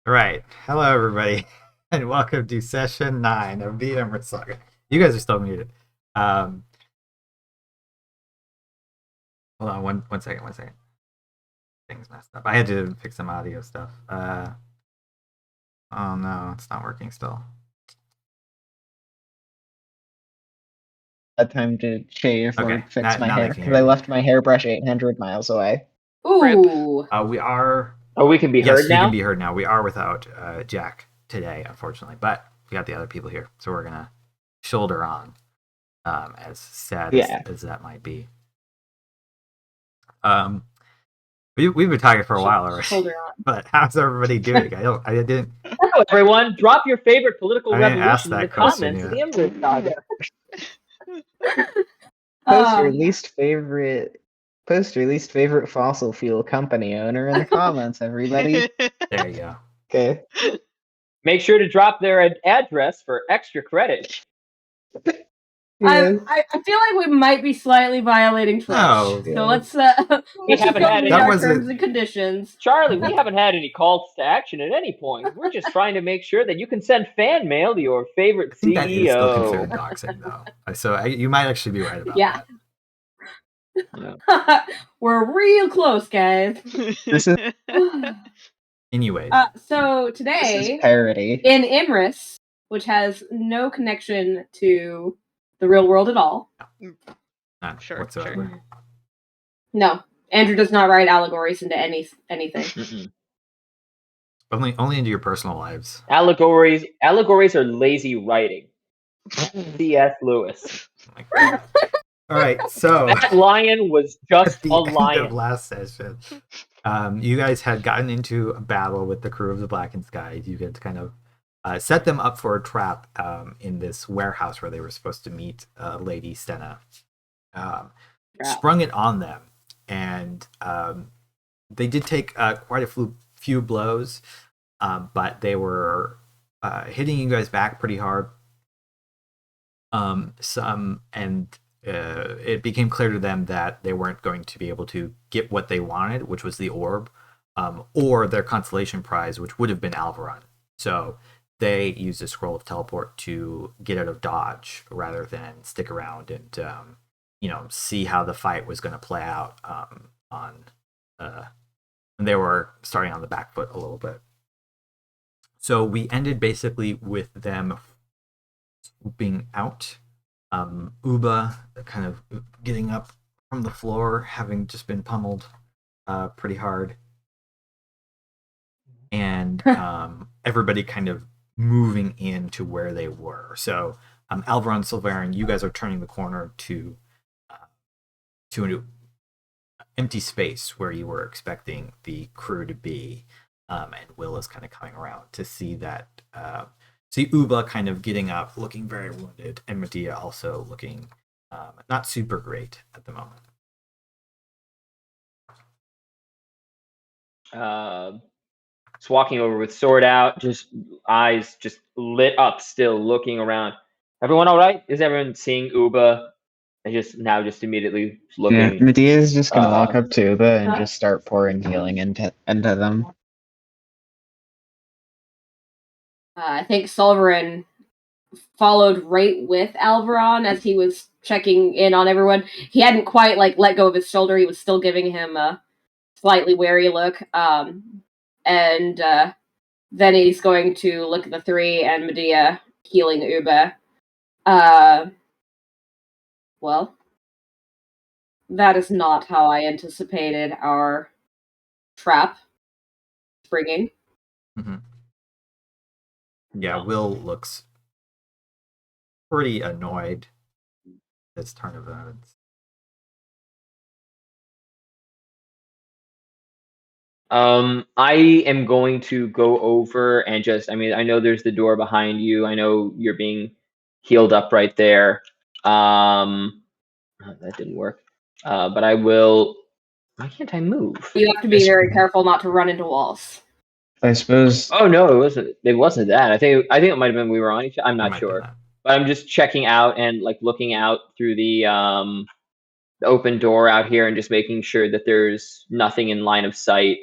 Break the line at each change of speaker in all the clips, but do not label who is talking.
All right. Hello, everybody, and welcome to session 9 of the Imris Saga. You guys are still muted. Um, Hold on one second. Things messed up. I had to fix some audio stuff. Oh no, it's not working still.
Had time to shave or fix my
now
hair because I left my hairbrush 800 miles away.
Ooh.
We are.
Oh, we can be heard now?
Yes, you can be heard now. We are without Jack today, unfortunately, but we got the other people here, so we're gonna shoulder on. As sad as that might be. We've been talking for a while already. But how's everybody doing? I didn't.
Hello, everyone. Drop your favorite political revolution in the comments of the Imris Saga.
Post your least favorite fossil fuel company owner in the comments, everybody.
There you go.
Okay.
Make sure to drop their address for extra credit.
Yes. I feel like we might be slightly violating Twitch.
No.
So let's
we haven't had any
terms and conditions.
Charlie, we haven't had any calls to action at any point. We're just trying to make sure that you can send fan mail to your favorite CEO.
That is still considered doxing, though. So you might actually be right about that.
Yeah. We're real close, guys.
This is
Anyways.
So today
this is parody.
In Imris, which has no connection to the real world at all.
None whatsoever. Sure.
No. Andrew does not write allegories into anything.
Only into your personal lives.
Allegories are lazy writing. C.S. Lewis.
Oh my God. All right, so
that lion was just a lion.
End of last session, you guys had gotten into a battle with the crew of the Blackened Skies. You had kind of set them up for a trap in this warehouse where they were supposed to meet Lady Stenna. Sprung it on them, and they did take quite a few blows, but they were hitting you guys back pretty hard. It became clear to them that they weren't going to be able to get what they wanted, which was the orb, or their consolation prize, which would have been Alveron. So they used a scroll of teleport to get out of dodge rather than stick around and see how the fight was going to play out and they were starting on the back foot a little bit. So we ended basically with them swooping out. Uba kind of getting up from the floor, having just been pummeled pretty hard. And everybody kind of moving into where they were. So Alveron, Sulveran, you guys are turning the corner to an empty space where you were expecting the crew to be. And Will is kind of coming around to see that. See Uba kind of getting up, looking very wounded, and Medea also looking not super great at the moment.
Just walking over with sword out, just eyes just lit up, still looking around. Everyone all right? Is everyone seeing Uba? And just immediately looking.
Yeah, Medea is just gonna walk up to Uba and just start pouring healing into them.
I think Sulveran followed right with Alveron as he was checking in on everyone. He hadn't quite let go of his shoulder. He was still giving him a slightly wary look. And then he's going to look at the three and Medea healing Uba. Well, that is not how I anticipated our trap springing.
Mm-hmm. Yeah, Will looks pretty annoyed this turn of events.
I am going to go over and I know there's the door behind you. I know you're being healed up right there. That didn't work. But I will. Why can't I move?
You have to be very careful not to run into walls.
I suppose.
Oh no, it wasn't. It wasn't that. I think it might have been we were on each. I'm not sure. But I'm just checking out and looking out through the open door out here and just making sure that there's nothing in line of sight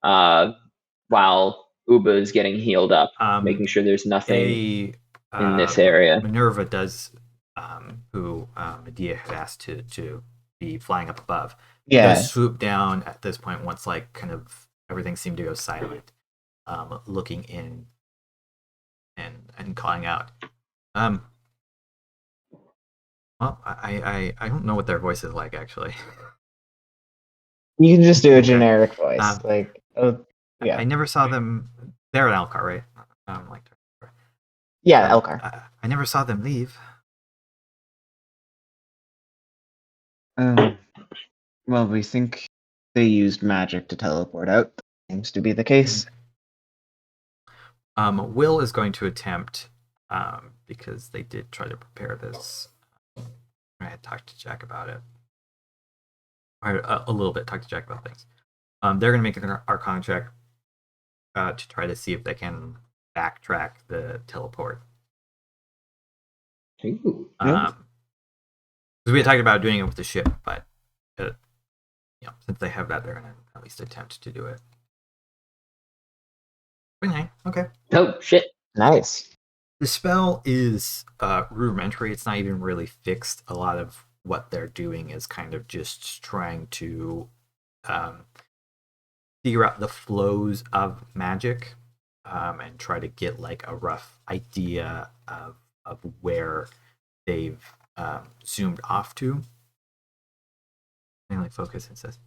while Uba is getting healed up, making sure there's nothing in this area.
Minerva does, who Medea had asked to be flying up above, does swoop down at this point once like kind of everything seemed to go silent, looking in and calling out. Well, I don't know what their voice is like actually.
You can just do a generic voice, yeah.
I never saw them. They're at Elcar, right?
Yeah, Elcar.
I never saw them leave.
Well, we think they used magic to teleport out. Seems to be the case.
Will is going to attempt, because they did try to prepare this. I had talked to Jack about it. Or a little bit, talked to Jack about things. They're going to make an Arcana check to try to see if they can backtrack the teleport.
Ooh,
because we had talked about doing it with the ship, but since they have that, they're going to at least attempt to do it. 29. Okay.
Oh shit!
Nice.
The spell is rudimentary. It's not even really fixed. A lot of what they're doing is kind of just trying to figure out the flows of magic, and try to get like a rough idea of where they've zoomed off to. Mainly focus and says,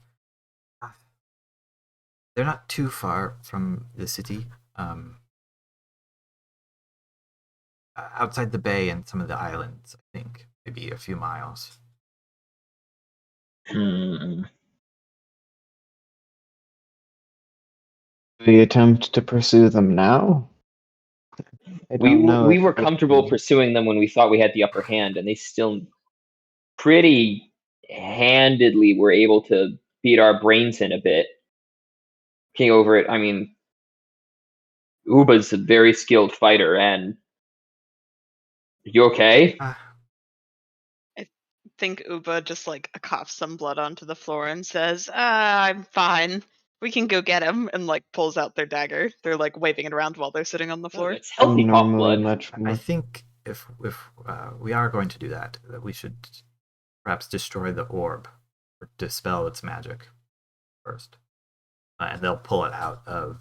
they're not too far from the city. Outside the bay and some of the islands, I think, maybe a few miles.
We attempt to pursue them now?
We were comfortable pursuing them when we thought we had the upper hand, and they still pretty handedly were able to beat our brains in a bit. King over it. I mean, Uba's a very skilled fighter, and you okay?
I think Uba just like coughs some blood onto the floor and says, I'm fine. We can go get him, and like pulls out their dagger. They're like waving it around while they're sitting on the floor.
It's healthy cough blood.
I think if we are going to do that we should perhaps destroy the orb or dispel its magic first, and they'll pull it out of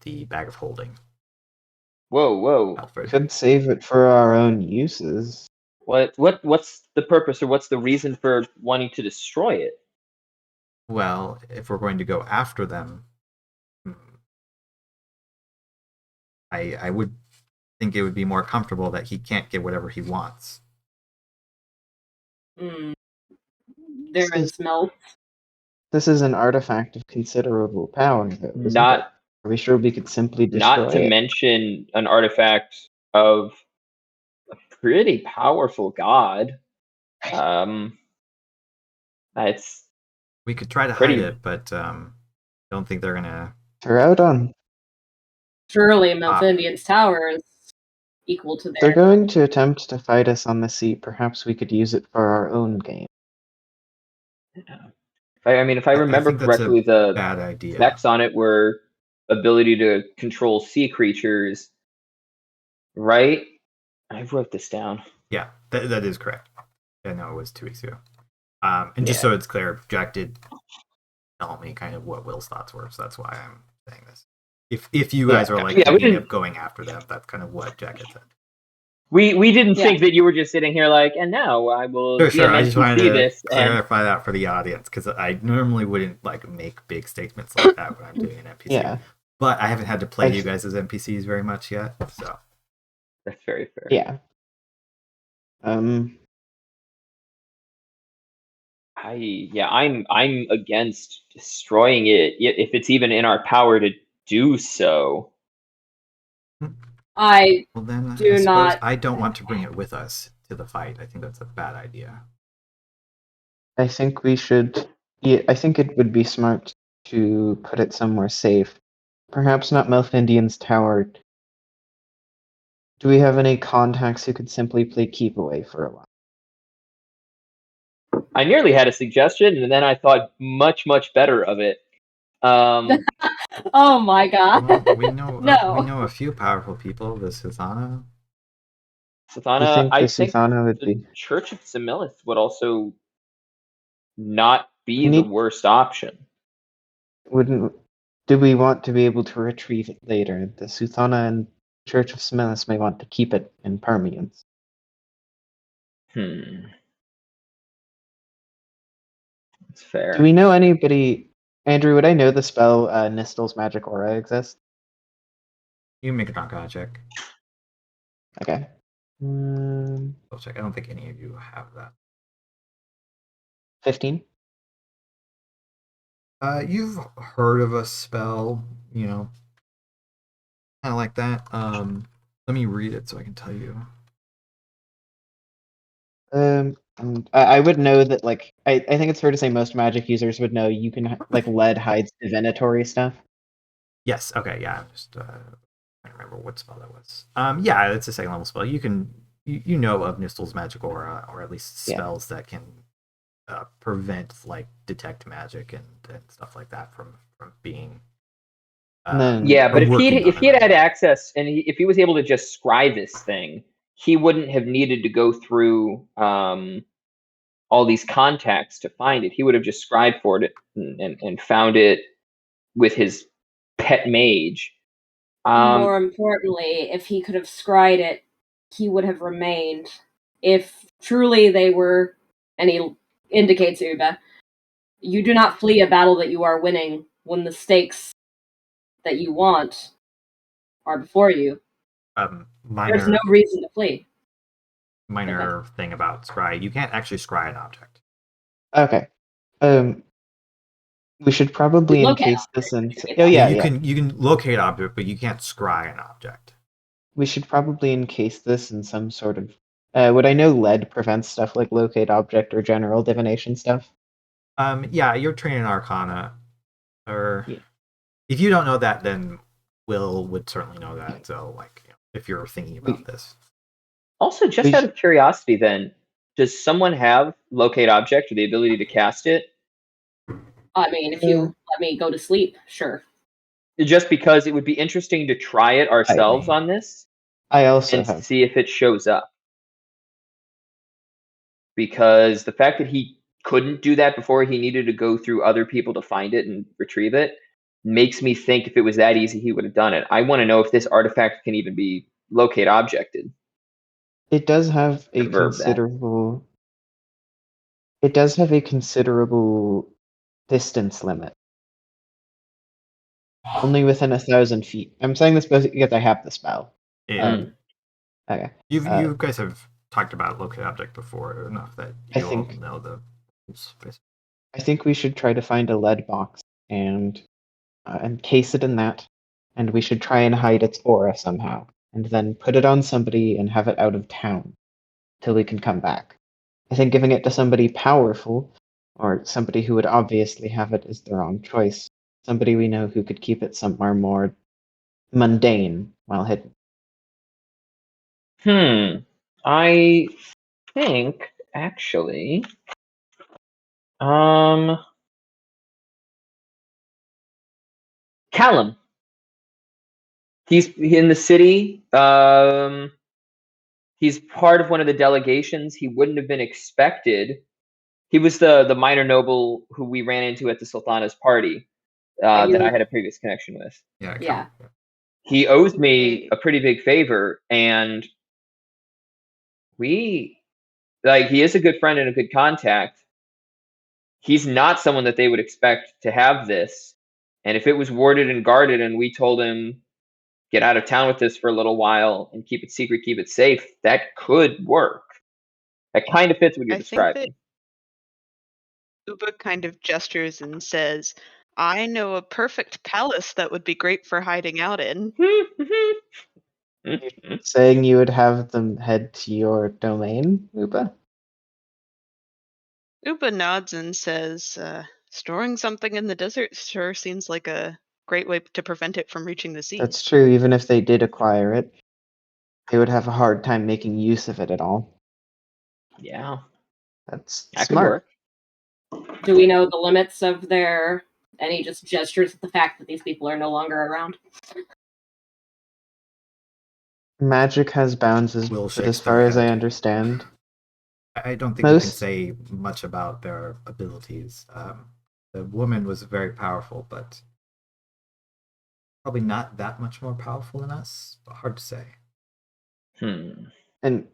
the bag of holding.
Whoa!
We could save it for our own uses.
What's the purpose, or what's the reason for wanting to destroy it?
Well, if we're going to go after them, I would think it would be more comfortable that he can't get whatever he wants.
There is no.
This is an artifact of considerable power.
Not.
Are we sure we could simply destroy
Not to
it?
mention an artifact of a pretty powerful god. It's
We could try to hide it, but don't think they're gonna.
They're out on.
Surely Malthindian's tower is equal to
They're
theirs.
going to attempt to fight us on the sea. Perhaps we could use it for our own game.
If I remember correctly, the
bad idea.
specs on it were ability to control sea creatures, right? I wrote this down.
Yeah, that is correct. I know it was 2 weeks ago. And just so it's clear, Jack did tell me kind of what Will's thoughts were, so that's why I'm saying this. If you guys are like thinking of going after them, that's kind of what Jack had said.
We didn't think that you were just sitting here like, and now I will.
Sure. I just wanted to clarify
and...
that for the audience, because I normally wouldn't like make big statements like that when I'm doing an NPC.
Yeah.
But I haven't had to play you guys as NPCs very much yet, so
that's very fair.
Yeah.
I'm against destroying it if it's even in our power to do so.
I
don't want to bring it with us to the fight. I think that's a bad idea.
I think we should. Yeah, I think it would be smart to put it somewhere safe. Perhaps not Malthindian's tower. Do we have any contacts who could simply play keep away for a while?
I nearly had a suggestion, and then I thought much better of it.
Oh my god.
Well, we know
No.
we know a few powerful people. The Suthana.
You
Sathana,
think
I
the
think
Suthana would
the
be?
Church of Semilith would also not
We
be the
need.
worst option.
Wouldn't. Do we want to be able to retrieve it later? The Suthana and Church of Smillis may want to keep it in permanence.
That's fair.
Do we know anybody? Andrew, would I know the spell Nistel's Magic Aura exists?
You can make an Arcana check.
Okay.
I'll check. I don't think any of you have that.
15.
You've heard of a spell, kind of like that. Let me read it so I can tell you.
And I would know that, like, I think it's fair to say most magic users would know you can, like, lead hides divinatory stuff.
Yes. Okay. Yeah. I'm just trying to remember what spell that was. Yeah, it's a second level spell. You know of Nistel's Magic Aura, or at least
Yeah.
spells that can prevent, like, detect magic and stuff like that from being.
And then-
Yeah, but
or working
if
on
he had
it.
had access and if he was able to just scry this thing, he wouldn't have needed to go through all these contacts to find it. He would have just scried for it and found it with his pet mage.
More importantly, if he could have scryed it, he would have remained. If truly they were, and he indicates Uba, you do not flee a battle that you are winning when the stakes that you want are before you. There's no reason to flee.
Minor thing about scry: you can't actually scry an object.
Okay. We should probably encase this in. Oh
Yeah,
yeah,
you can locate object, but you can't scry an object.
We should probably encase this in some sort of. Would I know lead prevents stuff like locate object or general divination stuff?
Yeah, you're training Arcana, or
Yeah.
if you don't know that, then Will would certainly know that. So, like, if you're thinking about this.
Also, just out of curiosity, then, does someone have locate object or the ability to cast it?
I mean, if you let me go to sleep, sure.
Just because it would be interesting to try it ourselves on this.
I also
and
have.
see if it shows up. Because the fact that he couldn't do that before, he needed to go through other people to find it and retrieve it, makes me think if it was that easy, he would have done it. I want to know if this artifact can even be locate objected.
It does have a
Verb that.
considerable. It does have a considerable distance limit. Only within 1,000 feet. I'm saying this because I have the spell.
Yeah.
Okay.
You guys have talked about locate object before enough that you all know the rules.
I think we should try to find a lead box and encase it in that, and we should try and hide its aura somehow, and then put it on somebody and have it out of town till we can come back. I think giving it to somebody powerful, or somebody who would obviously have it, is the wrong choice. Somebody we know who could keep it somewhere more mundane while hidden.
I think actually, Callum. He's in the city. He's part of one of the delegations. He wouldn't have been expected. He was the minor noble who we ran into at the Sultana's party that I had a previous connection with.
Yeah.
He owes me a pretty big favor, and he is a good friend and a good contact. He's not someone that they would expect to have this. And if it was warded and guarded and we told him, get out of town with this for a little while and keep it secret, keep it safe, that could work. That kind of fits what you're describing.
Uba kind of gestures and says, I know a perfect palace that would be great for hiding out in.
Saying you would have them head to your domain, Uba?
Uba nods and says, storing something in the desert sure seems like a great way to prevent it from reaching the sea.
That's true. Even if they did acquire it, they would have a hard time making use of it at all.
Yeah.
That's
that
smart.
Could work.
Do we know the limits of their And he just gestures at the fact that these people are no longer around.
Magic has bounds,
Will
but
shakes
as far
their
as I
head.
understand,
I don't think you can
Most-
say much about their abilities. The woman was very powerful, but probably not that much more powerful than us. Hard to say.
and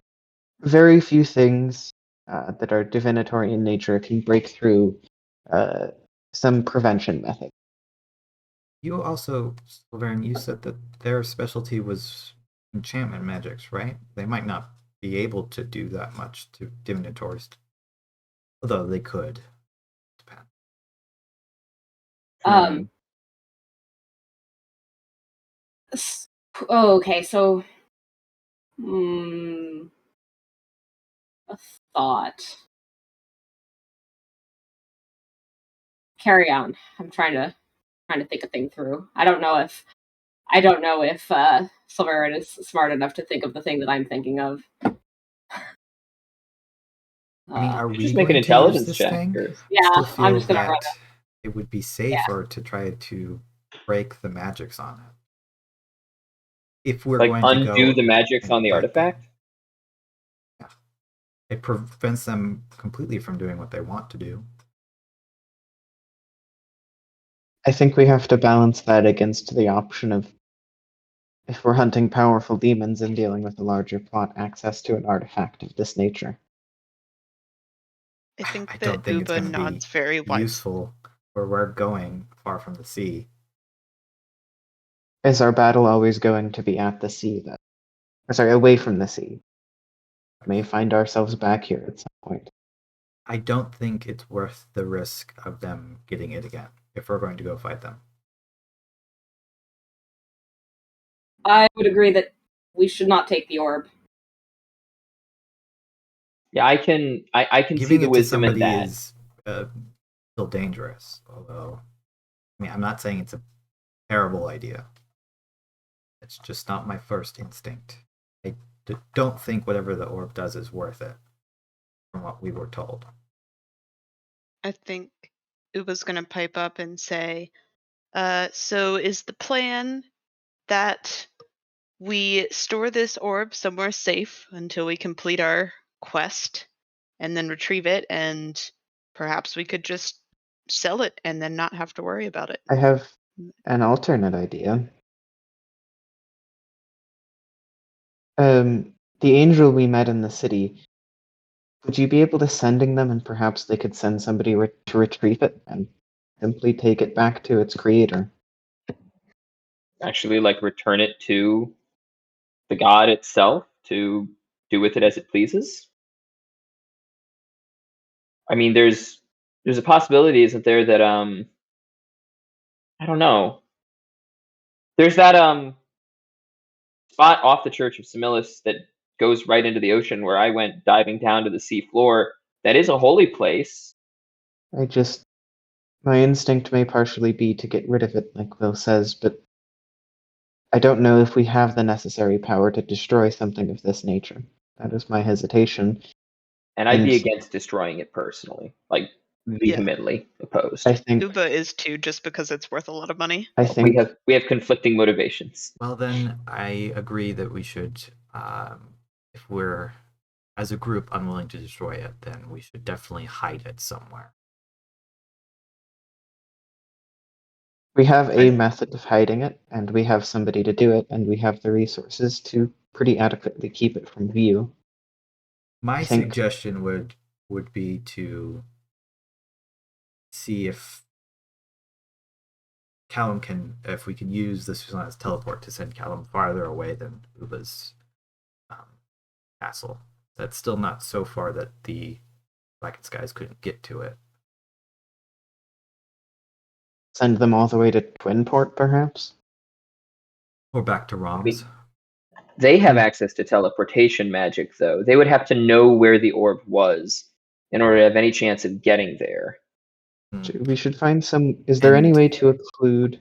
very few things that are divinatory in nature can break through some prevention method.
You also, Sulveran, you said that their specialty was enchantment magics, right? They might not be able to do that much to divinatories, although they could. Depends.
Okay, so a thought. Carry on. I'm trying to think a thing through. I don't know if Sulveran is smart enough to think of the thing that I'm thinking of.
I mean, are we
just make an
going to use
intelligence
this
check?
thing?
Or...
Yeah,
Still
I'm
feel
just gonna run
that it would be safer to try to break the magics on it. If we're
like
going to go
undo the magics
and
on the
fight
artifact?
them. Yeah. It prevents them completely from doing what they want to do.
I think we have to balance that against the option of, if we're hunting powerful demons and dealing with a larger plot, access to an artifact of this nature.
I think
I
that
don't think it's
Uba
going to be
nods very wise.
useful where we're going far from the sea.
Is our battle always going to be at the sea, then? Or sorry, away from the sea? We may find ourselves back here at some point.
I don't think it's worth the risk of them getting it again if we're going to go fight them.
I would agree that we should not take the orb.
Yeah, I can see
Giving
the
it to
wisdom in
somebody
that.
is still dangerous. Although, I mean, I'm not saying it's a terrible idea. It's just not my first instinct. I don't think whatever the orb does is worth it, from what we were told.
I think Uba's gonna pipe up and say, so is the plan that we store this orb somewhere safe until we complete our quest and then retrieve it, and perhaps we could just sell it and then not have to worry about it?
I have an alternate idea. The angel we met in the city, would you be able to sending them, and perhaps they could send somebody to retrieve it and simply take it back to its creator?
Actually, like return it to the god itself to do with it as it pleases. I mean, there's a possibility, isn't there, that I don't know. There's that spot off the Church of Semillus that goes right into the ocean where I went diving down to the sea floor. That is a holy place.
My instinct may partially be to get rid of it, like Will says, but I don't know if we have the necessary power to destroy something of this nature. That is my hesitation.
And I'd be against destroying it personally, like vehemently opposed.
I think
Uba is too, just because it's worth a lot of money.
We have conflicting motivations.
Well, then I agree that we should, if we're as a group unwilling to destroy it, then we should definitely hide it somewhere.
we have a method of hiding it, and we have somebody to do it, and we have the resources to pretty adequately keep it from view.
My suggestion would be to see if Callum if we can use the Susanna's teleport to send Callum farther away than Uba's castle. That's still not so far that the Blackened Skies couldn't get to it.
Send them all the way to Twinport, perhaps?
Or back to Rom's.
They have access to teleportation magic, though. They would have to know where the orb was in order to have any chance of getting there.
We should find some... Is there any way to include...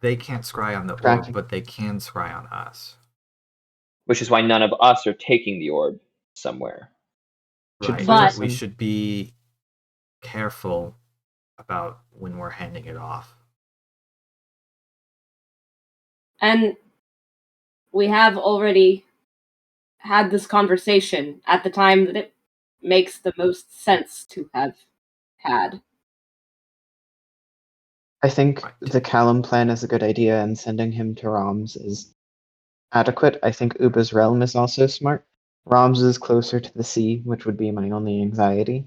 They can't scry on the
tracking.
orb, but they can scry on us.
Which is why none of us are taking the orb somewhere.
Right,
But-
we should be careful about when we're handing it off.
And we have already had this conversation at the time that it makes the most sense to have had.
I think
Right.
the Callum plan is a good idea, and sending him to Roms is adequate. I think Uba's realm is also smart. Roms is closer to the sea, which would be my only anxiety.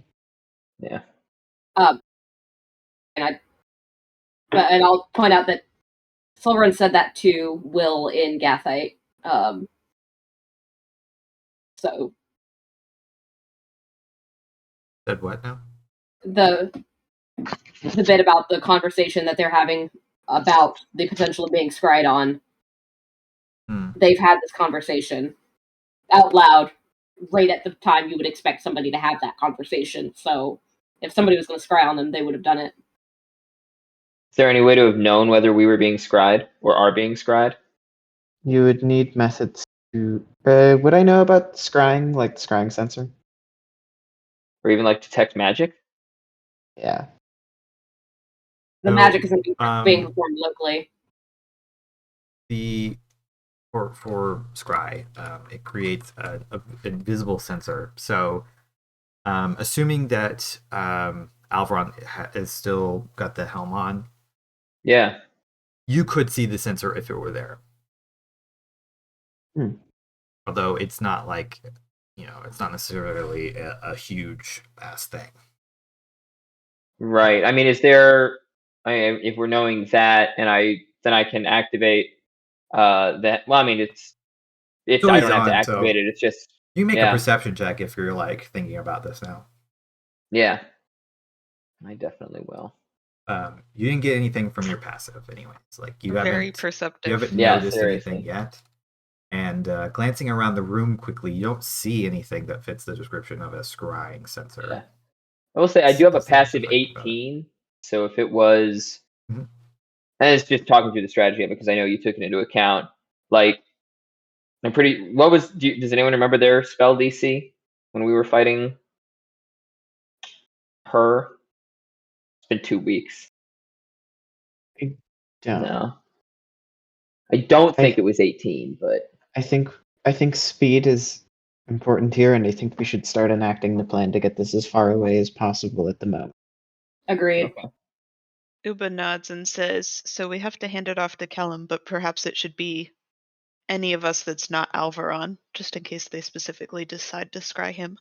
Yeah.
And I'll point out that Sulveran said that to Will in Gathite. So
Said what now?
the bit about the conversation that they're having about the potential of being scryed on. They've had this conversation out loud right at the time you would expect somebody to have that conversation. So if somebody was going to scry on them, they would have done it.
Is there any way to have known whether we were being scryed or are being scryed?
You would need methods to. Would I know about scrying, like the scrying sensor?
Or even like detect magic?
Yeah.
The
So,
magic isn't being performed locally.
For scry, it creates an invisible sensor. So, assuming that Alveron has still got the helm on,
Yeah.
you could see the sensor if it were there. Although it's not like, it's not necessarily a huge ass thing.
Right. I mean, if we're knowing that, and then I can activate that. Well, I mean, I don't have to activate it. It's just
you make a perception check if you're like thinking about this now.
Yeah, I definitely will.
You didn't get anything from your passive, anyways. Like you
Very
haven't
perceptive.
noticed
seriously.
anything yet. And glancing around the room quickly, you don't see anything that fits the description of a scrying sensor.
Yeah. I will say I do have a passive 18, so if it was, and it's just talking through the strategy of it because I know you took it into account. Like, does anyone remember their spell DC when we were fighting her? It's been 2 weeks.
I don't.
No. I don't think it was 18, but
I think speed is important here, and I think we should start enacting the plan to get this as far away as possible at the moment.
Agreed.
Okay.
Uba nods and says, so we have to hand it off to Callum, but perhaps it should be any of us that's not Alveron, just in case they specifically decide to scry him.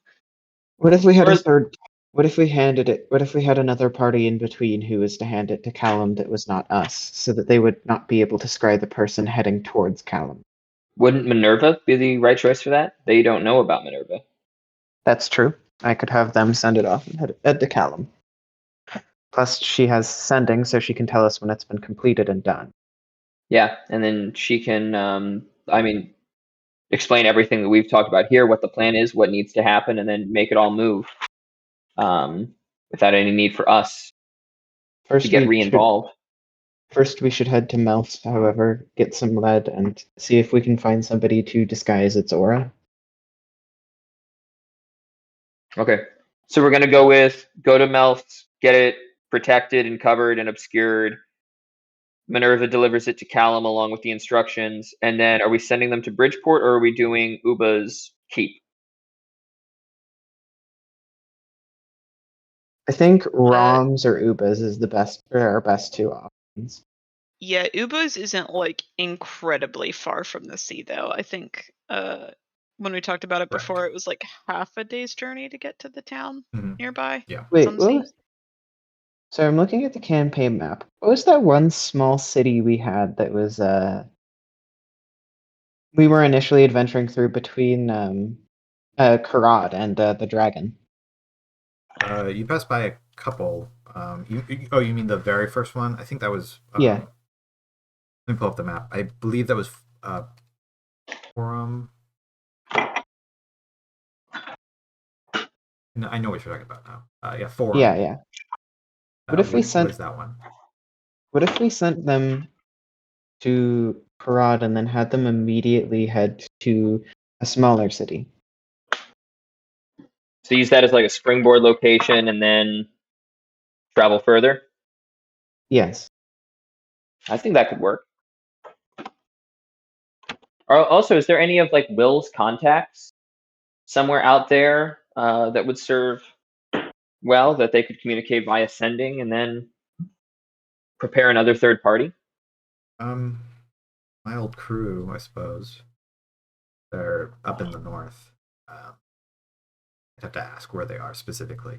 What if we had a third? What if we handed it? What if we had another party in between who was to hand it to Callum that was not us, so that they would not be able to scry the person heading towards Callum?
Wouldn't Minerva be the right choice for that? They don't know about Minerva.
That's true. I could have them send it off and head to Callum. Plus, she has sending, so she can tell us when it's been completed and done.
Yeah, and then she can, explain everything that we've talked about here, what the plan is, what needs to happen, and then make it all move without any need for us to get re-involved.
First, we should head to Melf, however, get some lead, and see if we can find somebody to disguise its aura.
Okay, so we're gonna go to Melf, get it protected and covered and obscured. Minerva delivers it to Callum along with the instructions, and then are we sending them to Bridgeport or are we doing Uba's keep?
I think Roms or Ubas is our best two options.
Yeah, Uba's isn't like incredibly far from the sea, though. I think when we talked about it before, it was like half a day's journey to get to the town nearby.
Yeah.
Wait, what? So I'm looking at the campaign map. What was that one small city we had that was we were initially adventuring through between Karad and the dragon?
You passed by a couple. You mean the very first one? I think that was.
Yeah.
Let me pull up the map. I believe that was Forum. No, I know what you're talking about now. Yeah, Forum.
Yeah. What if we sent?
What is that one?
What if we sent them to Karad and then had them immediately head to a smaller city?
So use that as like a springboard location, and then travel further?
Yes.
I think that could work. Also, is there any of like Will's contacts somewhere out there that would serve well, that they could communicate via sending and then prepare another third party?
My old crew, I suppose. They're up in the north. I'd have to ask where they are specifically.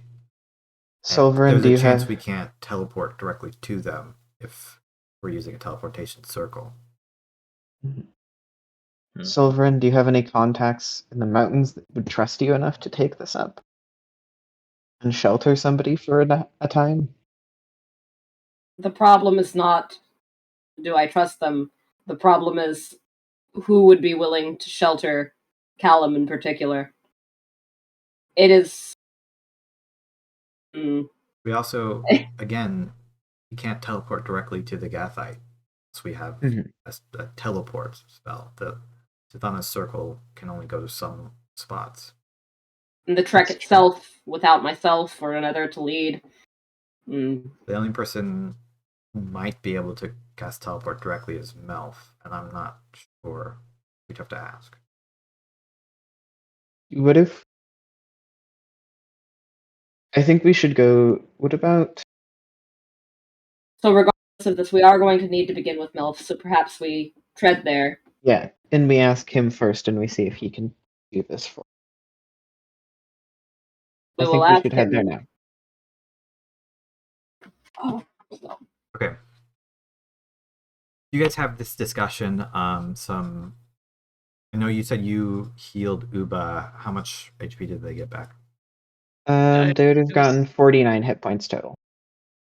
Sulveran,
there's
do
a
you
chance
have?
we can't teleport directly to them if we're using a teleportation circle.
Sulveran, do you have any contacts in the mountains that would trust you enough to take this up and shelter somebody for a time?
The problem is not, do I trust them? The problem is, who would be willing to shelter Callum in particular? It is.
We also, again, you can't teleport directly to the Gathite. So we have a teleport spell. The Sithana's circle can only go to some spots.
And the trek itself, without myself or another to lead.
The only person who might be able to cast teleport directly is Melf, and I'm not sure. We'd have to ask.
What if? I think we should go. What about?
So regardless of this, we are going to need to begin with Melf, so perhaps we tread there.
Yeah, and we ask him first, and we see if he can do this for. I think we should head there now.
Oh.
Okay. You guys have this discussion. I know you said you healed Uba. How much HP did they get back?
They would have gotten 49 hit points total.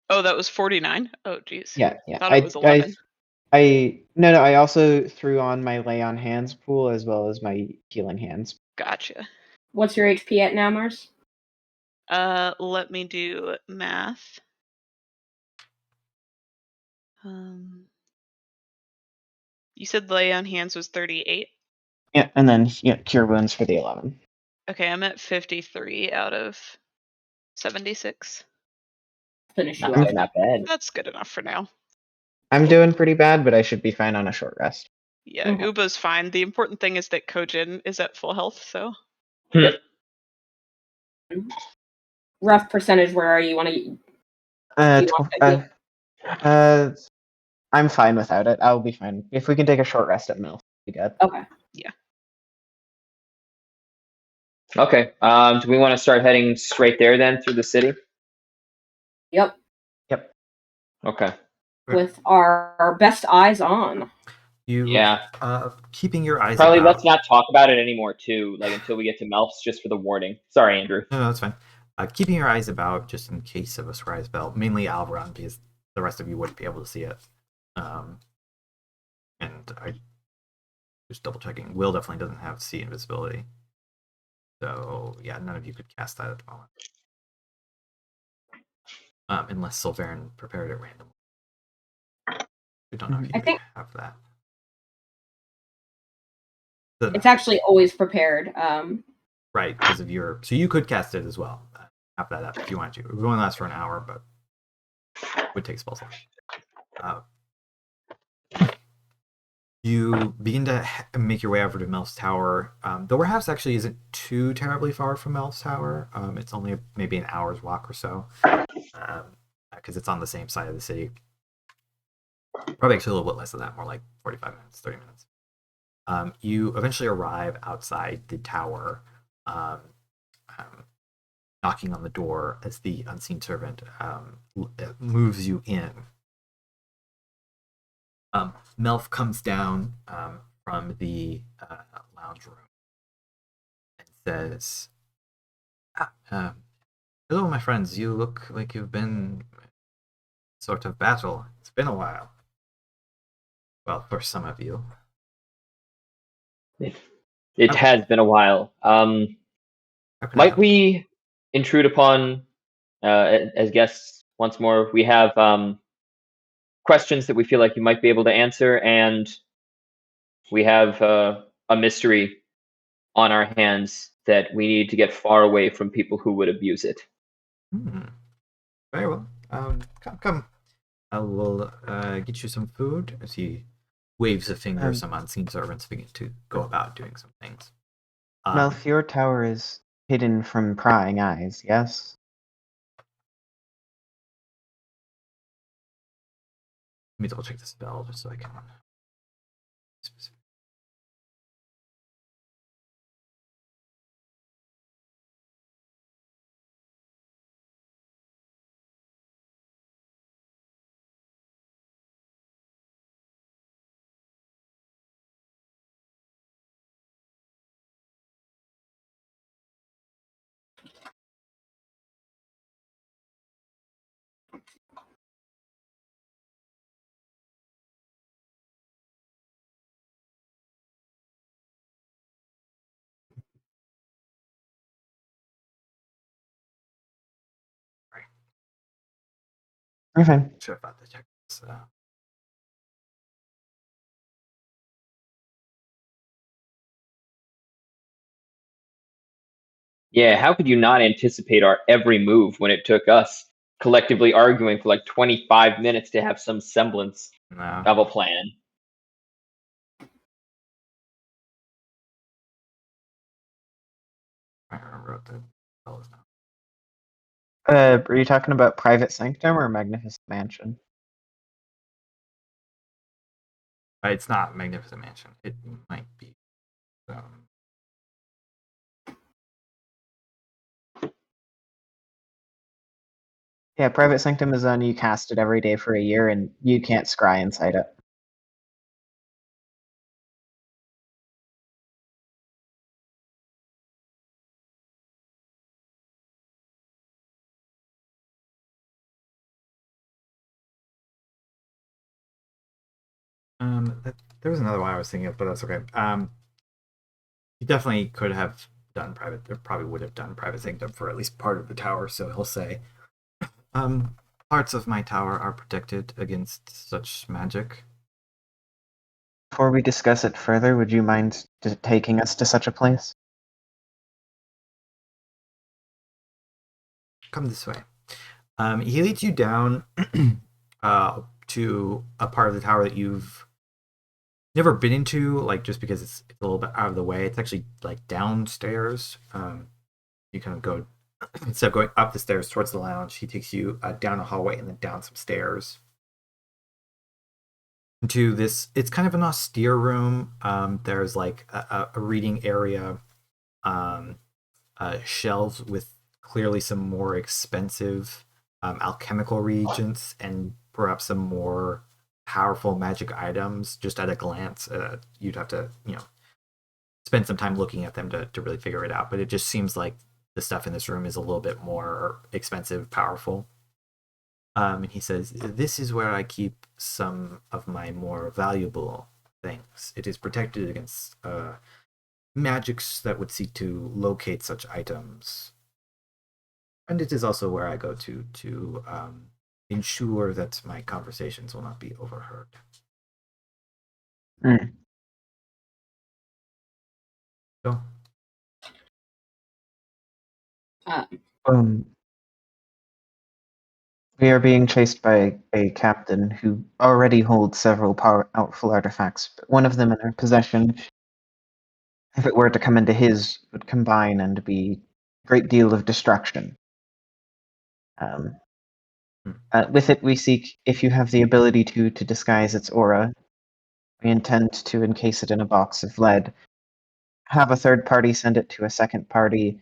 Oh, that was 49? Oh, geez.
Yeah.
I thought it was 11.
No, I also threw on my lay on hands pool as well as my healing hands.
Gotcha.
What's your HP at now, Mars?
Let me do math. You said lay on hands was 38?
Yeah, and then cure wounds for the 11.
Okay, I'm at 53 out of 76.
Finish you
Not
off.
bad, not bad.
That's good enough for now.
I'm doing pretty bad, but I should be fine on a short rest.
Yeah, Uba's fine. The important thing is that Kojin is at full health, so.
Rough percentage, where are you?
I'm fine without it. I'll be fine. If we can take a short rest at Mill, we good.
Okay.
Yeah.
Okay. Do we want to start heading straight there then through the city?
Yep.
Okay.
With our best eyes on.
Keeping your eyes
Probably
about.
let's not talk about it anymore too, like until we get to Melf's, just for the warning. Sorry, Andrew.
No, that's fine. Keeping your eyes about just in case of a surprise spell, mainly Alveron, because the rest of you wouldn't be able to see it. And I just double checking. Will definitely doesn't have sea invisibility. So yeah, none of you could cast that at the moment. Unless Sulveran prepared it randomly. We don't know if you have that.
It's actually always prepared.
Right, because of your... So you could cast it as well. Have that up if you want to. It would only last for an hour, but it would take spell slot. You begin to make your way over to Melf's Tower. The warehouse actually isn't too terribly far from Melf's Tower. It's only maybe an hour's walk or so. Because it's on the same side of the city. Probably actually a little bit less than that, more like 45 minutes, 30 minutes. You eventually arrive outside the tower, knocking on the door as the unseen servant moves you in. Melf comes down from the lounge room and says, hello, my friends. You look like you've been sort of battle. It's been a while. Well, for some of you.
It has been a while. Might we intrude upon, as guests once more? We have questions that we feel like you might be able to answer, and we have a mystery on our hands that we need to get far away from people who would abuse it.
Very well. Come. I will get you some food. As he waves a finger, some unseen servants begin to go about doing some things.
Melf, your tower is hidden from prying eyes, yes?
Let me double check the spell just so I can. Specific.
You're fine.
Sure about the check.
Yeah, how could you not anticipate our every move when it took us collectively arguing for like 25 minutes to have some semblance
No.
of a plan?
I remember what the spell is now.
Are you talking about Private Sanctum or Magnificent Mansion?
It's not Magnificent Mansion. It might be.
Yeah, Private Sanctum is on, you cast it every day for a year, and you can't scry inside it.
There was another one I was thinking of, but that's okay. He definitely could have done private. Or probably would have done private sanctum for at least part of the tower. So he'll say, parts of my tower are protected against such magic.
Before we discuss it further, would you mind taking us to such a place?
Come this way. He leads you down to a part of the tower that you've never been into, like just because it's a little bit out of the way. It's actually like downstairs. You kind of go instead of going up the stairs towards the lounge. He takes you down a hallway and then down some stairs into this. It's kind of an austere room. There's like a reading area, shelves with clearly some more expensive alchemical reagents and perhaps some more powerful magic items. Just at a glance, you'd have to spend some time looking at them to really figure it out, but it just seems like the stuff in this room is a little bit more expensive, powerful. And he says, this is where I keep some of my more valuable things. It is protected against magics that would seek to locate such items, and it is also where I go to ensure that my conversations will not be overheard. So,
We are being chased by a captain who already holds several powerful artifacts, but one of them in our possession, if it were to come into his, would combine and be a great deal of destruction. With it, we seek, if you have the ability to disguise its aura, we intend to encase it in a box of lead, have a third party send it to a second party,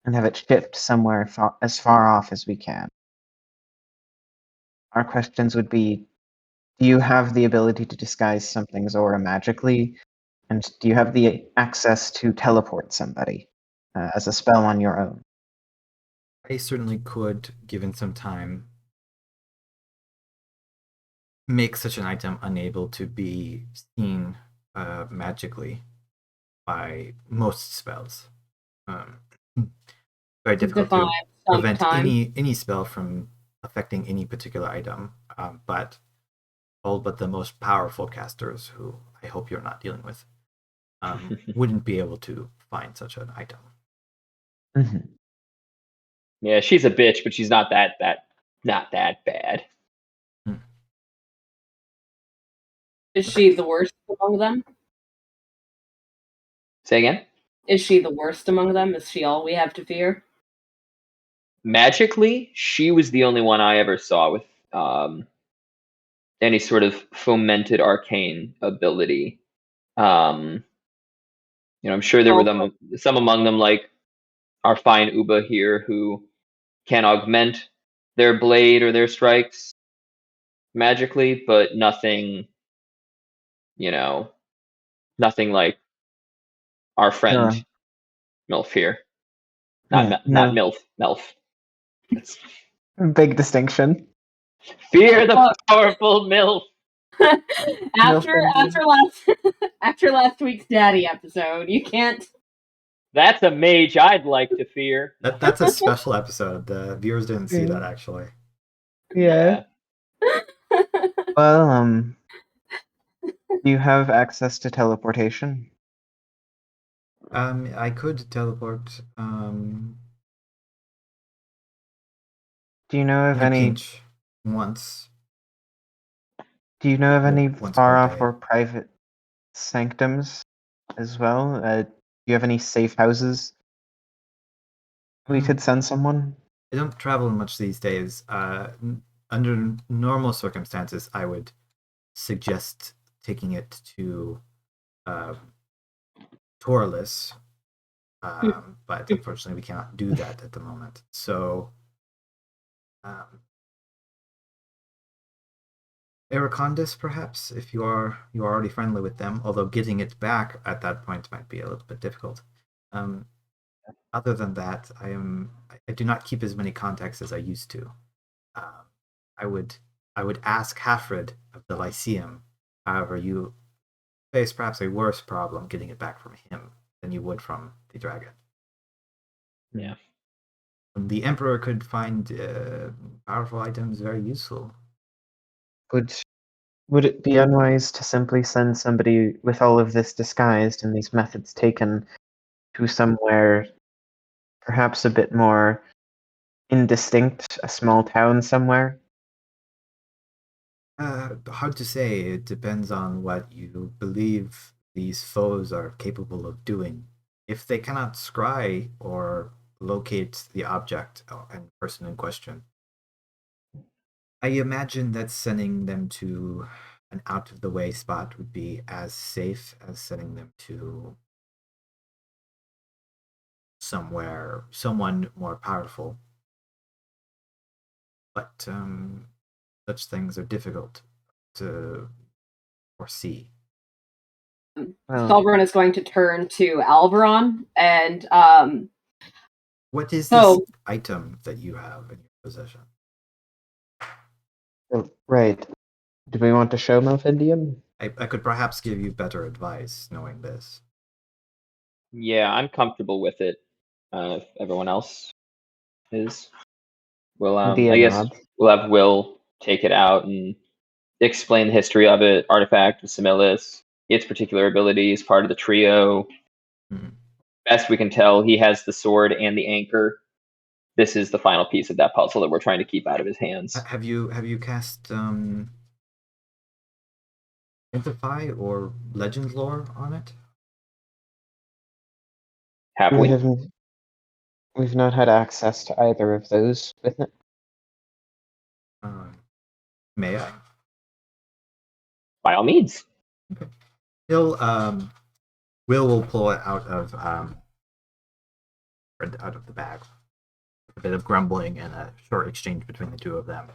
and have it shipped somewhere as far off as we can. Our questions would be, do you have the ability to disguise something's aura magically? And do you have the access to teleport somebody as a spell on your own?
I certainly could, given some time, make such an item unable to be seen magically by most spells. Very difficult to prevent any spell from affecting any particular item, but the most powerful casters, who I hope you're not dealing with, wouldn't be able to find such an item.
Mm-hmm.
Yeah, she's a bitch, but she's not that not that bad.
Is she the worst among them?
Say again?
Is she the worst among them? Is she all we have to fear?
Magically, she was the only one I ever saw with any sort of fomented arcane ability. I'm sure there were some among them, like our fine Uba here, who can augment their blade or their strikes magically, but nothing, nothing like our friend
Sure.
Milf here.
Yeah,
Not
no.
Milf. It's
Big distinction.
fear the powerful Milf.
after last week's daddy episode, you can't.
That's a mage I'd like to fear.
That's a special episode. The viewers didn't see that actually.
Yeah. Well, do you have access to teleportation?
I could teleport.
Do you know of
In a
any?
pinch once.
Do you know of any
Once
far
per
off
day.
or private sanctums as well? Do you have any safe houses we could send someone?
I don't travel much these days. Under normal circumstances, I would suggest taking it to Torless, but unfortunately, we cannot do that at the moment. So, Ericondis, perhaps, if you are already friendly with them. Although getting it back at that point might be a little bit difficult. Other than that, I do not keep as many contacts as I used to. I would ask Hafred of the Lyceum. However, you face perhaps a worse problem getting it back from him than you would from the dragon.
Yeah.
The Emperor could find powerful items very useful.
Would it be unwise to simply send somebody with all of this disguised and these methods taken to somewhere perhaps a bit more indistinct, a small town somewhere?
Hard to say. It depends on what you believe these foes are capable of doing. If they cannot scry or locate the object and person in question, I imagine that sending them to an out-of-the-way spot would be as safe as sending them to someone more powerful. But such things are difficult to foresee.
Sulveran is going to turn to Alveron and
what is this item that you have in your possession?
Oh, right. Do we want to show Malfindium?
I could perhaps give you better advice knowing this.
Yeah, I'm comfortable with it. If everyone else is, we'll I guess we'll have Will take it out and explain the history of it, artifact of Similis, its particular abilities, part of the trio. Best we can tell, he has the sword and the anchor. This is the final piece of that puzzle that we're trying to keep out of his hands.
Have you cast Identify or Legend Lore on it?
Have we?
We've not had access to either of those with it.
May I?
By all means.
Okay. Will pull it out of the bag. A bit of grumbling and a short exchange between the two of them,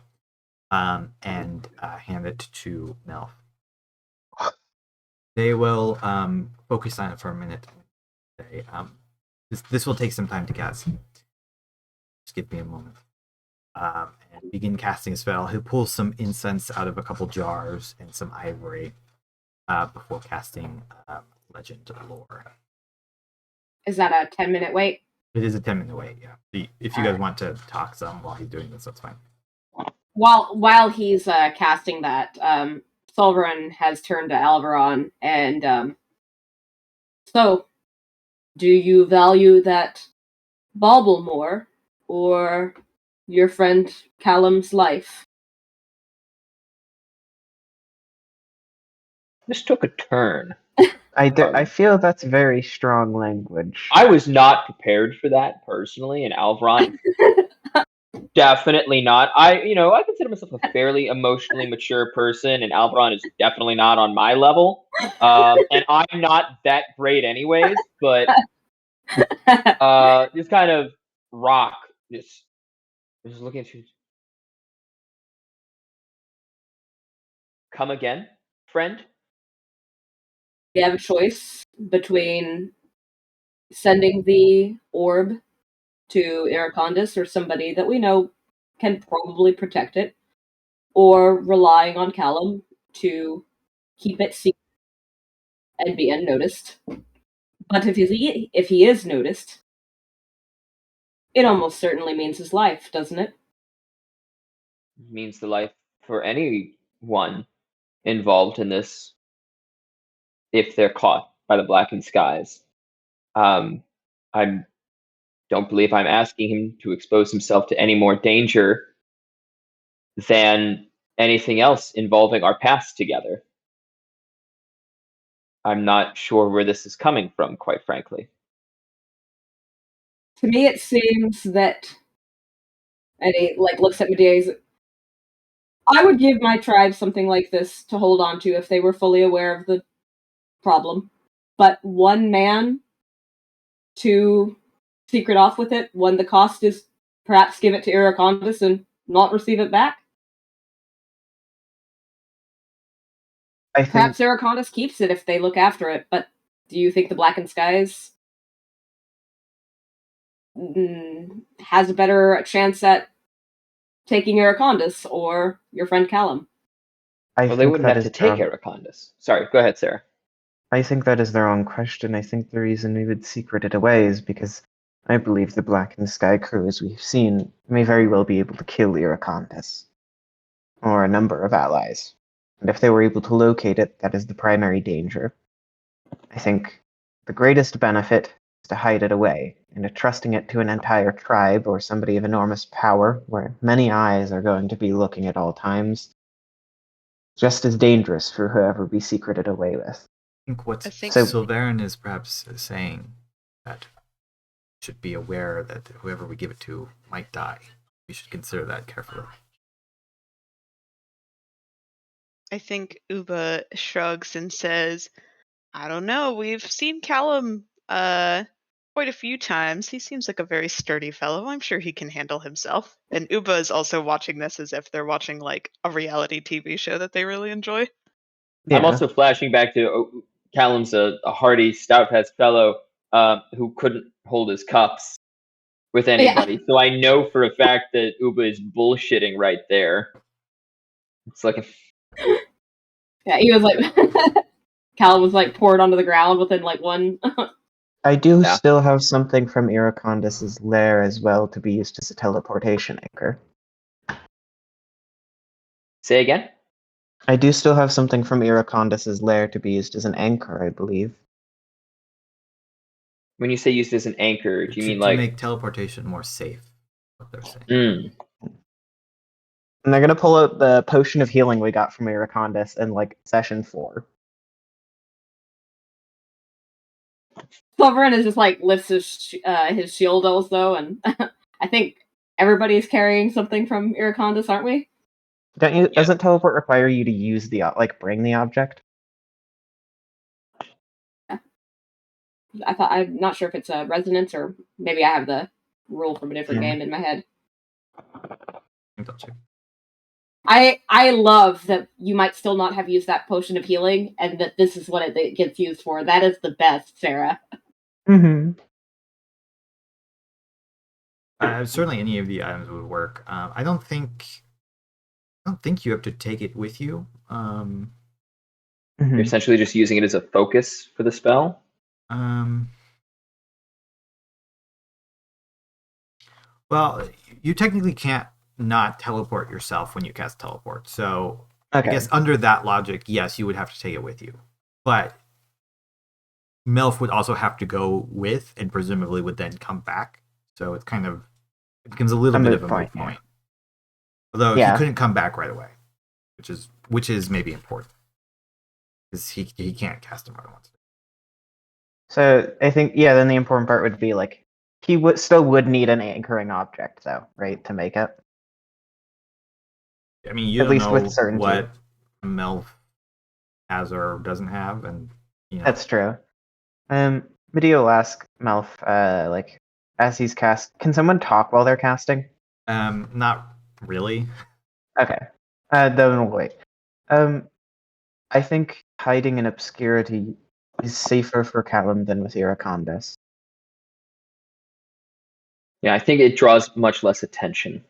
and hand it to Melf. They will focus on it for a minute. This will take some time to cast. Just give me a moment. And begin casting a spell. He'll pull some incense out of a couple jars and some ivory before casting Legend Lore.
Is that a 10-minute wait?
It is a 10-minute wait, yeah. If you guys want to talk some while he's doing this, that's fine.
While he's casting that, Sulveran has turned to Alveron and so, do you value that bauble more or your friend Callum's life.
This took a turn.
I feel that's very strong language.
I was not prepared for that personally, and Alveron definitely not. I consider myself a fairly emotionally mature person, and Alveron is definitely not on my level. And I'm not that great anyways, but this kind of rock just looking at you. Come again, friend?
You have a choice between sending the orb to Iracondis or somebody that we know can probably protect it, or relying on Callum to keep it secret and be unnoticed. But if he is noticed, it almost certainly means his life, doesn't it?
Means the life for anyone involved in this if they're caught by the Blackened Skies. I don't believe I'm asking him to expose himself to any more danger than anything else involving our past together. I'm not sure where this is coming from, quite frankly.
To me, it seems that, and he looks at Medea. I would give my tribe something like this to hold on to if they were fully aware of the problem. But one man to secret off with it, when the cost is perhaps give it to Iracondis and not receive it back.
I think
Perhaps Iracondis keeps it if they look after it, but do you think the Blackened Skies has a better chance at taking Iracondis or your friend Callum?
Well, they wouldn't have to take Iracondis. Sorry, go ahead, Sara.
I think that is the wrong question. I think the reason we would secret it away is because I believe the Blackened Sky crew, as we've seen, may very well be able to kill Iracondis, or a number of allies. And if they were able to locate it, that is the primary danger. I think the greatest benefit is to hide it away, and trusting it to an entire tribe or somebody of enormous power, where many eyes are going to be looking at all times, just as dangerous for whoever we secret it away with.
I think what
So-
Sulveran is perhaps saying that should be aware that whoever we give it to might die. We should consider that carefully.
I think Uba shrugs and says, I don't know, we've seen Callum quite a few times. He seems like a very sturdy fellow. I'm sure he can handle himself. And Uba is also watching this as if they're watching like a reality TV show that they really enjoy.
Yeah.
I'm also flashing back to Callum's a hardy, stout-faced fellow who couldn't hold his cups with anybody. So I know for a fact that Uba is bullshitting right there. It's like
Yeah, he was like Callum was like poured onto the ground within like one.
I do
Yeah.
still have something from Iracondis' lair as well to be used as a teleportation anchor.
Say again?
I do still have something from Iracondis' lair to be used as an anchor, I believe.
When you say used as an anchor, do you mean
to
like
make teleportation more safe? What they're saying.
And they're gonna pull out the potion of healing we got from Iracondis in like session 4.
Sulveran is just like lifts his shield also, and I think everybody's carrying something from Iracondis, aren't we?
Doesn't teleport require you to use the bring the object?
I'm not sure if it's a resonance or maybe I have the rule from a different game in my head. I love that you might still not have used that potion of healing, and that this is what it gets used for. That is the best, Sara.
Mm-hmm.
Certainly, any of the items would work. I don't think you have to take it with you.
you're essentially just using it as a focus for the spell?
Well, you technically can't not teleport yourself when you cast teleport. So
Okay.
I guess under that logic, yes, you would have to take it with you. But Melf would also have to go with, and presumably would then come back. So it's kind of it becomes a little
A
bit
moot
of a
point,
moot
yeah.
point. Although
Yeah.
he couldn't come back right away, which is maybe important because he can't cast him more than once.
So I think then the important part would be like he would need an anchoring object though, right, to make it.
I mean, you
At
don't
least
know
with certainty.
what Melf has or doesn't have, and
That's true. Medea will ask Melf, like as he's cast, can someone talk while they're casting?
not really.
Okay. Then we'll wait. I think hiding in obscurity is safer for Callum than with Iracondas.
Yeah, I think it draws much less attention,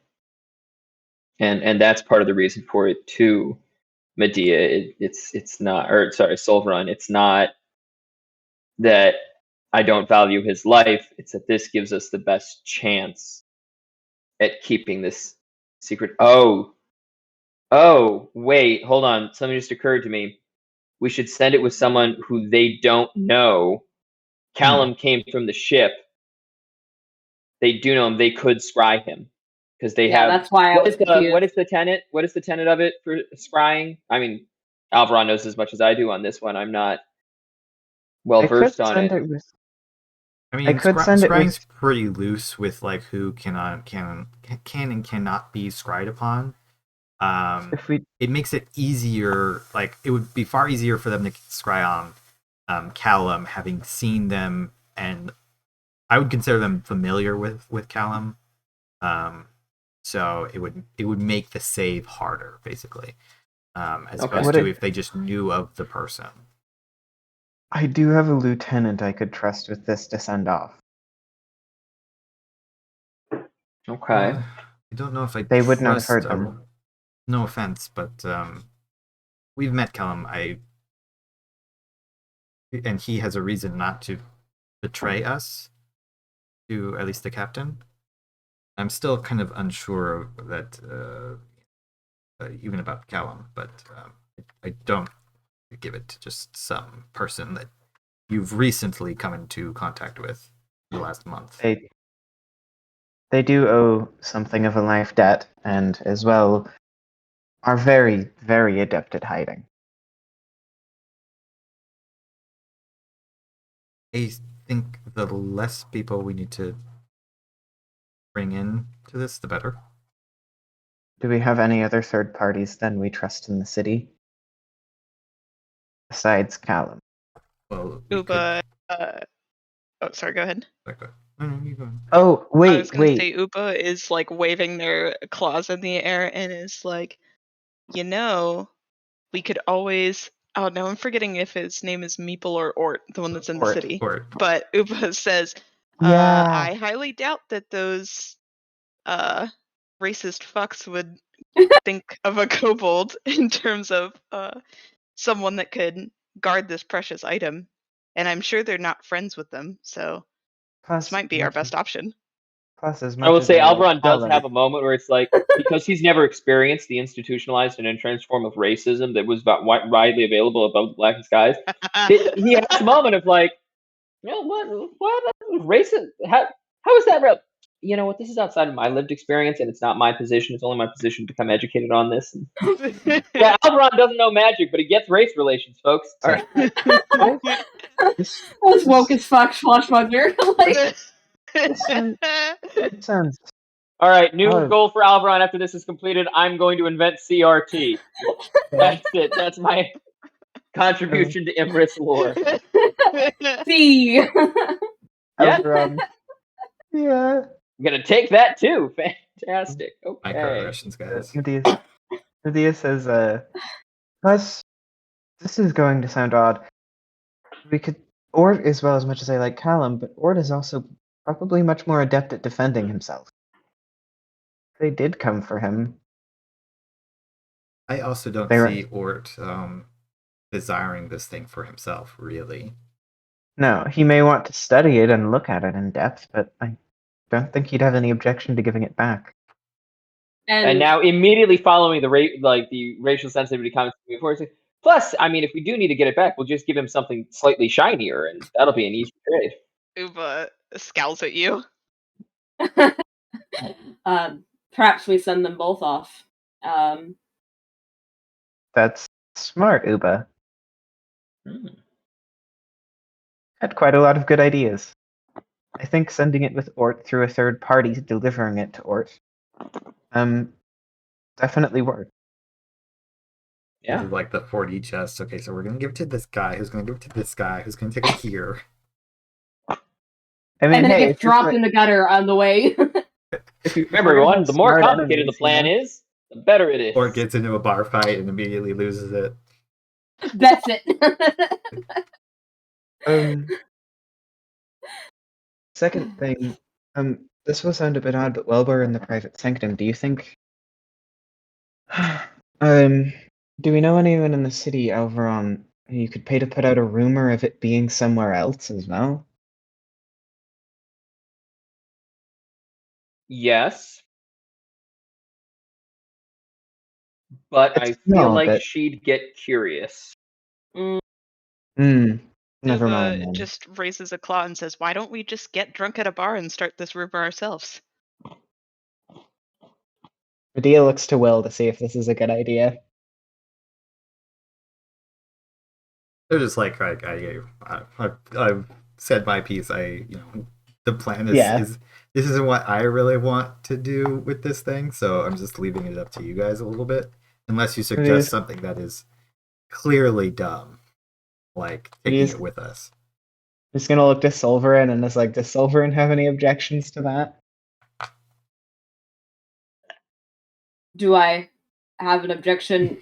and that's part of the reason for it too. Medea, it's not, or sorry, Sulveran. It's not that I don't value his life. It's that this gives us the best chance at keeping this secret. Oh, wait, hold on. Something just occurred to me. We should send it with someone who they don't know. Callum came from the ship. They do know him. They could scry him because they have.
That's why I was confused.
What is the tenet? What is the tenet of it for scrying? I mean, Alveron knows as much as I do on this one. I'm not well versed on it.
I mean,
I could send it with-
scrying's pretty loose with like who can and cannot be scryed upon. It makes it easier. Like it would be far easier for them to scry on Callum, having seen them, and I would consider them familiar with Callum. So it would make the save harder, basically, as opposed to if they just knew of the person.
I do have a lieutenant I could trust with this to send off.
Okay.
I don't know if
They would not have heard them.
No offense, but we've met Callum. And he has a reason not to betray us, to at least the captain. I'm still kind of unsure of that, even about Callum, but I don't give it to just some person that you've recently come into contact with in the last month.
They do owe something of a life debt, and as well are very, very adept at hiding.
I think the less people we need to bring in to this, the better.
Do we have any other third parties then we trust in the city? Besides Callum.
Well,
Upa. Sorry, go ahead.
You go.
Oh, wait,
I was gonna say Upa is like waving their claws in the air and is like, we could always. Oh no, I'm forgetting if his name is Meeple or Ort, the one that's in the city.
Ort.
But Upa says,
Yeah.
I highly doubt that those racist fucks would think of a kobold in terms of someone that could guard this precious item. And I'm sure they're not friends with them, so this might be our best option.
Plus, as much
I will
as
say
like
Alveron does
Callum,
have a moment where it's like, because he's never experienced the institutionalized and entrenched form of racism that was widely available above the Blackened Skies. He has a moment of like, what racist? How is that real? You know what? This is outside of my lived experience, and it's not my position. It's only my position to become educated on this. And, yeah, Alveron doesn't know magic, but he gets race relations, folks. All right.
That's woke as fuck, Schwashmugger. Like,
it sounds
All right, new
Oh.
goal for Alveron after this is completed. I'm going to invent CRT. That's it. That's my contribution to Imris lore.
see.
Yeah.
Alveron. Yeah.
I'm gonna take that too. Fantastic. Okay.
Microaggressions, guys.
Medea says, plus, this is going to sound odd. We could, Ort as well, as much as I like Callum, but Ort is also probably much more adept at defending himself. They did come for him.
I also don't
They were-
see Ort desiring this thing for himself, really.
No, he may want to study it and look at it in depth, but I don't think he'd have any objection to giving it back.
And now immediately following the racial sensitivity comments before, it's like, plus, I mean, if we do need to get it back, we'll just give him something slightly shinier, and that'll be an easy trade.
Upa scowls at you.
Perhaps we send them both off.
That's smart, Uba.
Hmm.
Had quite a lot of good ideas. I think sending it with Ort through a third party, delivering it to Ort, definitely worked.
This
Yeah.
is like the 4D chest. Okay, so we're gonna give it to this guy, who's gonna give it to this guy, who's gonna take it here.
I mean,
And then
hey,
it gets dropped in the gutter on the way.
if you
Remember, everyone, the more complicated the plan is, the better it is.
Or it gets into a bar fight and immediately loses it.
That's it.
Second thing, this will sound a bit odd, but while we're in the private sanctum, do you think, do we know anyone in the city, Alveron, who you could pay to put out a rumor of it being somewhere else as well?
Yes. But
It's
I feel
small,
like
but
she'd get curious.
never
Uba
mind then.
just raises a claw and says, "Why don't we just get drunk at a bar and start this rumor ourselves?"
Medea looks to Will to see if this is a good idea.
They're just like I've said my piece. The plan is
Yeah.
this isn't what I really want to do with this thing, so I'm just leaving it up to you guys a little bit. Unless you suggest something that is clearly dumb, like taking it with us.
I'm just gonna look to Sulveran and is like, does Sulveran have any objections to that?
Do I have an objection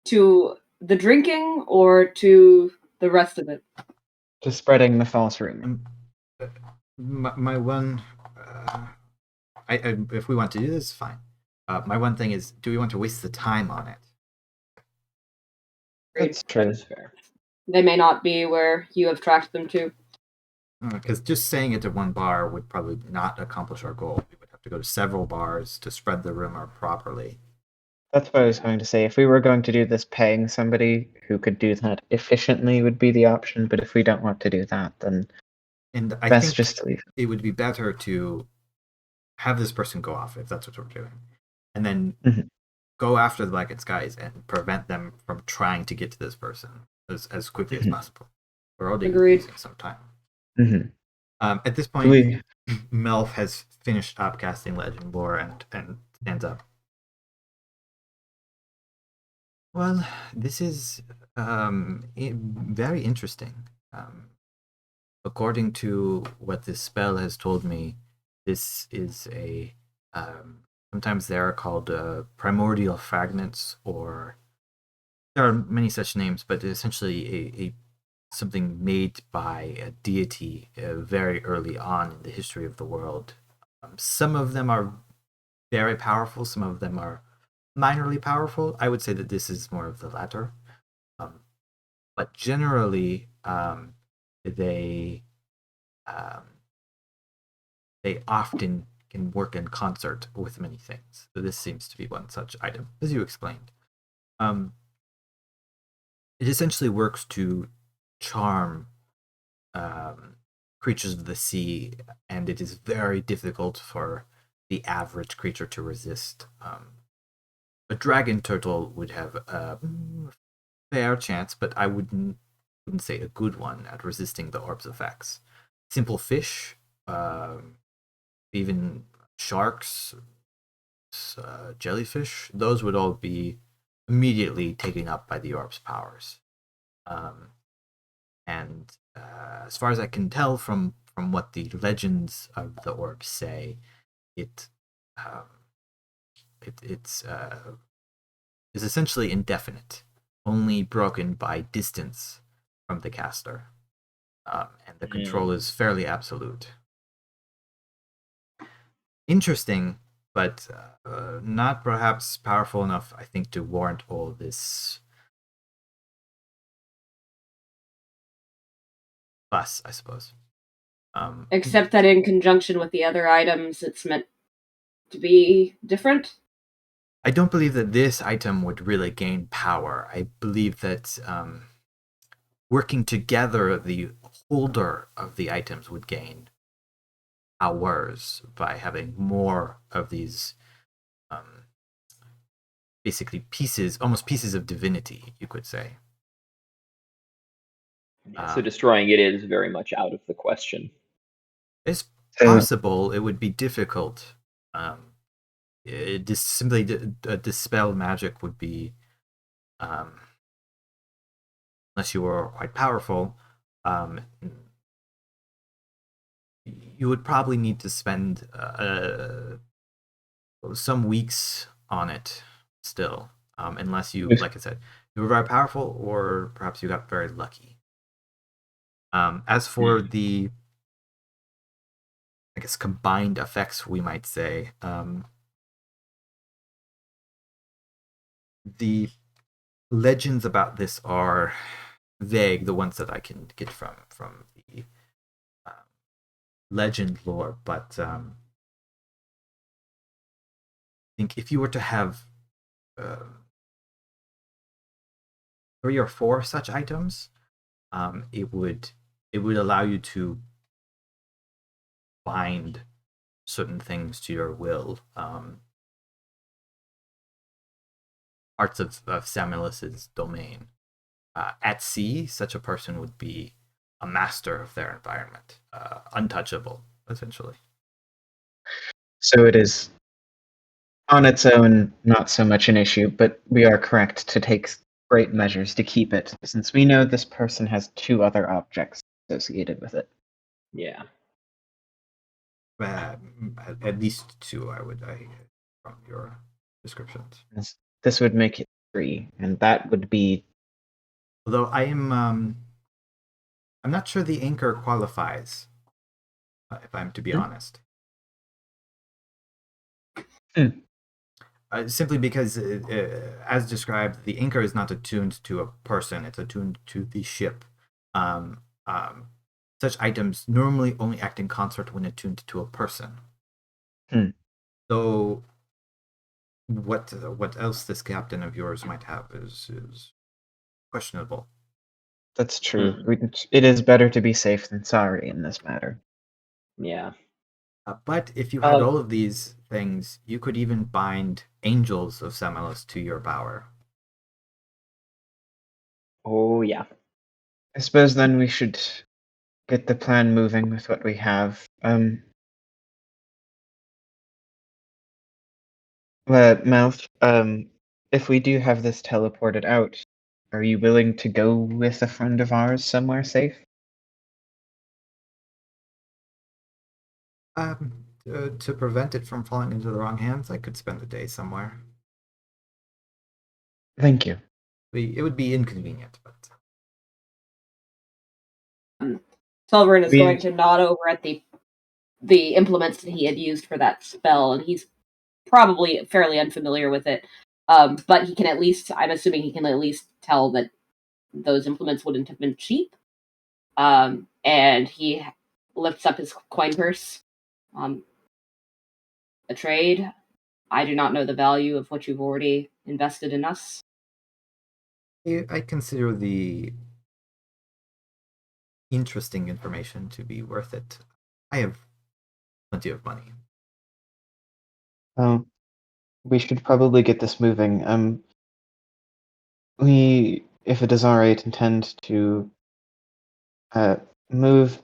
to the drinking or to the rest of it?
To spreading the false rumor.
My one, if we want to do this, fine. My one thing is, do we want to waste the time on it?
That's true.
That's fair.
They may not be where you have tracked them to.
Because just saying it to one bar would probably not accomplish our goal. We would have to go to several bars to spread the rumor properly.
That's what I was going to say. If we were going to do this, paying somebody who could do that efficiently would be the option. But if we don't want to do that, then
I
best
think
just leave.
It would be better to have this person go off if that's what we're doing, and then go after the Blackened Skies and prevent them from trying to get to this person as quickly as possible. We're already losing some time. At this point, Melf has finished upcasting Legend Lore and stands up. Well, this is very interesting. According to what this spell has told me, this is a sometimes they are called primordial fragments, or there are many such names, but essentially a something made by a deity very early on in the history of the world. Some of them are very powerful, some of them are minorly powerful. I would say that this is more of the latter. But generally, they often can work in concert with many things. So this seems to be one such item, as you explained. It essentially works to charm creatures of the sea, and it is very difficult for the average creature to resist. A dragon turtle would have a fair chance, but I wouldn't say a good one at resisting the orb's effects. Simple fish, even sharks, jellyfish, those would all be immediately taken up by the orb's powers. And as far as I can tell from what the legends of the orb say, it's is essentially indefinite, only broken by distance from the caster, and the control is fairly absolute. Interesting, but not perhaps powerful enough, I think, to warrant all this fuss, I suppose.
Except that in conjunction with the other items, it's meant to be different.
I don't believe that this item would really gain power. I believe that working together, the holder of the items would gain powers by having more of these basically pieces, almost pieces of divinity, you could say.
Yeah, so destroying it is very much out of the question.
It's possible. It would be difficult. Simply dispel magic would be, unless you were quite powerful, you would probably need to spend some weeks on it still, unless you, like I said, you were very powerful, or perhaps you got very lucky. As for the, I guess, combined effects, we might say, the legends about this are vague, the ones that I can get from the legend lore, but I think if you were to have 3 or 4 such items, it would allow you to bind certain things to your will. Parts of Samuelis's domain. At sea, such a person would be a master of their environment, untouchable, essentially.
So it is on its own not so much an issue, but we are correct to take great measures to keep it, since we know this person has 2 other objects associated with it.
Yeah.
At least 2, from your descriptions.
This would make it 3, and that would be.
Although I'm not sure the anchor qualifies, if I'm to be honest. Simply because, as described, the anchor is not attuned to a person; it's attuned to the ship. Such items normally only act in concert when attuned to a person. So, what else this captain of yours might have is questionable.
That's true. It is better to be safe than sorry in this matter.
Yeah.
But if you had all of these things, you could even bind angels of Samuelis to your power.
Oh, yeah.
I suppose then we should get the plan moving with what we have. Mouth, if we do have this teleported out, are you willing to go with a friend of ours somewhere safe?
To prevent it from falling into the wrong hands, I could spend the day somewhere.
Thank you.
It would be inconvenient, but
Sulveran is going to nod over at the implements that he had used for that spell, and he's probably fairly unfamiliar with it. But he can at least, I'm assuming he can at least tell that those implements wouldn't have been cheap. And he lifts up his coin purse. A trade. I do not know the value of what you've already invested in us.
I consider the interesting information to be worth it. I have plenty of money.
We should probably get this moving. We, if it is all right, intend to move.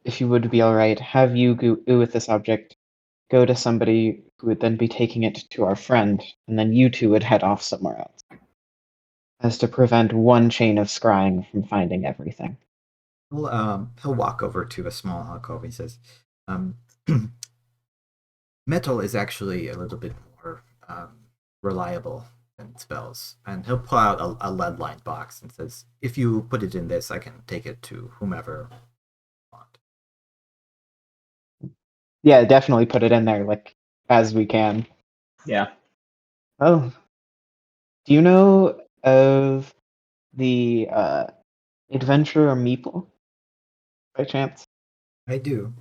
If you would be all right, have you go with this object, go to somebody who would then be taking it to our friend, and then you two would head off somewhere else, as to prevent one chain of scrying from finding everything.
He'll walk over to a small alcove. He says, metal is actually a little bit more reliable than spells. And he'll pull out a lead-lined box and says, if you put it in this, I can take it to whomever you want.
Yeah, definitely put it in there, like, as we can.
Yeah.
Oh. Do you know of the adventurer Meeple, by chance?
I do.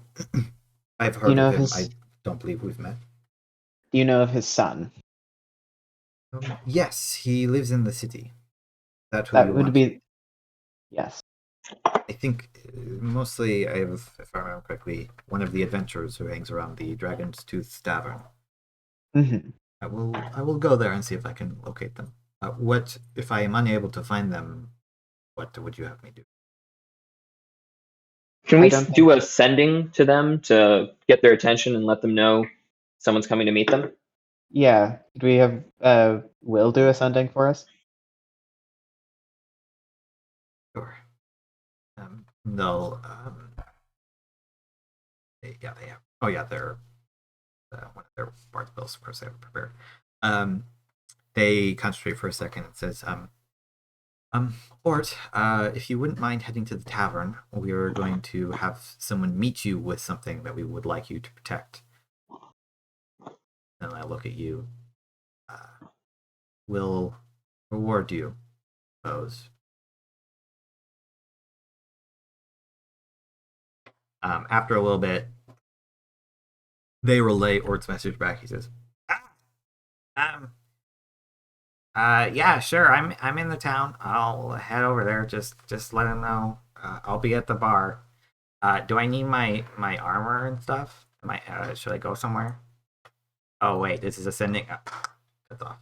I've heard of him. I don't believe we've met.
Do you know of his son?
Yes, he lives in the city. That
would be. Yes.
I think mostly, if I remember correctly, one of the adventurers who hangs around the Dragon's Tooth Tavern.
Hmm.
I will go there and see if I can locate them. What if I am unable to find them? What would you have me do?
Can
I
we
don't think.
do a sending to them to get their attention and let them know someone's coming to meet them?
Yeah. Do we have Will do a sending for us?
Sure. They'll. They have. Oh yeah, they're one of their bard spells. Of course, they have it prepared. They concentrate for a second and says, Ort, if you wouldn't mind heading to the tavern, we are going to have someone meet you with something that we would like you to protect. And I look at you. Will reward you, I suppose. After a little bit, they relay Ort's message back. He says, yeah, sure. I'm in the town. I'll head over there. Just let him know. I'll be at the bar. Do I need my armor and stuff? Should I go somewhere? Oh wait, this is ascending. That's off.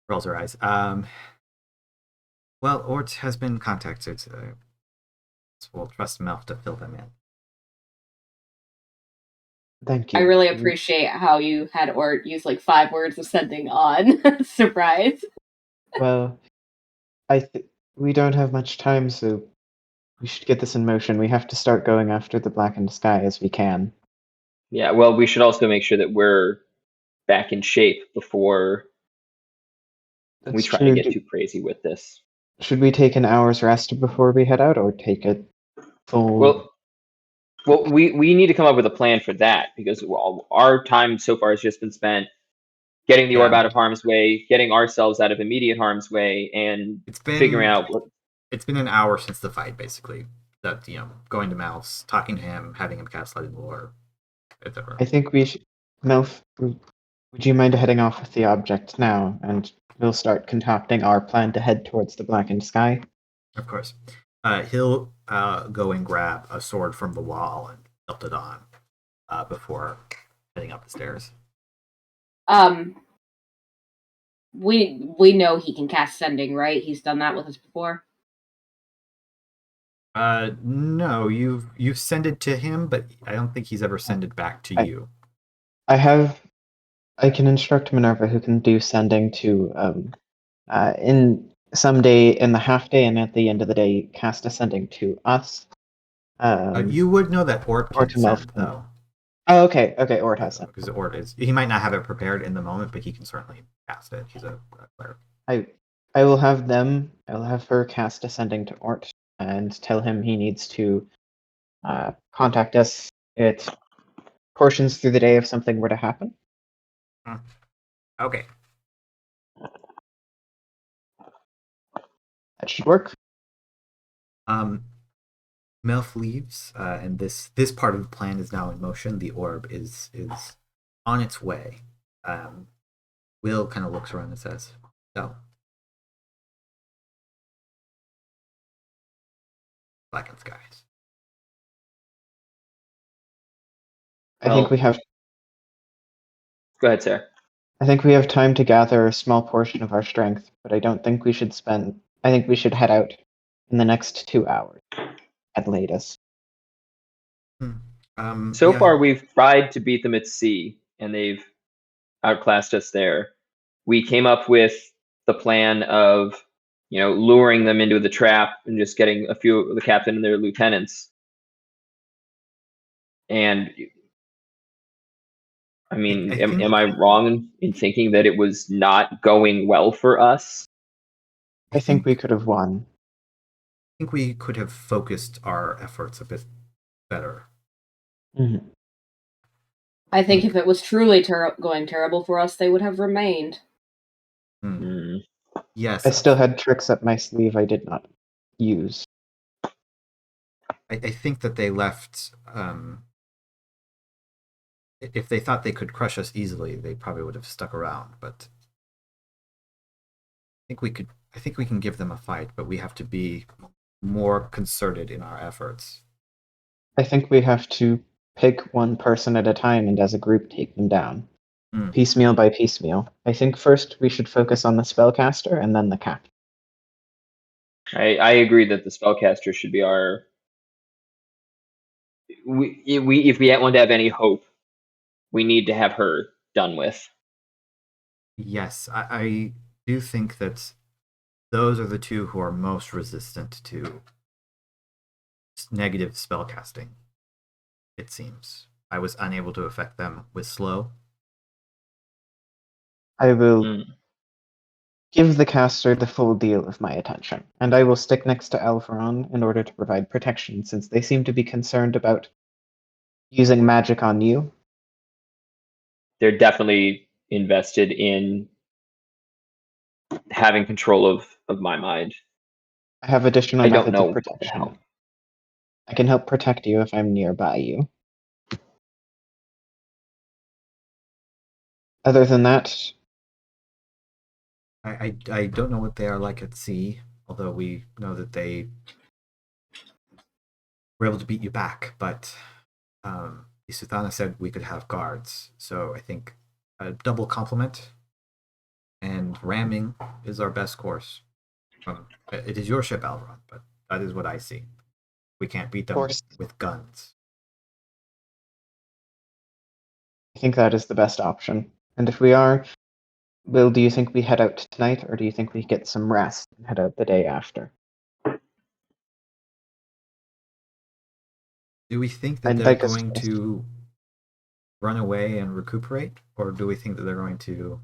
Rolls her eyes. Well, Ort has been contacted. So we'll trust Melf to fill them in.
Thank you.
I really appreciate how you had Ort use like 5 words of sending on. Surprise.
Well, we don't have much time, so we should get this in motion. We have to start going after the Blackened Sky as we can.
Yeah, well, we should also make sure that we're back in shape before we try to get too crazy with this.
Should we take an hour's rest before we head out, or take a full?
Well, we need to come up with a plan for that, because our time so far has just been spent getting the orb out of harm's way, getting ourselves out of immediate harm's way, and figuring out what.
It's been an hour since the fight, basically. That going to Mouse, talking to him, having him cast Lighting Lore, etc.
I think we should. Melf, would you mind heading off with the object now, and we'll start concocting our plan to head towards the Blackened Sky?
Of course. He'll go and grab a sword from the wall and belt it on before heading up the stairs.
We know he can cast sending, right? He's done that with us before.
No, you've sent it to him, but I don't think he's ever sent it back to you.
I can instruct Minerva, who can do sending to in some day in the half day, and at the end of the day cast a sending to us.
You would know that Ort
or
can
to
send,
Melf.
though.
Oh, okay, Ort has sent.
Because Ort he might not have it prepared in the moment, but he can certainly cast it. He's a cleric.
I will have them. I will have her cast a sending to Ort and tell him he needs to contact us at portions through the day if something were to happen.
Okay.
That should work.
Melf leaves, and this part of the plan is now in motion. The orb is on its way. Will kind of looks around and says, "So, Blackened Skies."
I think we have.
Go ahead, Sarah.
I think we have time to gather a small portion of our strength, but I don't think we should spend. I think we should head out in the next 2 hours, at latest.
So far, we've tried to beat them at sea, and they've outclassed us there. We came up with the plan of, luring them into the trap and just getting a few of the captain and their lieutenants. And I mean, am I wrong in thinking that it was not going well for us?
I think we could have won.
I think we could have focused our efforts a bit better.
Mm-hmm.
I think if it was truly going terrible for us, they would have remained.
Yes.
I still had tricks up my sleeve I did not use.
I think that they left. If they thought they could crush us easily, they probably would have stuck around. But I I think we can give them a fight, but we have to be more concerted in our efforts.
I think we have to pick one person at a time and as a group take them down.
Hmm.
Piecemeal by piecemeal. I think first we should focus on the spellcaster and then the captain.
I agree that the spellcaster should be our. If we want to have any hope, we need to have her done with.
Yes, I do think that those are the two who are most resistant to negative spellcasting. It seems I was unable to affect them with slow.
I will
Mm.
give the caster the full deal of my attention, and I will stick next to Alveron in order to provide protection, since they seem to be concerned about using magic on you.
They're definitely invested in having control of my mind.
I have additional
I don't
methods
know
of
what the
protection.
hell.
I can help protect you if I'm nearby you. Other than that,
I don't know what they are like at sea, although we know that they were able to beat you back. But Isuthana said we could have guards, so I think a double complement and ramming is our best course. It is your ship, Alveron, but that is what I see. We can't beat them
course.
with guns.
I think that is the best option. And if we are, Will, do you think we head out tonight, or do you think we get some rest and head out the day after?
Do we think that
I'd
they're
like us
going to run away and recuperate, or do we think that they're going to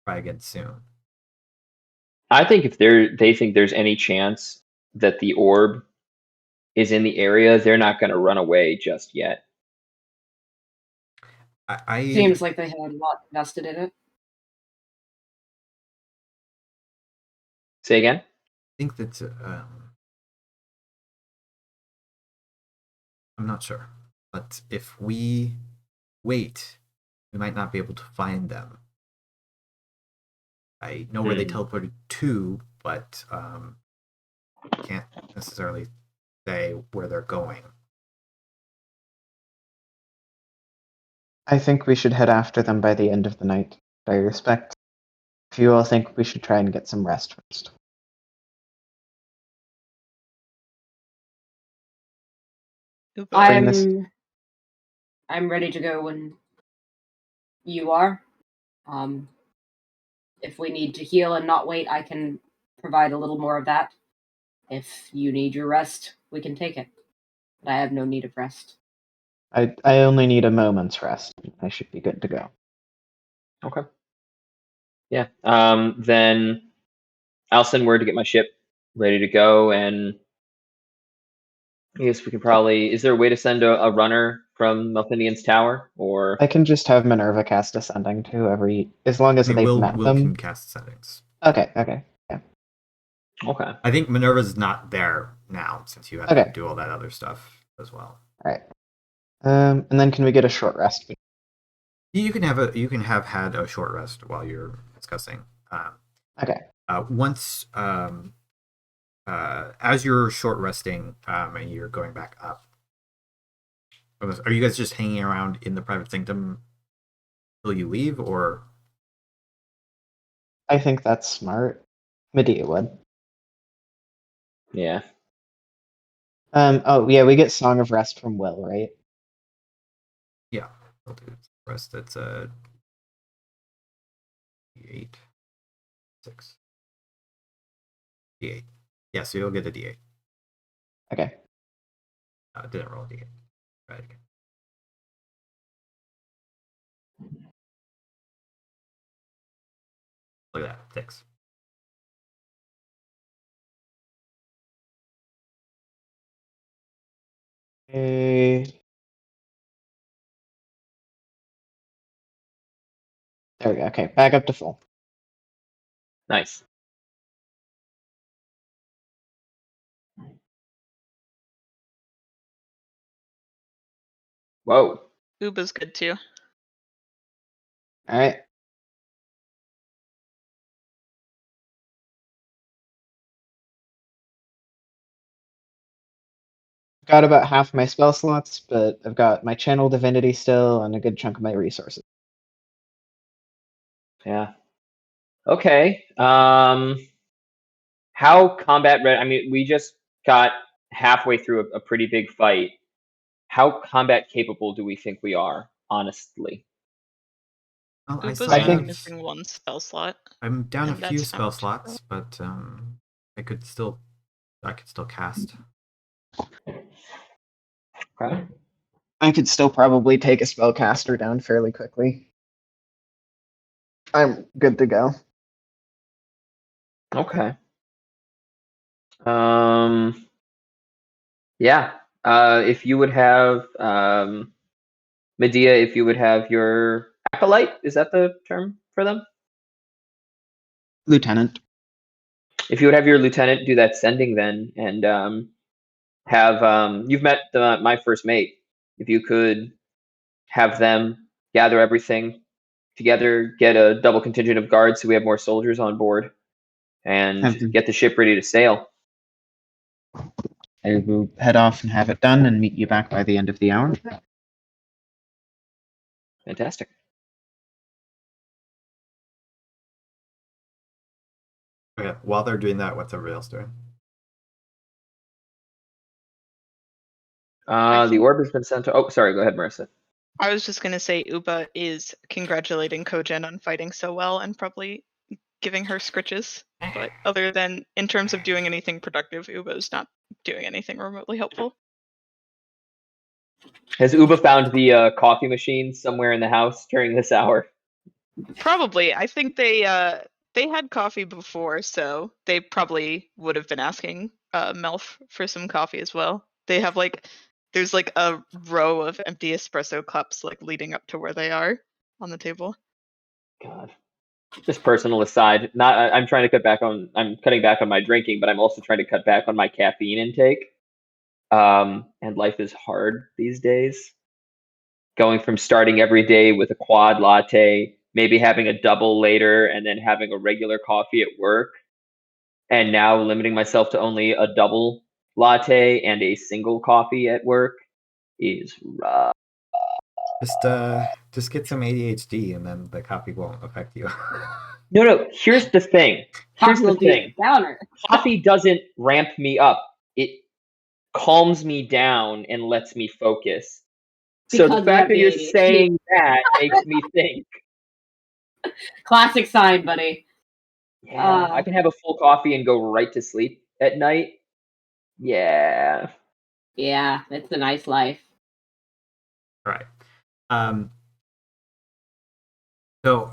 try again soon?
I think if they think there's any chance that the orb is in the area, they're not going to run away just yet.
I
Seems like they had a lot invested in it.
Say again?
think that I'm not sure, but if we wait, we might not be able to find them. I know where they teleported to, but can't necessarily say where they're going.
I think we should head after them by the end of the night. I respect. If you all think we should try and get some rest first. Bring this-
I'm ready to go when you are. If we need to heal and not wait, I can provide a little more of that. If you need your rest, we can take it. But I have no need of rest.
I only need a moment's rest. I should be good to go.
Okay. Yeah. Then I'll send word to get my ship ready to go, and I guess we can probably. Is there a way to send a runner from Melfinian's tower, or?
I can just have Minerva cast Ascending to whoever, as long as
Hey,
they've
Will
met
can
them.
cast settings.
Okay. Yeah.
Okay.
I think Minerva's not there now since you had to do all that other stuff as well.
All right. And then can we get a short rest?
You can have had a short rest while you're discussing.
Okay.
Once as you're short resting and you're going back up, are you guys just hanging around in the private sanctum till you leave, or?
I think that's smart. Medea would.
Yeah.
Oh yeah, we get Song of Rest from Will, right?
Yeah, I'll do rest. That's a 8, 6, D8. Yeah, so you'll get a D8.
Okay.
Didn't roll a D8. Try it again. Look at that, 6.
Okay. There we go. Okay, back up to full.
Nice. Whoa.
Uba's good too.
All right. got about half my spell slots, but I've got my channel divinity still and a good chunk of my resources.
Yeah. Okay. How combat ready? I mean, we just got halfway through a pretty big fight. How combat capable do we think we are, honestly?
Well, I
Uba's
still
only
think-
missing one spell slot.
I'm down a
and
few
that's
spell
not
slots, but I could still cast.
Okay.
I could still probably take a spellcaster down fairly quickly. I'm good to go.
Okay. Yeah. If you would have Medea, if you would have your acolyte, is that the term for them?
Lieutenant.
If you would have your lieutenant do that sending then, and have you've met my first mate. If you could have them gather everything together, get a double contingent of guards so we have more soldiers on board, and
Have them-
get the ship ready to sail.
I will head off and have it done and meet you back by the end of the hour.
Fantastic.
Okay, while they're doing that, what's everybody else doing?
The orb has been sent to. Oh, sorry. Go ahead, Marisa.
I was just gonna say Uba is congratulating Kojen on fighting so well and probably giving her scritches. But other than in terms of doing anything productive, Uba's not doing anything remotely helpful.
Has Uba found the coffee machine somewhere in the house during this hour?
Probably. I think they had coffee before, so they probably would have been asking Melf for some coffee as well. They have there's a row of empty espresso cups leading up to where they are on the table.
God. Just personal aside, I'm trying to cut back on. I'm cutting back on my drinking, but I'm also trying to cut back on my caffeine intake. And life is hard these days. Going from starting every day with a quad latte, maybe having a double later, and then having a regular coffee at work, and now limiting myself to only a double latte and a single coffee at work is rough.
Just get some ADHD, and then the coffee won't affect you.
No. Here's the thing. Here's
Coffee
the
will do
thing.
the downer.
Coffee doesn't ramp me up. It calms me down and lets me focus. So the
Because you
fact
have
that
the
you're
ADHD.
saying that makes me think,
Classic sign, buddy.
yeah, I can have a full coffee and go right to sleep at night. Yeah.
Yeah, it's a nice life.
All right. So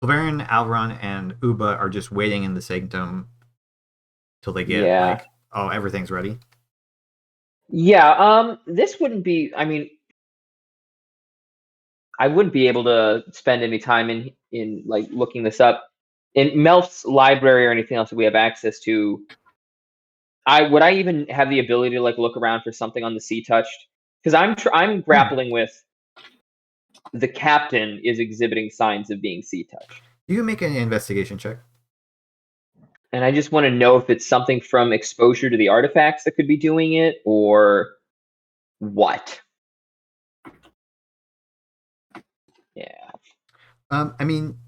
Sulveran, Alveron, and Uba are just waiting in the sanctum till they get
Yeah.
everything's ready.
Yeah, this wouldn't be, I mean, I wouldn't be able to spend any time in looking this up. In Melf's library or anything else that we have access to, would I even have the ability to look around for something on the Sea Touched? Because I'm grappling with the captain is exhibiting signs of being Sea Touched.
You can make an investigation check.
And I just want to know if it's something from exposure to the artifacts that could be doing it, or what. Yeah.
I mean,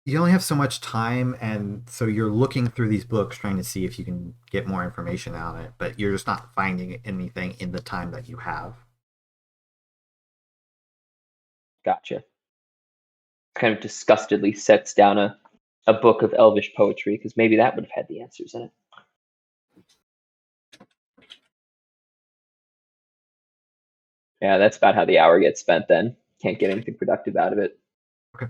you only have so much time, and so you're looking through these books trying to see if you can get more information on it, but you're just not finding anything in the time that you have.
Gotcha. Kind of disgustedly sets down a book of elvish poetry, because maybe that would have had the answers in it. Yeah, that's about how the hour gets spent then. Can't get anything productive out of it.
Okay.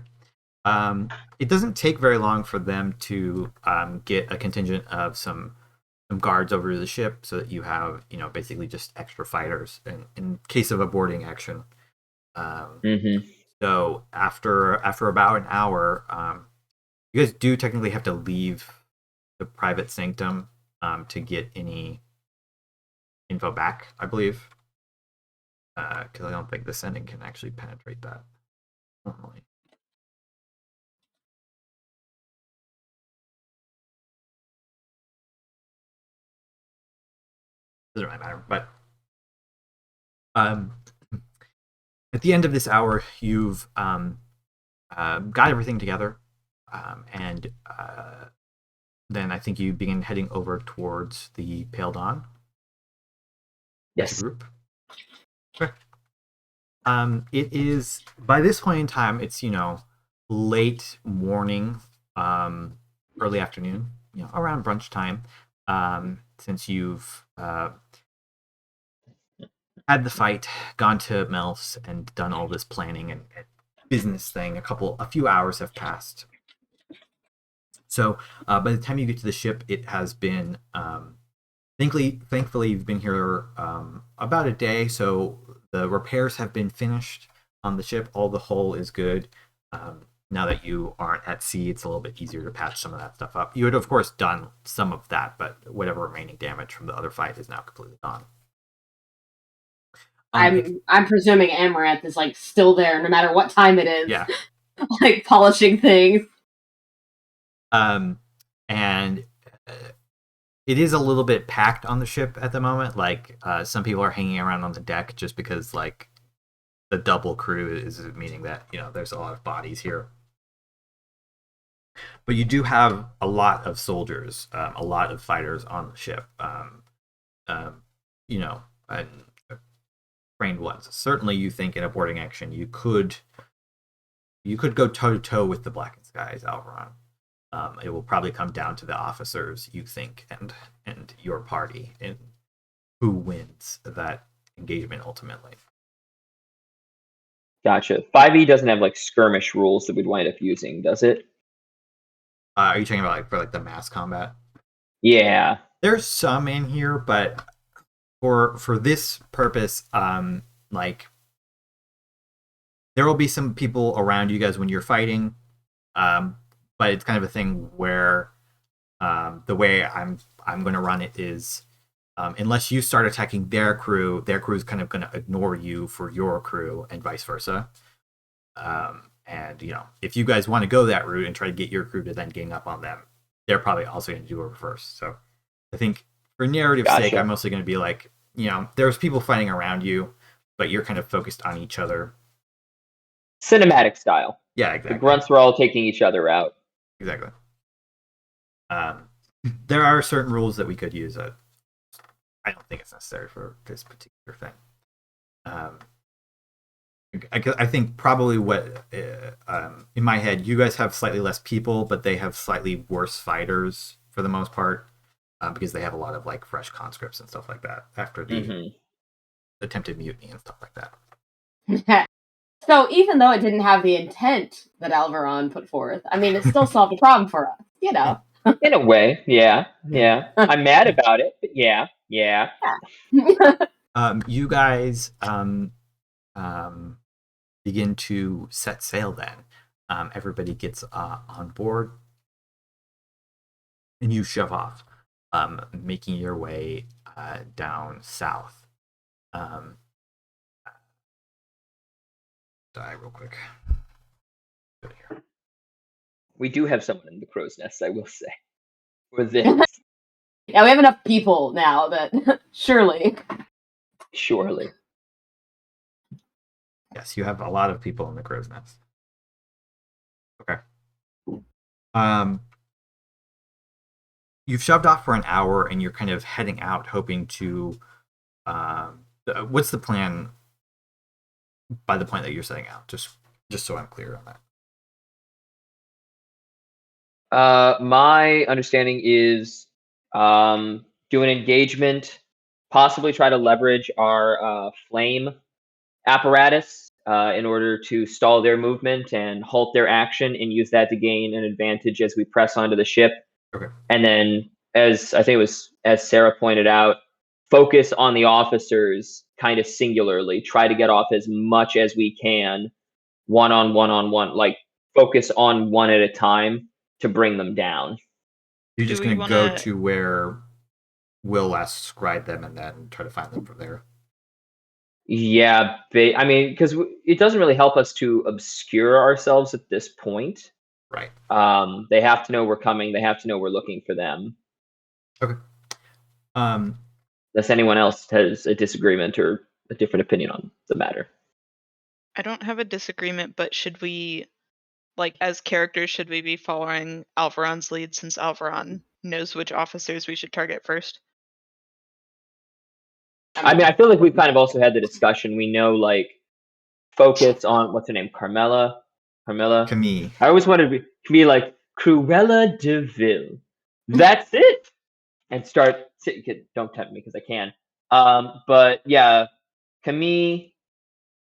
It doesn't take very long for them to get a contingent of some guards over to the ship, so that you have basically just extra fighters in case of a boarding action. So after about an hour, you guys do technically have to leave the private sanctum to get any info back, I believe, because I don't think the sending can actually penetrate that normally. doesn't really matter. But at the end of this hour, you've got everything together, and then I think you begin heading over towards the Pale Dawn. As a
Yes.
group. Okay. It is by this point in time. It's late morning, early afternoon. Around brunch time. Since you've had the fight, gone to Melf's, and done all this planning and business thing, a few hours have passed. So by the time you get to the ship, it has been thankfully you've been here about a day, so the repairs have been finished on the ship. All the hull is good. Now that you aren't at sea, it's a little bit easier to patch some of that stuff up. You had, of course, done some of that, but whatever remaining damage from the other fight is now completely gone.
I'm presuming Amaranth is like still there, no matter what time it is.
Yeah.
Like polishing things.
And it is a little bit packed on the ship at the moment. Like some people are hanging around on the deck just because like the double crew is meaning that there's a lot of bodies here. But you do have a lot of soldiers, a lot of fighters on the ship. And trained ones. Certainly, you think in a boarding action you could go toe to toe with the Blackened Skies, Alveron. It will probably come down to the officers, you think, and your party, and who wins that engagement ultimately.
Gotcha. 5e doesn't have like skirmish rules that we'd wind up using, does it?
Are you talking about like for the mass combat?
Yeah.
There's some in here, but for this purpose, like there will be some people around you guys when you're fighting, but it's kind of a thing where the way I'm going to run it is unless you start attacking their crew is kind of going to ignore you for your crew and vice versa. And if you guys want to go that route and try to get your crew to then gang up on them, they're probably also going to do it first. So I think for narrative's sake, I'm mostly going to be like, there's people fighting around you, but you're kind of focused on each other.
Cinematic style.
Yeah, exactly.
The grunts were all taking each other out.
Exactly. There are certain rules that we could use. I don't think it's necessary for this particular thing. I think probably what in my head, you guys have slightly less people, but they have slightly worse fighters for the most part, because they have a lot of like fresh conscripts and stuff like that after the attempted mutiny and stuff like that.
So even though it didn't have the intent that Alveron put forth, I mean, it still solved a problem for us,
In a way, yeah. I'm mad about it, but yeah.
You guys begin to set sail then. Everybody gets on board, and you shove off, making your way down south. Die real quick.
We do have someone in the crow's nest, I will say. For this.
Yeah, we have enough people now that surely.
Yes, you have a lot of people in the crow's nest. Okay. You've shoved off for an hour, and you're kind of heading out, hoping to. What's the plan? By the point that you're setting out, just so I'm clear on
that. My understanding is do an engagement, possibly try to leverage our flame apparatus in order to stall their movement and halt their action, and use that to gain an advantage as we press onto the ship.
Okay.
And then, as Sara pointed out, focus on the officers kind of singularly. Try to get off as much as we can, one on one. Like focus on one at a time to bring them down.
You're just going to go to where Will last scried them and then try to find them from there.
Yeah, I mean, because it doesn't really help us to obscure ourselves at this point.
Right.
They have to know we're coming. They have to know we're looking for them.
Okay.
unless anyone else has a disagreement or a different opinion on the matter.
I don't have a disagreement, but should we, like, as characters, should we be following Alveron's lead since Alveron knows which officers we should target first?
I mean, I feel like we've kind of also had the discussion. We know, like, focus on, what's her name, Carmilla?
Camille.
I always wanted to be like, Cruella de Vil. That's it! And start, don't tempt me because I can. But yeah, Camille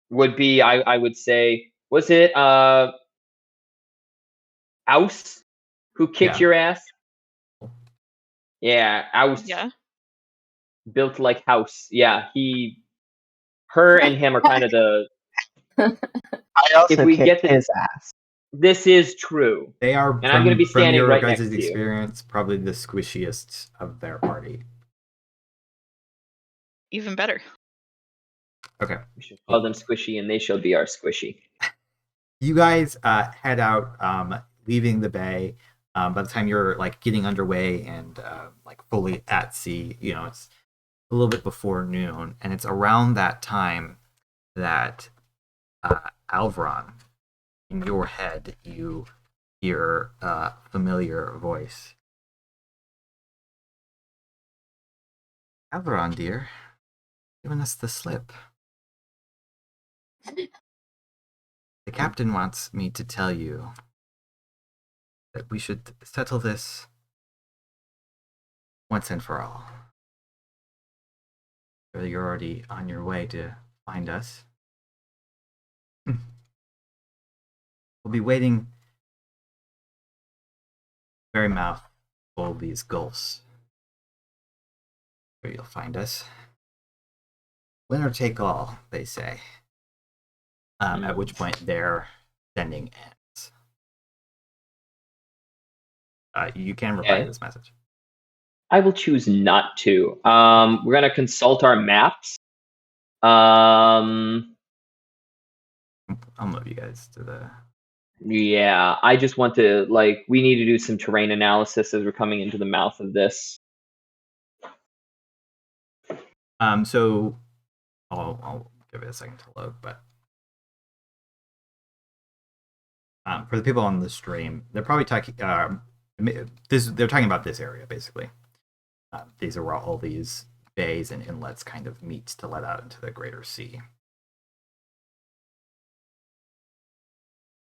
would be, I would say, was it Aus who kicked your ass? Yeah, Aus.
Yeah.
Built like house. Yeah, her and him are kind of the.
I also
If we
kicked
get
his ass.
This is true.
They are,
and I'm going to be standing
your
right
guys'
next to you.
experience, probably the squishiest of their party.
Even better.
Okay.
We should call them squishy, and they shall be our squishy.
You guys head out, leaving the bay. By the time you're like getting underway and like fully at sea, you know, it's a little bit before noon, and it's around that time that Alveron, in your head, you hear a familiar voice. Alveron, dear, giving us the slip. The captain wants me to tell you that we should settle this once and for all. Or you're already on your way to find us. We'll be waiting very mouth of these gulfs where you'll find us. Winner take all, they say. At which point their sending ends. You can reply to this message.
I will choose not to. We're going to consult our maps. I'll
move you guys to the...
Yeah, I just want to, like, we need to do some terrain analysis as we're coming into the mouth of this.
So I'll give it a second to load, but for the people on the stream, they're probably talking. They're talking about this area basically. These are where all these bays and inlets kind of meet to let out into the greater sea.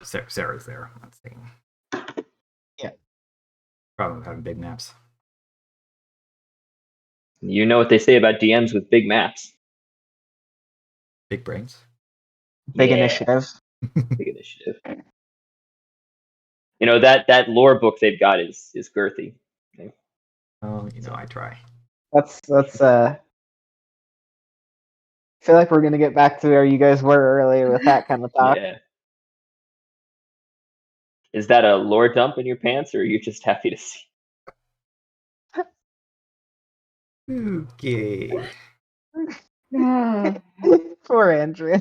Sarah's there. Let's see.
Yeah.
Problem with having big maps.
You know what they say about DMs with big maps.
Big brains.
Big initiative.
Big initiative. You know, that lore book they've got is girthy. Okay.
Oh, you know, I try.
Let's I feel like we're gonna get back to where you guys were earlier with that kind of talk.
Yeah. Is that a lore dump in your pants, or are you just happy to see?
Okay.
Poor Andrew.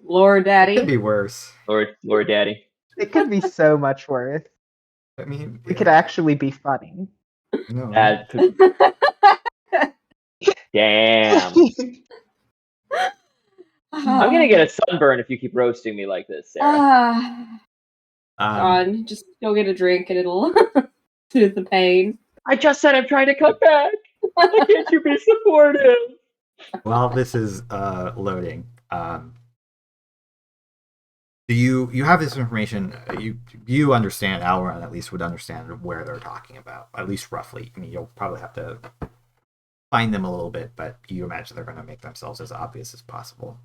Lord Daddy.
It could be worse.
Lord Daddy.
It could be so much worse.
I mean,
We could actually be funny.
No.
Damn. I'm gonna get a sunburn if you keep roasting me like this, Sarah.
John, just go get a drink and it'll soothe the pain.
I just said I'm trying to cut back. Why can't you be supportive?
While this is loading, do you have this information? You understand, Alveron at least would understand where they're talking about, at least roughly. I mean, you'll probably have to find them a little bit, but you imagine they're going to make themselves as obvious as possible.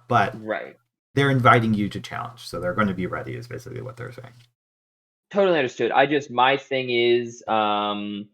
But
right,
they're inviting you to challenge, so they're going to be ready. Is basically what they're saying.
Totally understood. My thing is I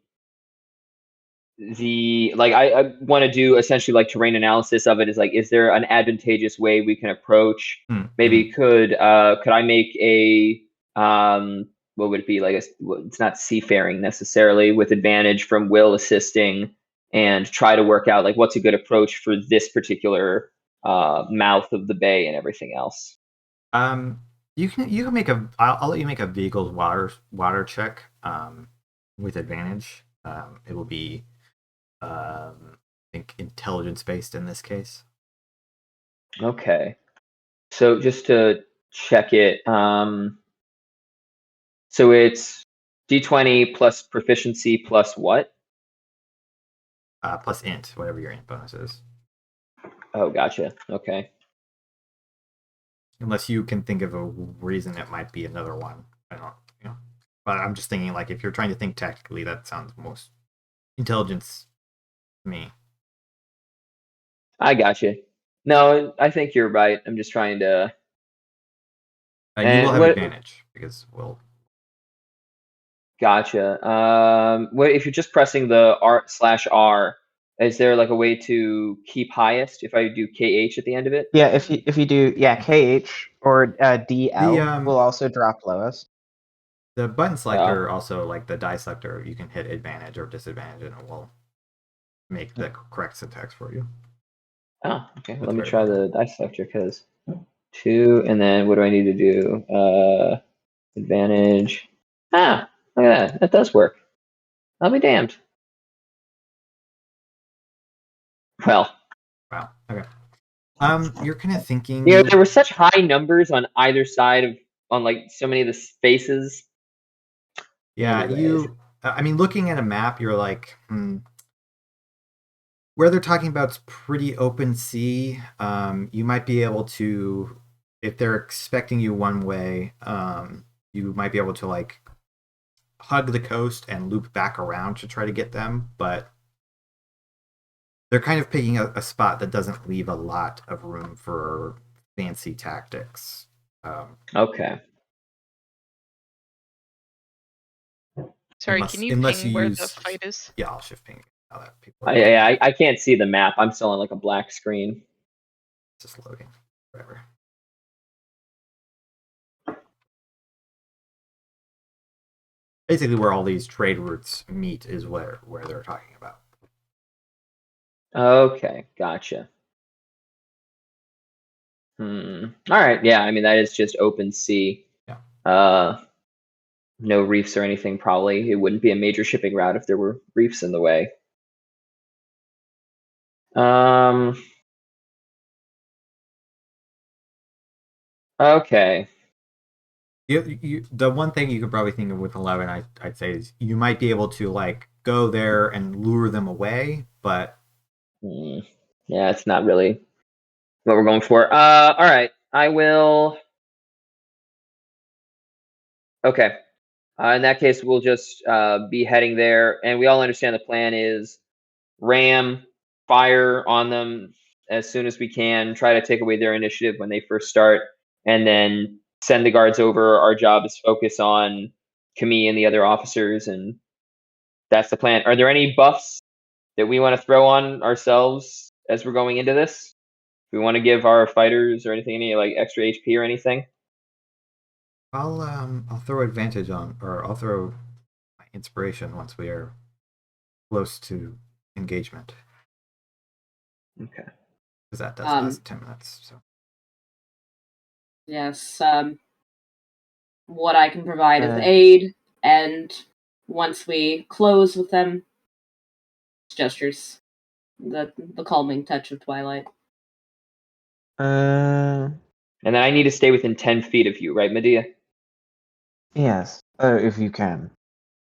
want to do essentially like terrain analysis of it. Is like, is there an advantageous way we can approach? Maybe could I make a what would it be like? It's not seafaring necessarily, with advantage from Will assisting, and try to work out like what's a good approach for this particular mouth of the bay and everything else.
You can make I'll let you make a vehicle water check with advantage. It will be think intelligence based in this case.
Okay. So just to check it, so it's D20 plus proficiency plus what?
Plus int, whatever your int bonus is.
Oh, gotcha. Okay.
Unless you can think of a reason it might be another one. I don't, But I'm just thinking, like, if you're trying to think tactically, that sounds most intelligence to me.
I gotcha. No, I think you're right. I'm just trying to.
You will have advantage because we'll.
Gotcha. What if you're just pressing the R/R? Is there like a way to keep highest if I do KH at the end of it?
Yeah, if you do KH or DL will also drop lowest.
The button selector also, like the die selector, you can hit advantage or disadvantage and it will make the correct syntax for you.
Oh, okay. Let me try the die selector because 2, and then what do I need to do? Advantage. Ah, look at that. That does work. I'll be damned. Well.
Wow. Okay. You're kind of thinking.
Yeah, there were such high numbers on either side on like so many of the spaces.
Yeah, I mean, looking at a map, you're like, where they're talking about is pretty open sea. You might be able to, if they're expecting you one way, you might be able to like hug the coast and loop back around to try to get them, but they're kind of picking a spot that doesn't leave a lot of room for fancy tactics.
Okay.
Sorry, can you ping where the fight is?
Yeah, I'll shift ping.
I can't see the map. I'm still on like a black screen.
It's just loading. Forever. Basically, where all these trade routes meet is where they're talking about.
Okay, gotcha. All right, yeah. I mean, that is just open sea.
Yeah.
No reefs or anything. Probably it wouldn't be a major shipping route if there were reefs in the way. Okay.
The one thing you could probably think of with 11, I'd say, is you might be able to like go there and lure them away, but
yeah, it's not really what we're going for. All right, I will. Okay. In that case, we'll just be heading there, and we all understand the plan is ram, fire on them as soon as we can, try to take away their initiative when they first start, and then send the guards over. Our job is focus on Camille and the other officers, and that's the plan. Are there any buffs that we want to throw on ourselves as we're going into this? Do we want to give our fighters or anything any like extra HP or anything?
I'll throw advantage on, or I'll throw my inspiration once we are close to engagement.
Okay.
Because that does last 10 minutes. So.
Yes. What I can provide is aid, and once we close with them, gestures. The calming touch of twilight.
And then I need to stay within 10 feet of you, right, Medea?
Yes, if you can.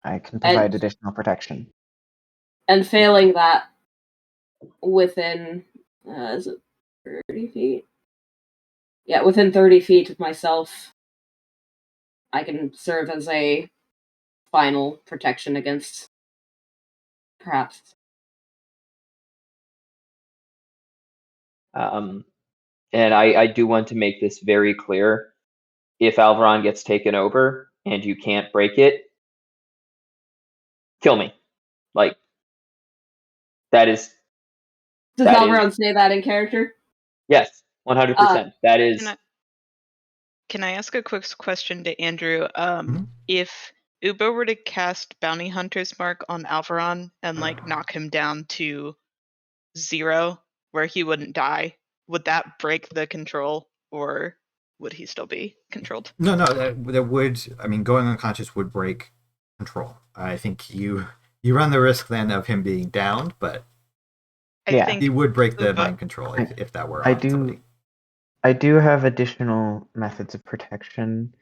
I can provide additional protection.
And failing that, within, is it 30 feet? Yeah, within 30 feet of myself, I can serve as a final protection against, perhaps.
And I do want to make this very clear. If Alveron gets taken over and you can't break it, kill me. Like, that is...
Does Alveron say that in character?
Yes, 100%. That is...
Can I ask a quick question to Andrew? If Ubo were to cast Bounty Hunter's Mark on Alveron and like knock him down to 0, where he wouldn't die, would that break the control, or would he still be controlled?
No, that would. I mean, going unconscious would break control. I think you run the risk then of him being downed, but
I
Yeah.
think
He would break the
Uba-
mind control if that were
I
on somebody.
I do have additional methods of protection.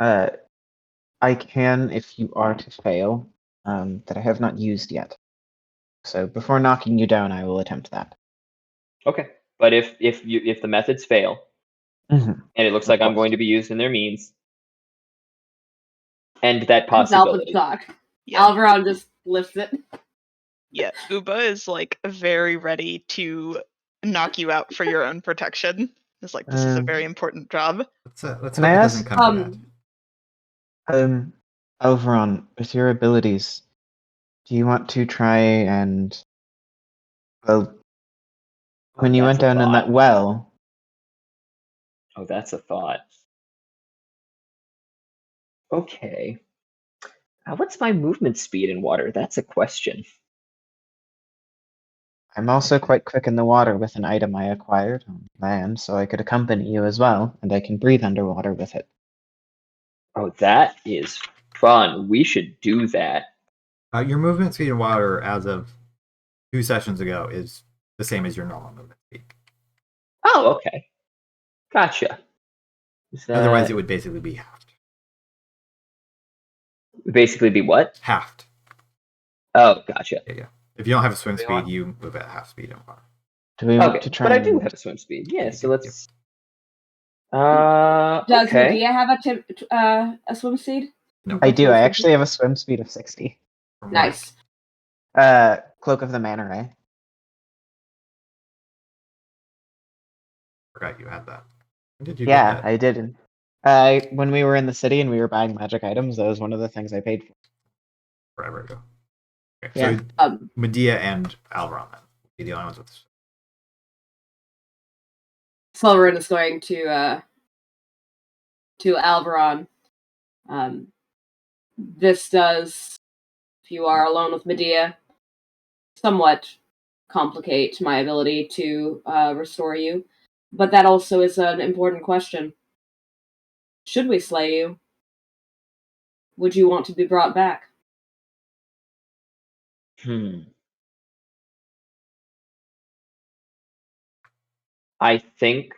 I can if you are to fail, that I have not used yet. So before knocking you down, I will attempt that.
Okay, but if the methods fail,
Mhm.
and it looks
Of
like I'm
course.
going to be used in their means, end that
It's Alpha
possibility.
Shock.
Yeah,
Alveron just lifts it.
yeah. Uba is like very ready to knock you out for your own protection. It's like this is a very important job.
Let's
Can
hope
I
it
ask-
doesn't come to that.
Alveron, with your abilities, do you want to try and, well, when you
that's
went
a
down in
thought.
that well,
Oh, that's a thought. Okay. What's my movement speed in water? That's a question.
I'm also quite quick in the water with an item I acquired on land, so I could accompany you as well, and I can breathe underwater with it.
Oh, that is fun. We should do that.
Your movement speed in water as of 2 sessions ago is the same as your normal movement speed.
Oh, okay. Gotcha.
Otherwise, it would basically be halved.
basically be what?
Halved.
Oh, gotcha.
Yeah. If you don't have a swim
We
speed,
want-
you move at half speed in water.
Do we want
Okay,
to try
but I
and...
do have a swim speed. Yeah, so
Yep.
let's.
Does
Okay.
Medea have a swim speed?
No.
I do. I actually have a swim speed of 60.
From where?
Nice.
Cloak of the Manor, eh?
Forgot you had that. When did you
Yeah,
get that?
I did. When we were in the city and we were buying magic items, that was one of the things I paid for.
Forever ago. Okay,
Yeah.
so Medea and Alveron then will be the only ones with this.
Sulveran is going to Alveron. This does, if you are alone with Medea, somewhat complicate my ability to restore you. But that also is an important question. Should we slay you? Would you want to be brought back?
I think,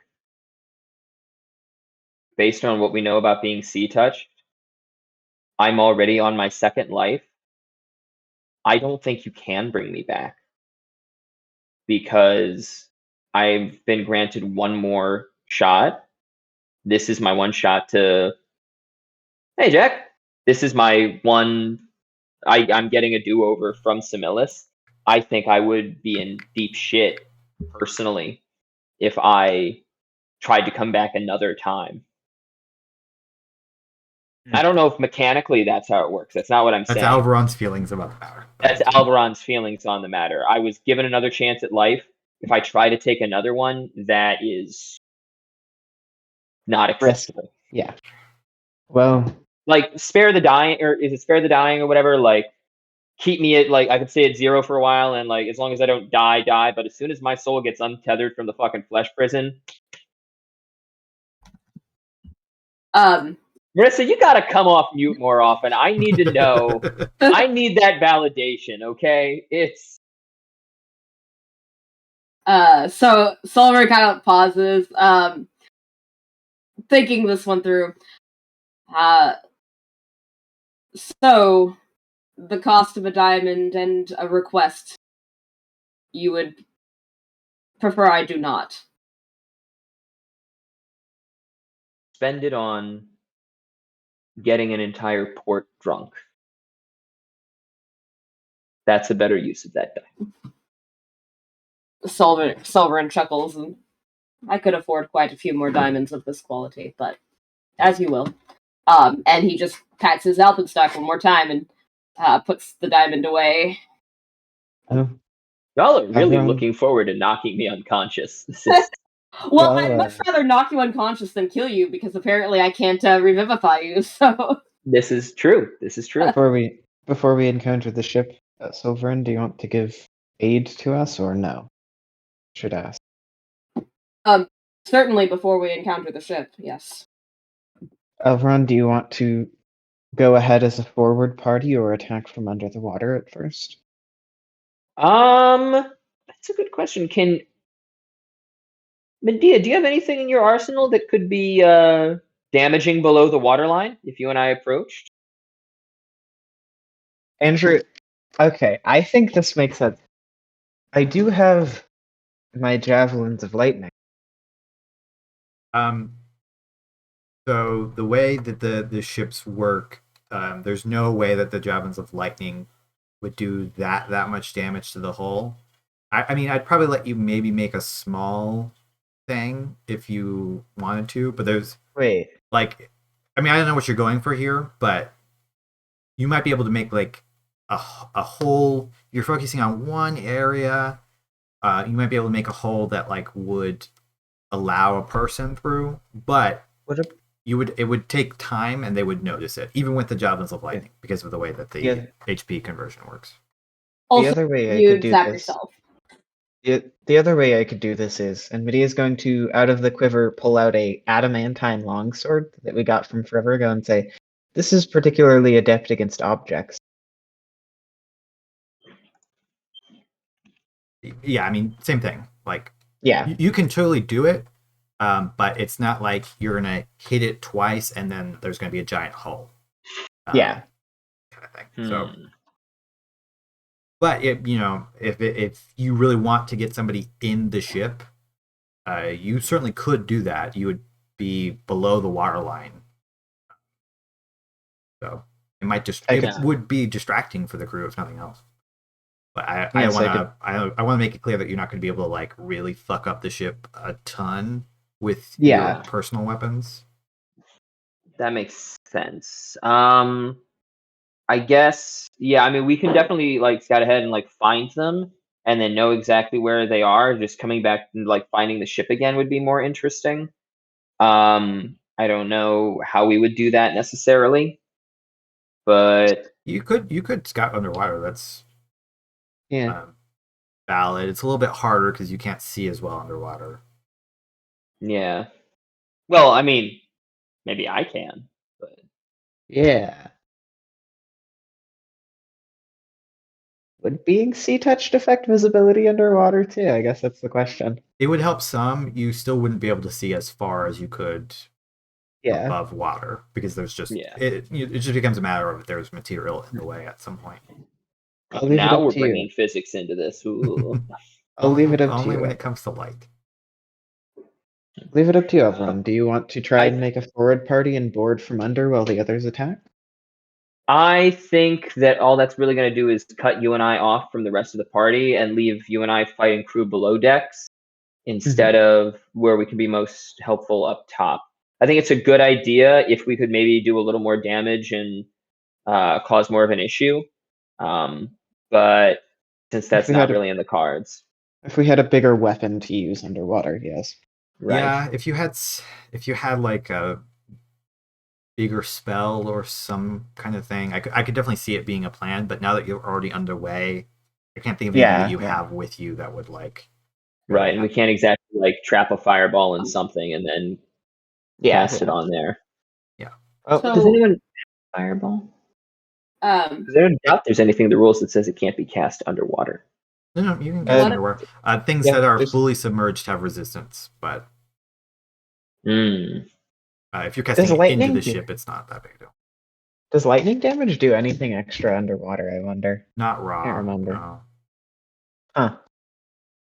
based on what we know about being sea touched, I'm already on my second life. I don't think you can bring me back because I've been granted one more shot. This is my one shot to. Hey, Jack. This is my one. I'm getting a do-over from Similis. I think I would be in deep shit personally if I tried to come back another time. I don't know if mechanically that's how it works. That's not what I'm
That's
saying.
Alveron's feelings about the matter.
That's Alveron's feelings on the matter. I was given another chance at life. If I try to take another one, that is not acceptable.
Yeah. Well,
Like, spare the dying, or is it spare the dying or whatever? Like, keep me at, like, I could stay at 0 for a while, and, like, as long as I don't die. But as soon as my soul gets untethered from the fucking flesh prison, Marisa, you gotta come off mute more often. I need to know. I need that validation, okay? It's.
So Sullivan kind of pauses, thinking this one through. So the cost of a diamond and a request, you would prefer I do not.
Spend it on getting an entire port drunk. That's a better use of that die.
Sullivan chuckles, and I could afford quite a few more diamonds of this quality, but as you will. And he just pats his alpenstock one more time and puts the diamond away.
oh,
Y'all are really
Alveron-
looking forward to knocking me unconscious. This is
Well,
Well,
I'd much rather knock you unconscious than kill you, because apparently I can't revivify you, so...
this is true. This is true.
before we encounter the ship at Sulveran, do you want to give aid to us or no? Should ask.
Certainly before we encounter the ship, yes.
Alveron, do you want to go ahead as a forward party or attack from under the water at first?
That's a good question. Medea, do you have anything in your arsenal that could be damaging below the waterline if you and I approached?
Andrew, okay, I think this makes sense. I do have my javelins of lightning.
So the way that the ships work, there's no way that the javelins of lightning would do that much damage to the hull. I mean, I'd probably let you maybe make a small thing if you wanted to, but there's
Wait,
like, I mean, I don't know what you're going for here, but you might be able to make like a hole. You're focusing on one area. You might be able to make a hole that like would allow a person through, but
what a,
it would take time and they would notice it, even with the javelins of lightning, because of the way that the
Yeah.
HP conversion works.
Also,
other way I
you
could do
zap
this-
yourself.
the other way I could do this is, and Medea's going to, out of the quiver, pull out a adamantine longsword that we got from forever ago and say, this is particularly adept against objects.
Yeah, I mean, same thing. Like,
Yeah,
you can totally do it, but it's not like you're gonna hit it twice and then there's gonna be a giant hole.
yeah.
Kind of thing. So, but if you really want to get somebody in the ship, you certainly could do that. You would be below the water line, so it might just
I
it
could-
would be distracting for the crew if nothing else. But I
Yes,
want to make it clear that you're not going to be able to like really fuck up the ship a ton with
Yeah.
your personal weapons.
That makes sense. I guess, yeah, I mean, we can definitely like scout ahead and like find them and then know exactly where they are. Just coming back and like finding the ship again would be more interesting. I don't know how we would do that necessarily, but
You could scout underwater. That's
Yeah.
valid. It's a little bit harder because you can't see as well underwater.
yeah. Well, I mean, maybe I can, but
Yeah. Would being sea touched affect visibility underwater too? I guess that's the question.
It would help some. You still wouldn't be able to see as far as you could
Yeah.
above water because there's just
Yeah.
it just becomes a matter of if there's material in the way at some point.
I'll leave it
now
up
we're
to you.
bringing physics into this. Ooh.
I'll leave it up to
only
you.
when it comes to light.
Leave it up to you, everyone. Do you want to try
I-
and make a forward party and board from under while the others attack?
I think that all that's really going to do is cut you and I off from the rest of the party and leave you and I fighting crew below decks instead of where we can be most helpful up top. I think it's a good idea if we could maybe do a little more damage and cause more of an issue. But since that's
we
not
had a-
really in the cards,
If we had a bigger weapon to use underwater, yes.
right?
Yeah, if you had like a bigger spell or some kind of thing, I could definitely see it being a plan. But now that you're already underway, I can't think of anything that you have with you that would like.
Right, and we can't exactly like trap a fireball in something and then cast it on there.
Oh,
So-
Does anyone fireball? Because I don't doubt there's anything in the rules that says it can't be cast underwater.
No, you can get underwater. Things
yeah,
that are
there's-
fully submerged have resistance, but if you're
Does
casting it into
lightning
the
do-
ship, it's not that big a deal.
does lightning damage do anything extra underwater, I wonder?
Not raw.
Can't remember.
No.
Huh.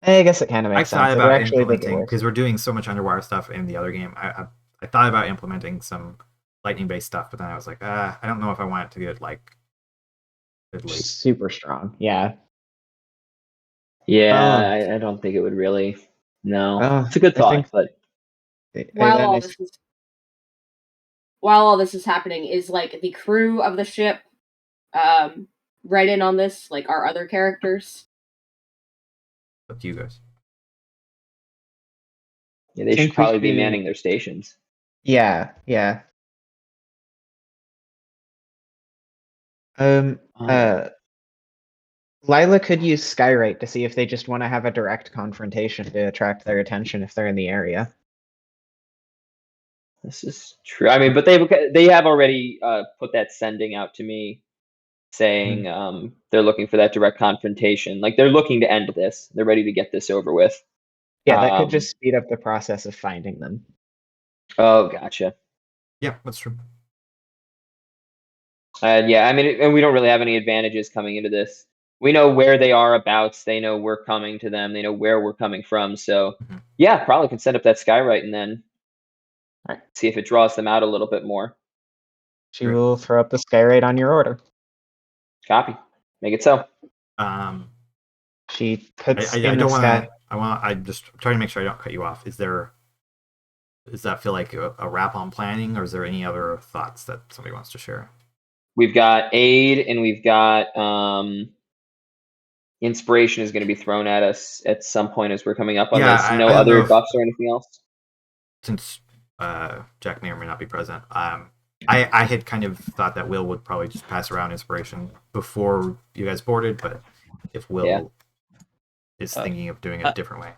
I guess it kind of
I
makes
thought
sense. It would
about
actually make it
implementing
worse.
because we're doing so much underwater stuff in the other game. I thought about implementing some lightning based stuff, but then I was like, I don't know if I want it to get like deadly.
Super strong. Yeah.
Yeah, I don't think it would really. No, it's a good
I
thought,
think-
but
while
that
all
makes-
this is happening, is like the crew of the ship right in on this, like our other characters?
Up to you guys.
yeah, they
think
should
we
probably be
can-
manning their stations.
Yeah. Lila could use Skyrite to see if they just want to have a direct confrontation to attract their attention if they're in the area.
This is true. I mean, but they have already put that sending out to me, saying they're looking for that direct confrontation. Like they're looking to end this. They're ready to get this over with.
Yeah, that could just speed up the process of finding them.
Oh, gotcha.
Yeah, that's true.
Yeah, I mean, and we don't really have any advantages coming into this. We know where they are abouts. They know we're coming to them. They know where we're coming from. So, yeah, probably can set up that skywrite and then see if it draws them out a little bit more.
She will throw up the skyrite on your order.
Copy. Make it so.
She puts
I
in the
don't
sky.
I'm just trying to make sure I don't cut you off. Does that feel like a wrap on planning, or is there any other thoughts that somebody wants to share?
We've got aid and we've got inspiration is going to be thrown at us at some point as we're coming up on this. No
I don't know
other
if,
buffs or anything else?
Since Jack may or may not be present, I had kind of thought that Will would probably just pass around inspiration before you guys boarded, but if Will is thinking of doing it a different way.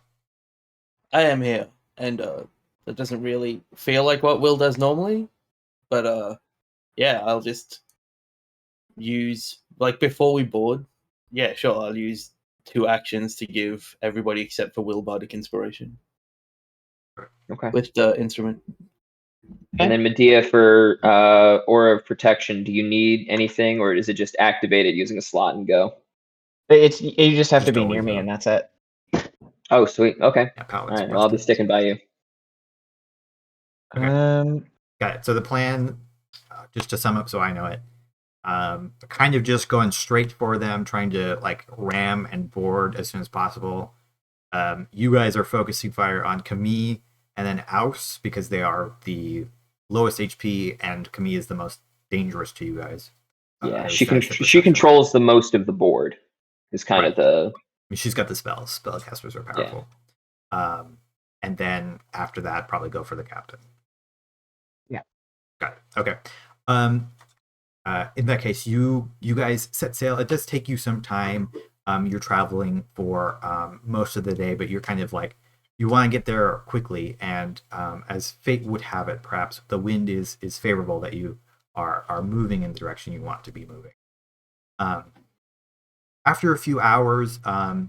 I am here, and that doesn't really feel like what Will does normally, but yeah, I'll just use, like, before we board, yeah, sure, I'll use 2 actions to give everybody except for Will bardic inspiration.
Okay.
With the instrument.
And then Medea for Aura of Protection, do you need anything, or is it just activated using a slot and go?
You just have to be near me, and that's it.
Oh, sweet. Okay.
Yeah,
all right. Well, I'll be sticking by you.
Okay. Got it. So the plan, just to sum up so I know it, kind of just going straight for them, trying to like ram and board as soon as possible. You guys are focusing fire on Camille and then Aus because they are the lowest HP, and Camille is the most dangerous to you guys.
Yeah, she controls the most of the board. Is kind of the.
I mean, she's got the spells. Spellcasters are powerful. Yeah. And then after that, probably go for the captain.
Yeah.
Got it. Okay. In that case, you guys set sail. It does take you some time. You're traveling for most of the day, but you're kind of like, you want to get there quickly. And as fate would have it, perhaps the wind is favorable that you are moving in the direction you want to be moving. After a few hours, I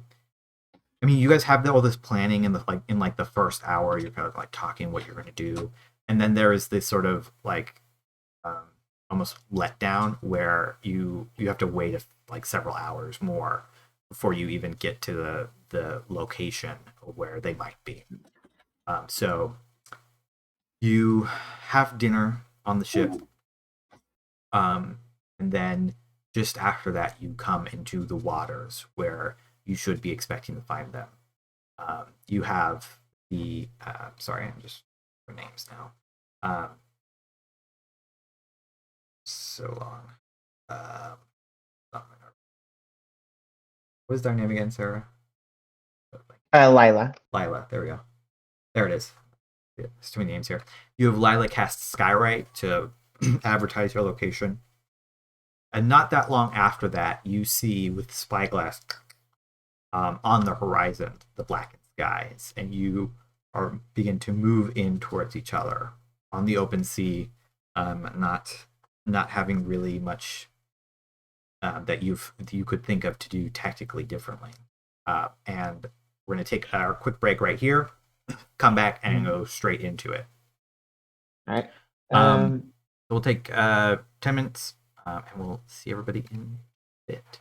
mean, you guys have all this planning in the first hour. You're kind of like talking what you're going to do, and then there is this sort of like almost letdown where you have to wait like several hours more before you even get to the location where they might be. So you have dinner on the ship, and then just after that you come into the waters where you should be expecting to find them. You have the sorry, I'm just for names now. So long. What is their name again, Sarah?
Lila.
Lila, there we go. There it is. Yeah, there's too many names here. You have Lila cast Skywrite to advertise your location. And not that long after that, you see with Spyglass on the horizon the Blackened Skies, and you begin to move in towards each other on the open sea, not having really much that you could think of to do tactically differently. And we're going to take our quick break right here, come back, and go straight into it.
All right.
So we'll take 10 minutes, and we'll see everybody in a bit.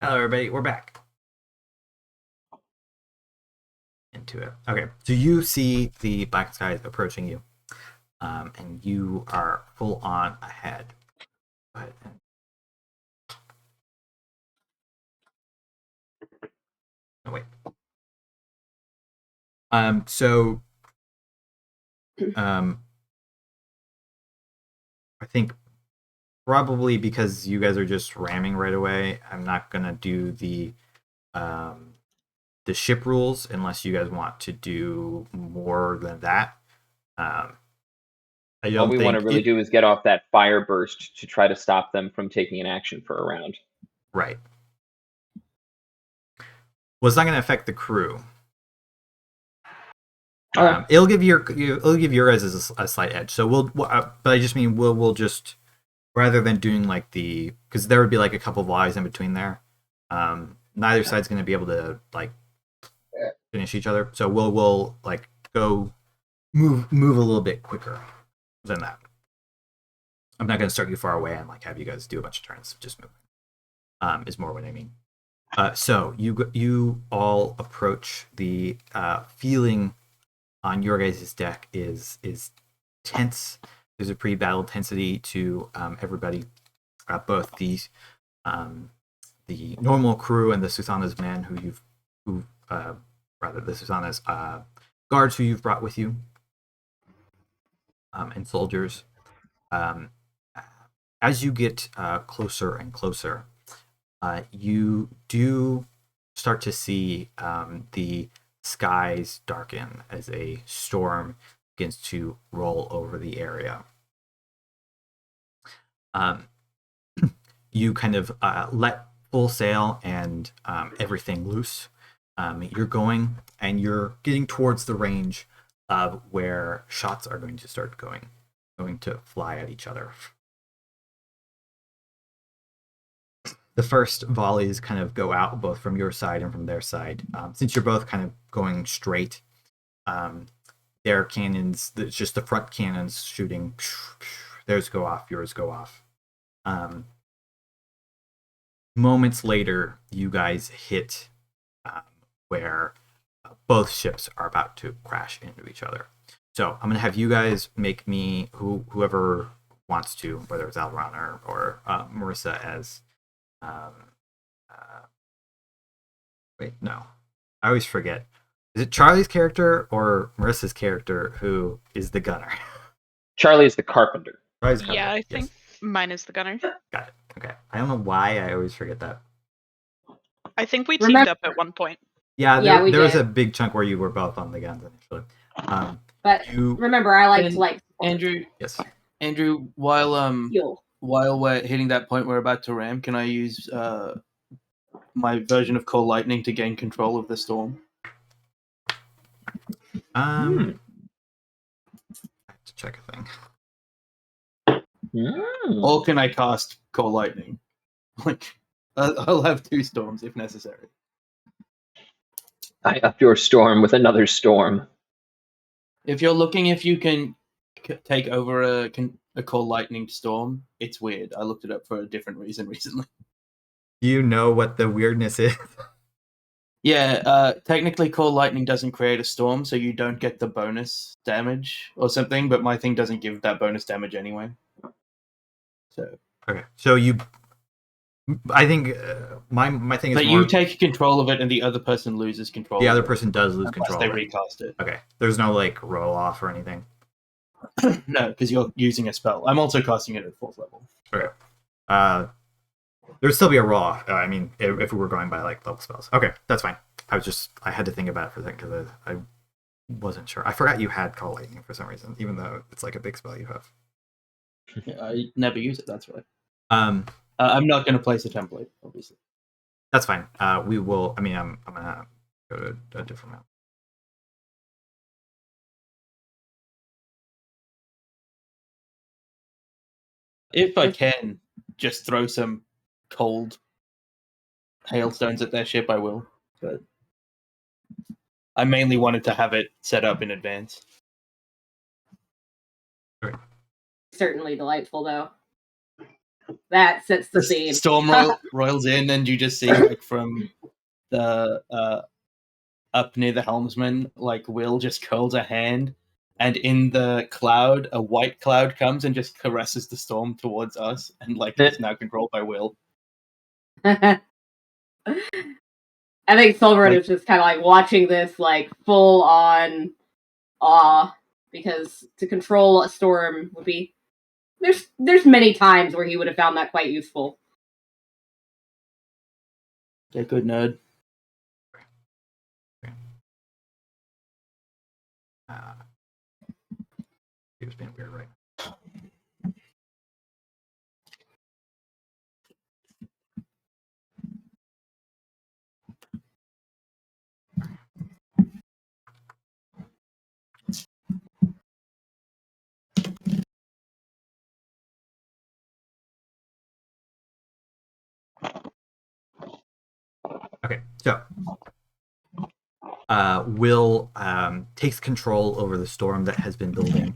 Hello, everybody. We're back. Into it. Okay, so you see the Blackened Skies approaching you, and you are full on ahead. But no, wait. So, I think probably because you guys are just ramming right away, I'm not gonna do the ship rules unless you guys want to do more than that. I
All
don't
we want to
think
really do is get off that fire burst to try to stop them from taking an action for a round.
right. Well, it's not going to affect the crew.
Okay.
It'll give your guys a slight edge. So but I just mean we'll just, rather than doing like because there would be like a couple of lives in between there. Neither side's going to be able to like finish each other. So we'll like go move a little bit quicker than that. I'm not going to start you far away and like have you guys do a bunch of turns. Just move. Is more what I mean. So you all approach the feeling on your guys' deck is tense. There's a pre-battle intensity to everybody, both the normal crew and the Susana's men rather the Susana's guards who you've brought with you, and soldiers. As you get closer and closer, you do start to see the skies darken as a storm begins to roll over the area. You kind of let full sail and everything loose. You're going and you're getting towards the range of where shots are going to start going to fly at each other. The first volleys kind of go out both from your side and from their side. Since you're both kind of going straight, their cannons, it's just the front cannons shooting. Theirs go off, yours go off. Moments later, you guys hit where both ships are about to crash into each other. So I'm going to have you guys make me, whoever wants to, whether it's Alveron or Marisa as... wait, no. I always forget. Is it Charlie's character or Marissa's character who is the gunner?
Charlie is the carpenter.
Charlie's
Yeah,
carpenter.
I think mine is the gunner.
Got it. Okay. I don't know why I always forget that.
I think we teamed
Remember-
up at one point.
Yeah,
Yeah, we
there was
did.
a big chunk where you were both on the guns initially.
But remember, I like to like
Andrew,
Yes.
while
heal.
while we're hitting that point we're about to ram, can I use my version of Call Lightning to gain control of the storm?
I have to check a thing.
Or can I cast Call Lightning? Like, I'll have two storms if necessary.
I up your storm with another storm.
If you're looking if you can take over a Call Lightning storm, it's weird. I looked it up for a different reason recently.
You know what the weirdness is?
Yeah, technically Call Lightning doesn't create a storm, so you don't get the bonus damage or something, but my thing doesn't give that bonus damage anyway. So
Okay. So I think my thing is
but
more,
you take control of it and the other person loses control.
the
of
other
it,
person does lose
unless
control.
they
of it.
recast it.
Okay. There's no like roll off or anything.
No, because you're using a spell. I'm also casting it at 4th level.
Okay. There'd still be a roll off. I mean, if we were going by like level spells. Okay, that's fine. I had to think about it for a second because I wasn't sure. I forgot you had Call Lightning for some reason, even though it's like a big spell you have.
Yeah, I never use it. That's why.
I'm
not going to place a template, obviously.
That's fine. We will. I mean, I'm gonna go to a different map.
If I can, just throw some cold hailstones at their ship, I will. But I mainly wanted to have it set up in advance.
Certainly delightful, though. That sets the
The
scene.
storm roils in, and you just see like from the up near the helmsman, like Will just curls a hand, and in the cloud, a white cloud comes and just caresses the storm towards us, and like it's now controlled by Will.
I think Sulveran
Like-
is just kind of like watching this like full on awe, because to control a storm would be there's many times where he would have found that quite useful.
Yeah, good nerd.
He was being weird, right? Okay, so Will takes control over the storm that has been building.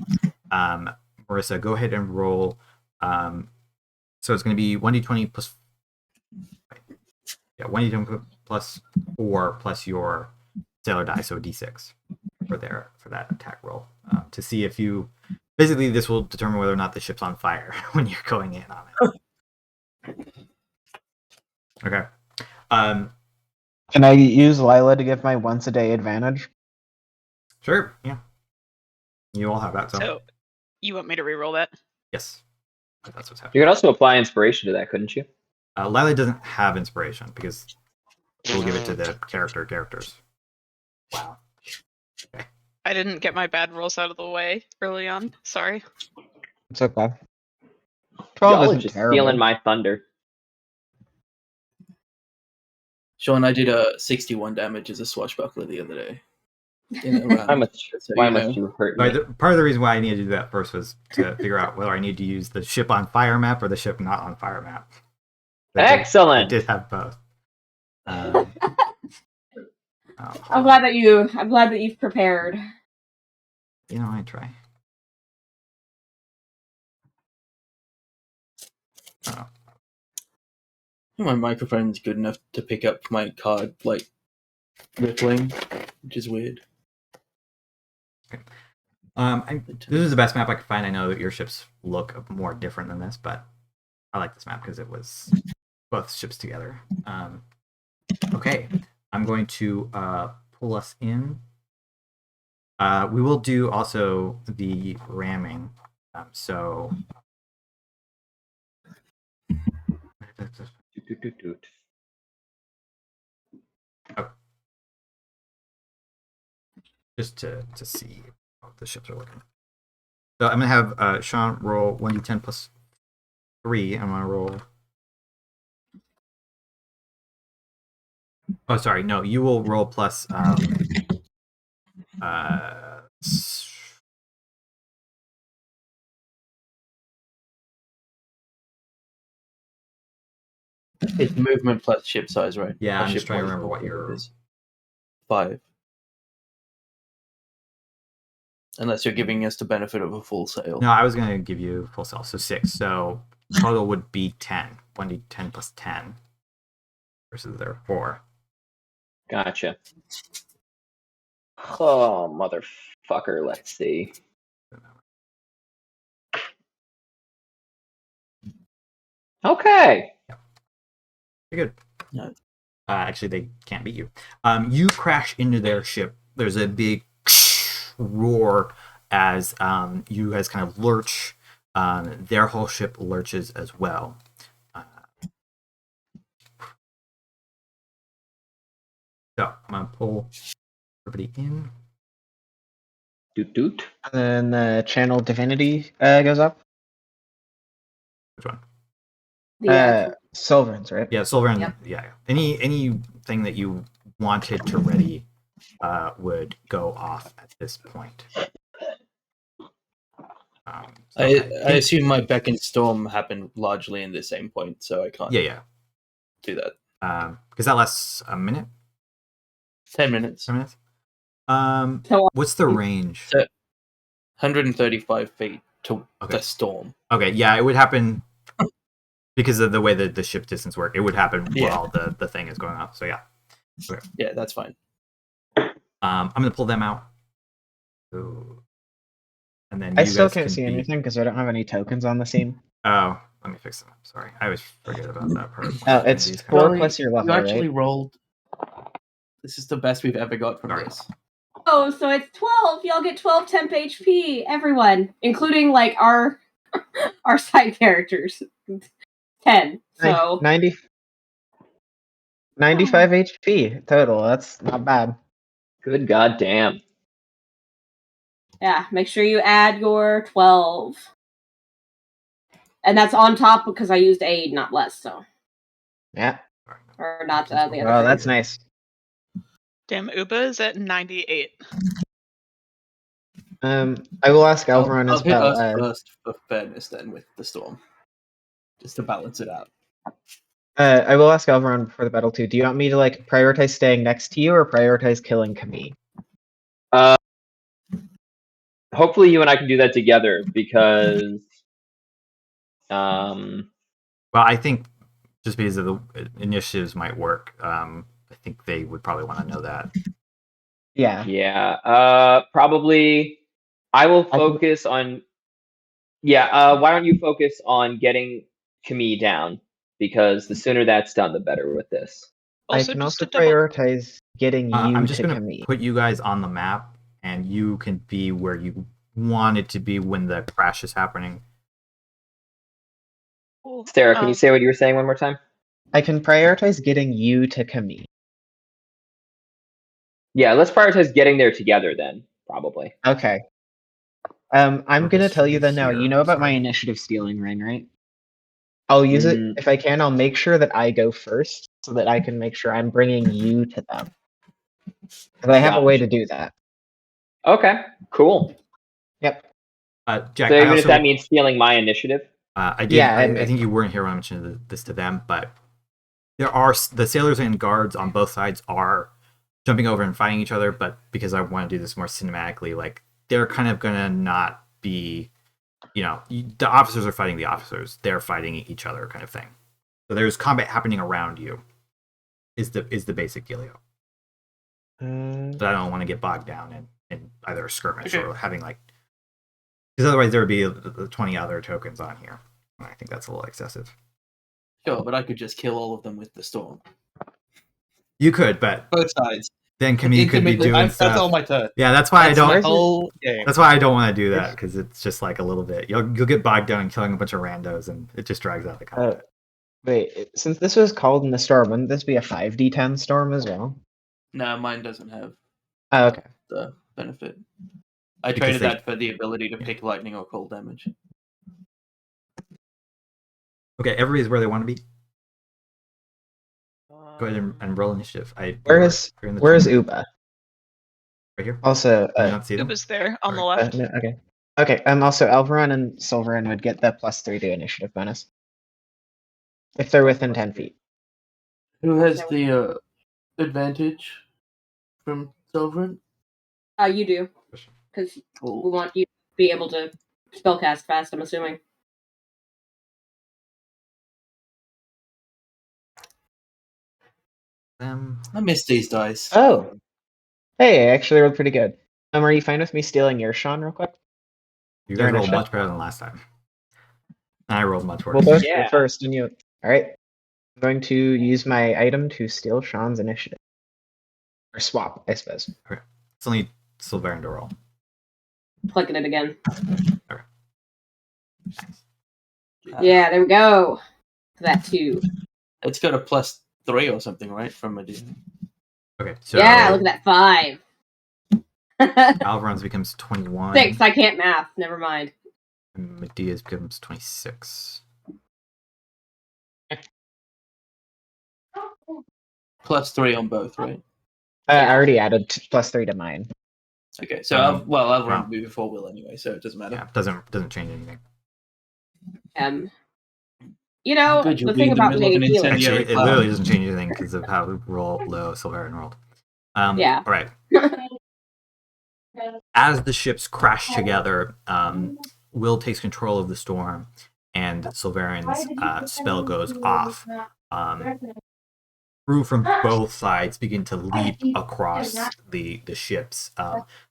Marisa, go ahead and roll. So it's going to be 1d20 plus. Yeah, 1d20 plus 4 plus your sailor die, so d6 for that attack roll to see if you. Basically, this will determine whether or not the ship's on fire when you're going in on it. Okay.
Can I use Lila to give my once a day advantage?
Sure. Yeah. You all have that.
So, you want me to reroll that?
Yes. That's what's
You
happening.
could also apply inspiration to that, couldn't you?
Lila doesn't have inspiration because we'll give it to the characters. Wow. Okay.
I didn't get my bad rolls out of the way early on. Sorry.
It's okay. 12
Y'all are
isn't
just
terrible.
stealing my thunder.
Sean, I did a 61 damage as a swashbuckler the other day. In a round.
Why must
So
why
you
must
know.
you hurt
But
me?
part of the reason why I needed to do that first was to figure out whether I need to use the ship on fire map or the ship not on fire map.
Excellent.
I did have both. Oh,
I'm glad that you've prepared.
You know, I try. Oh.
My microphone's good enough to pick up my card, like, rippling, which is weird.
This is the best map I could find. I know that your ships look more different than this, but I like this map because it was both ships together. Okay, I'm going to pull us in. We will do also the ramming. So. Oh. Just to see how the ships are looking. So I'm gonna have Sean roll 1d10 plus 3. I'm gonna roll. Oh, sorry. No, you will roll plus.
It's movement plus ship size, right?
Yeah,
Or
I'm just
ship
trying to
weight,
remember
or
what
whatever
your.
it is. 5. Unless you're giving us the benefit of a full sail.
No, I was gonna give you full self, so 6. So total would be 10. 1d10 plus 10 versus their 4.
Gotcha. Oh, motherfucker. Let's see. Okay.
Pretty good.
Yeah.
Actually, they can't beat you. You crash into their ship. There's a big roar as you guys kind of lurch. Their whole ship lurches as well. So I'm gonna pull everybody in.
Doot doot.
And then the channel divinity goes up.
Which one?
Sulveran's, right?
Yeah, Sulveran.
Yep.
Yeah. Anything that you wanted to ready would go off at this point. So
I
think-
assume my Blackened Storm happened largely in the same point, so I can't
Yeah.
do that.
Because that lasts a minute.
10 minutes.
10 minutes.
So
What's the range?
So 135 feet to
Okay.
the storm.
Okay, yeah, it would happen because of the way that the ship distance work, it would happen
Yeah.
while the thing is going off. So yeah.
Yeah, that's fine.
I'm gonna pull them out. Ooh. And then
I
you
still
guys
can't
can
see
be...
anything because I don't have any tokens on the scene.
Oh, let me fix them. Sorry, I always forget about that part.
Oh, it's
These
4
Charlie,
plus your level,
you actually
right?
rolled. This is the best we've ever got from
Sorry.
this.
Oh, so it's 12. Y'all get 12 temp HP, everyone, including like our our side characters. 10. So
95 HP total. That's not bad.
Good goddamn.
yeah, make sure you add your 12. And that's on top because I used aid, not less, so.
Yeah.
Or not the other.
Well, that's nice.
Damn, Uba is at 98.
I will ask Alveron
I'll
as
hit
well.
us first for fairness then with the storm. Just to balance it out.
I will ask Alveron before the battle too. Do you want me to like prioritize staying next to you or prioritize killing Camille?
Hopefully you and I can do that together because
Well, I think just because of the initiatives might work, I think they would probably want to know that.
Yeah.
probably I will
can-
focus on why don't you focus on getting Camille down? Because the sooner that's done, the better with this.
I
Also,
can
just
also
to double.
prioritize getting you
I'm
to
just gonna
Camille.
put you guys on the map, and you can be where you want it to be when the crash is happening.
Cool.
Sara, can you say what you were saying one more time?
I can prioritize getting you to Camille.
Yeah, let's prioritize getting there together then, probably.
Okay. I'm
Focus
gonna tell
should
you
be
then now. You
here.
know about my
Sorry.
initiative stealing ring, right? I'll use it if I can. I'll make sure that I go first, so that I can make sure I'm bringing you to them. Because I have a way to do that.
Okay, cool.
Yep.
Jack,
So
I
even
also,
if that means stealing my initiative?
I did.
Yeah,
I think you weren't here when I mentioned this to them, but there are the sailors and guards on both sides are jumping over and fighting each other. But because I want to do this more cinematically, like they're kind of gonna not be, the officers are fighting the officers. They're fighting each other, kind of thing. So there's combat happening around you. Is the basic dealio. But I don't want to get bogged down in either a skirmish or having because otherwise there would be 20 other tokens on here. And I think that's a little excessive.
Sure, but I could just kill all of them with the storm.
You could, but
Both sides.
then Camille could be doing stuff.
That's all my turn.
Yeah, that's why
That's my whole game.
That's why I don't want to do that, because it's just like a little bit. You'll get bogged down in killing a bunch of randos, and it just drags out the combat.
Wait, since this was called in the storm, wouldn't this be a 5d10 storm as well?
No, mine doesn't have
Oh, okay.
the benefit. I
Because
traded
they-
that for the ability to pick lightning or cold damage.
Okay, everybody's where they want to be. Go ahead and roll initiative.
Where is Uba?
Right here?
Also,
Can you not see
It
them?
was there on the
Sorry.
left.
no, okay. Okay, also Alveron and Sulveran would get the +3 to initiative bonus. If they're within 10 feet.
Who has the advantage from Sulveran?
You do. Because we
Cool.
want you to be able to spellcast fast, I'm assuming.
I miss these dice.
Oh! Hey, I actually rolled pretty good. Are you fine with me stealing your Sean real quick?
You
Your
guys rolled
initiative?
much better than last time. I rolled much worse.
We'll both
Yeah.
go first, and you. Alright. I'm going to use my item to steal Sean's initiative. Or swap, I suppose.
It's only Sulveran to roll.
Clicking it again.
Okay.
Yeah, there we go. That too.
It's got a +3 or something, right? From Medea.
Okay, so
Yeah, look at that 5.
Alveron's becomes 21.
6. I can't math. Never mind.
And Medea's becomes 26.
+3 on both, right?
I already added +3 to mine.
Okay, so Alveron will be before Will anyway, so it doesn't matter.
Yeah, doesn't change anything.
Good, you'll
the
be
thing
in the
about
middle of an
negative healing.
incendiary
Actually, it
cloud.
literally doesn't change anything because of how low Sulveran rolled.
Yeah.
All right. As the ships crash together, Will takes control of the storm, and Sulveran's spell goes off. Crew from both sides begin to leap across the ships.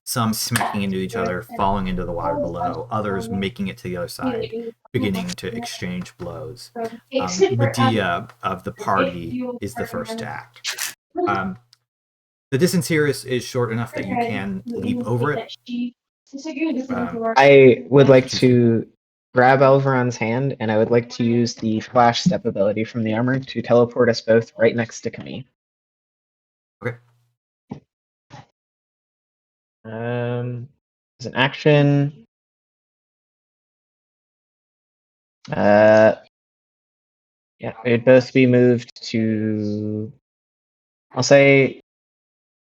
Some smacking into each other, falling into the water below. Others making it to the other side, beginning to exchange blows. Medea of the party is the first to act. The distance here is short enough that you can leap over it.
I would like to grab Alveron's hand, and I would like to use the flash step ability from the armor to teleport us both right next to Camille.
Okay.
As an action. Yeah, it'd both be moved to, I'll say,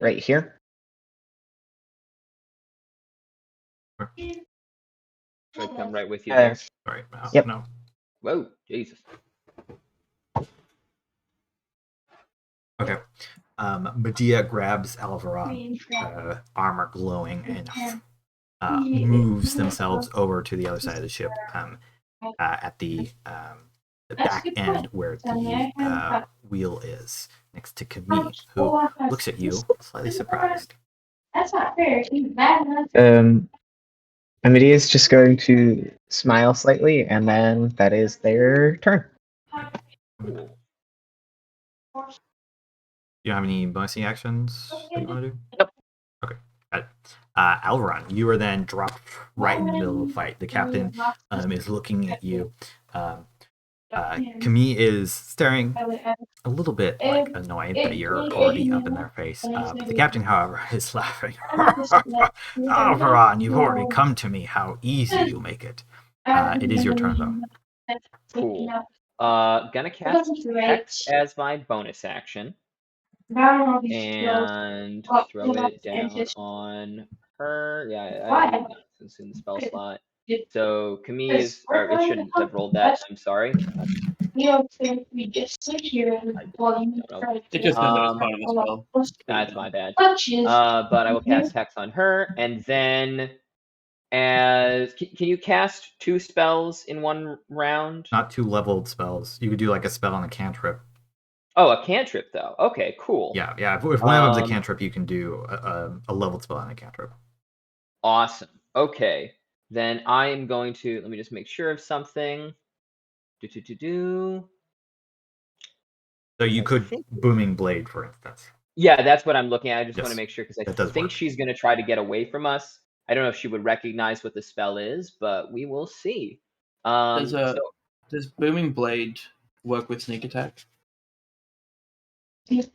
right here.
So I come right with you there.
Sorry.
Yep.
No.
Whoa, Jesus.
Okay. Medea grabs Alveron, armor glowing, and moves themselves over to the other side of the ship at the back end where the wheel is, next to Camille, who looks at you slightly surprised.
Medea is just going to smile slightly, and then that is their turn.
Cool.
Do you have any bonusing actions that you want to do?
Nope.
Okay, got it. Alveron, you are then dropped right in the middle of the fight. The captain is looking at you. Camille is staring a little bit like annoyed that you're already up in their face. The captain, however, is laughing. Alveron, you've already come to me. How easy you make it. It is your turn, though.
Cool. Gonna cast Hex as my bonus action. And throw it down on her. Yeah, I did not consume the spell slot. So Camille is, or it shouldn't have rolled that. I'm sorry.
It just said it was part of the spell.
That's my bad. But I will cast Hex on her, and then can you cast 2 spells in one round?
Not 2 leveled spells. You could do like a spell on a cantrip.
Oh, a cantrip though. Okay, cool.
Yeah. If one of them's a cantrip, you can do a leveled spell on a cantrip.
Awesome. Okay, then I am going to, let me just make sure of something.
So you could Booming Blade, for instance.
Yeah, that's what I'm looking at. I just
Yes,
want to make sure because I
that
think
work.
she's going to try to get away from us. I don't know if she would recognize what the spell is, but we will see.
Does Booming Blade work with sneak attack?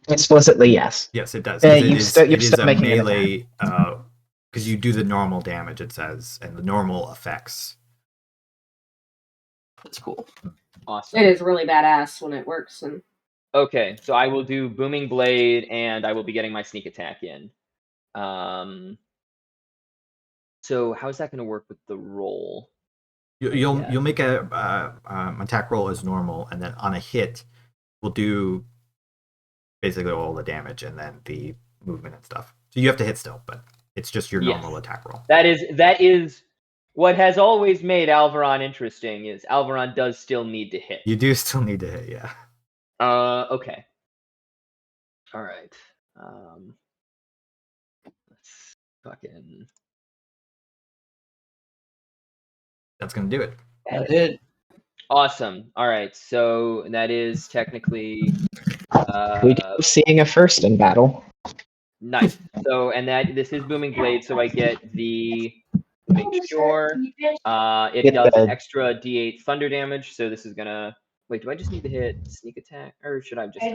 Explicitly, yes.
Yes, it does.
You're
It
still
is a
making an
melee, because you do the normal damage, it says, and the normal effects.
That's cool.
Awesome.
It is really badass when it works. And
Okay, so I will do Booming Blade, and I will be getting my sneak attack in. So how is that going to work with the roll?
You'll make a attack roll as normal, and then on a hit, we'll do basically all the damage and then the movement and stuff. So you have to hit still, but it's just your normal attack roll.
That is what has always made Alveron interesting, is Alveron does still need to hit.
You do still need to hit, yeah.
Okay. All right. Let's fucking.
That's gonna do it.
That did.
Awesome. All right. So that is technically.
We do seeing a first in battle.
Nice. So this is Booming Blade, so I get the. Make sure. It does an extra D8 thunder damage, so this is gonna. Wait, do I just need to hit sneak attack, or should I just?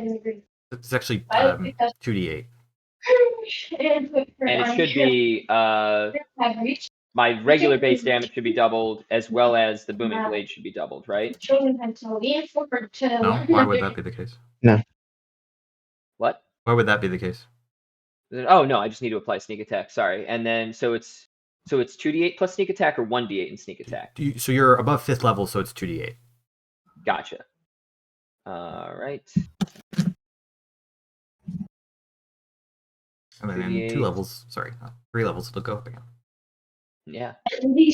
It's actually 2d8.
And it should be my regular base damage should be doubled, as well as the Booming Blade should be doubled, right?
No? Why would that be the case?
No.
What?
Why would that be the case?
Oh no, I just need to apply sneak attack. Sorry, and then so it's 2d8 plus sneak attack, or 1d8 in sneak attack.
So you're above 5th level, so it's 2d8.
Gotcha. All right.
And then in 2 levels, sorry, 3 levels, it'll go up again.
Yeah.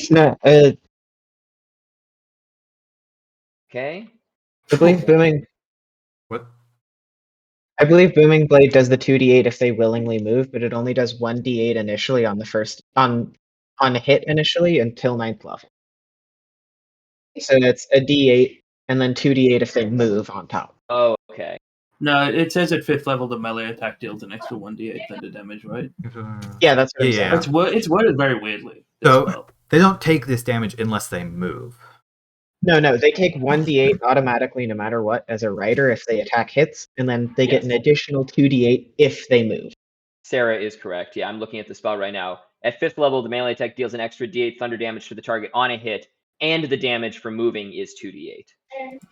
No,
Okay.
I believe booming.
What?
I believe booming blade does the 2d8 if they willingly move, but it only does 1d8 initially on the first on a hit initially until 9th level. So it's a d8 and then 2d8 if they move on top.
Oh, okay.
No, it says at 5th level the melee attack deals an extra 1d8 thunder damage, right?
Yeah, that's what I'm
Yeah.
saying.
It's worded very weirdly. This
So
spell.
they don't take this damage unless they move.
No, they take 1d8 automatically no matter what as a rider if they attack hits, and then they get an additional 2d8 if they move.
Sara is correct. Yeah, I'm looking at the spell right now. At 5th level, the melee attack deals an extra d8 thunder damage to the target on a hit, and the damage from moving is 2d8.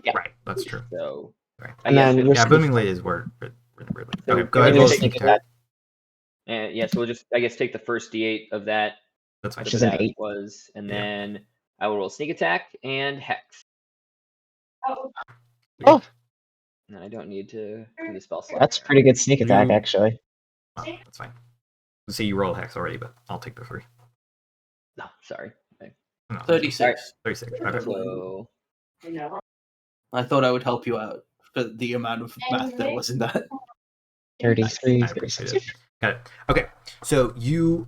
Yeah.
Right, that's true.
So,
Right.
And then we're
Yeah,
sneak-
booming blade is word. Really.
So
Okay, go
we're
ahead.
gonna
Roll
sneak
sneak
attack.
attack.
and yeah, so we'll just, I guess, take the first d8 of that.
That's fine.
Which is an
Whatever
8.
it was, and
Yeah.
then I will roll sneak attack and hex.
Oh,
And I don't need to do the spell slot.
that's pretty good sneak attack,
You-
actually.
Oh, that's fine. See, you roll hex already, but I'll take the 3.
No, sorry.
No,
36.
36. Okay.
So
I thought I would help you out for the amount of math there was in that.
33,
I appreciate it. Got it. Okay, so you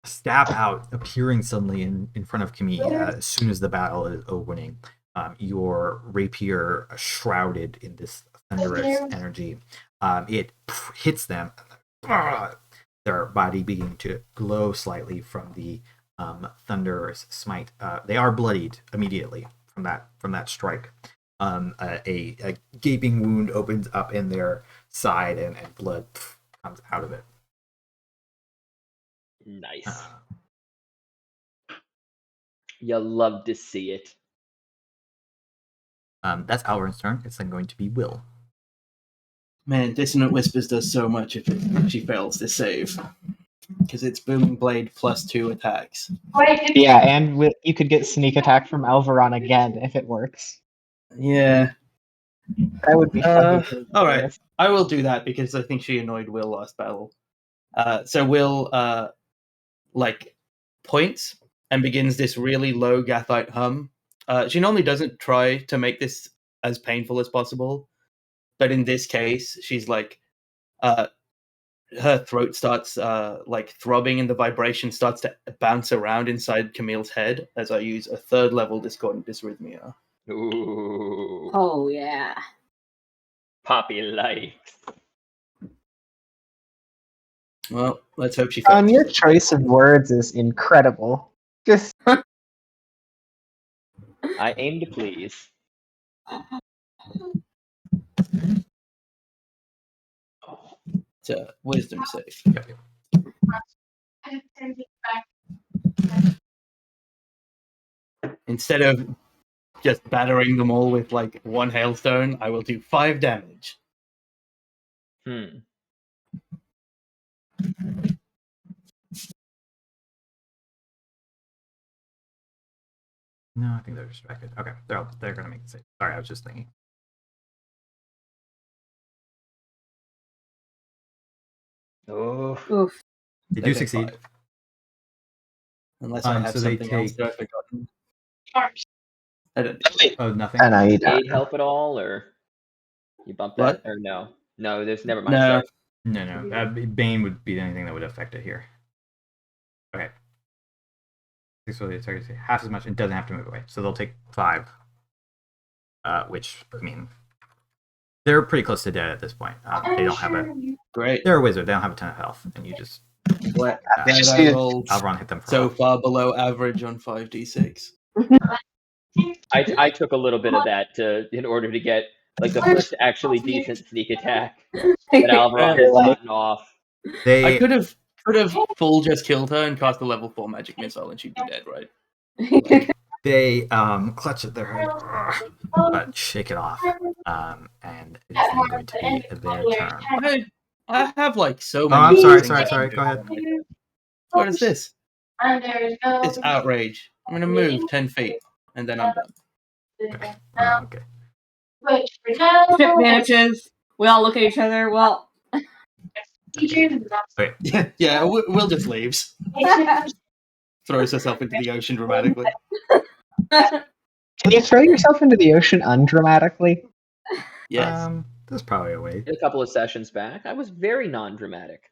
stab out, appearing suddenly in front of Camille as soon as the battle is opening. Your rapier shrouded in this thunderous energy. It hits them. Their body beginning to glow slightly from the thunderous smite. They are bloodied immediately from that strike. A gaping wound opens up in their side, and blood comes out of it.
nice. You love to see it.
That's Alveron's turn. It's then going to be Will.
Man, Dissonant Whispers does so much if she fails this save. Because it's Booming Blade plus 2 attacks.
Yeah, and you could get sneak attack from Alveron again if it works.
Yeah.
That would be fucking
All right. I will do that because I think she annoyed Will last battle. So Will, points and begins this really low Gathite hum. She normally doesn't try to make this as painful as possible, but in this case, she's her throat starts throbbing, and the vibration starts to bounce around inside Camille's head as I use a 3rd level Discordant Dysrhythmia.
Ooh.
Oh yeah.
Poppy likes.
Well, let's hope she fails.
Your choice of words is incredible. Just
I aim to please.
It's a wisdom save.
Yep.
Instead of just battering them all with 1 hailstone, I will do 5 damage.
No, I think they're distracted. Okay, they're gonna make the save. Sorry, I was just thinking.
Oh.
Oof.
They do
take
succeed.
5. Unless I have
So they
something else
take-
that I've forgotten. I don't.
Oh, nothing.
I know you don't.
Aid help at all, or you bump that, or no? No, there's never mind.
No.
Sorry.
No. Bane would be anything that would affect it here. Okay. So the target is half as much and doesn't have to move away. So they'll take 5. Which, I mean, they're pretty close to dead at this point. They don't have a.
Great.
They're a wizard. They don't have a ton of health, and you just.
Glad
just
I
need-
rolled
Alveron hit them for
so
half.
far below average on 5d6.
I took a little bit of that in order to get the first actually decent sneak attack that Alveron has gotten off.
I could have full just killed her and cast a level 4 magic missile and she'd be dead, right?
They clutch at their head, but shake it off, and it's then going to be their turn.
I have so
Oh,
many.
I'm
things
sorry.
I can do.
Go ahead.
What is this? It's outrage. I'm gonna move 10 feet and then I'm done.
Okay. Okay.
Ship vanishes. We all look at each other. Well.
Yeah, Will just leaves. Throws herself into the ocean dramatically.
Can you throw yourself into the ocean undramatically?
Yes.
There's probably a way.
A couple of sessions back, I was very non-dramatic.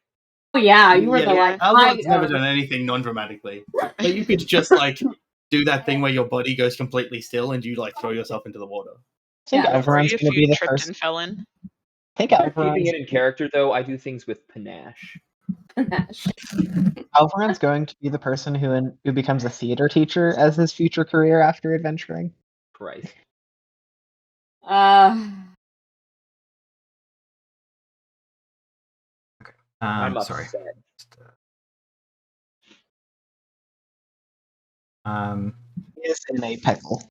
Oh yeah, you were the
Yeah.
like
Alveron's
high
never
of-
done anything non-dramatically. But you could just like do that thing where your body goes completely still and you like throw yourself into the water.
I think
Yeah.
Or
Alveron's
if
going to be
you
the
tripped
person.
and fell in.
I think
Keeping
Alveron's,
it in character, though, I do things with panache.
Alveron's going to be the person who becomes a theater teacher as his future career after adventuring.
Christ. I'm
Sorry.
upset.
He is in a pickle.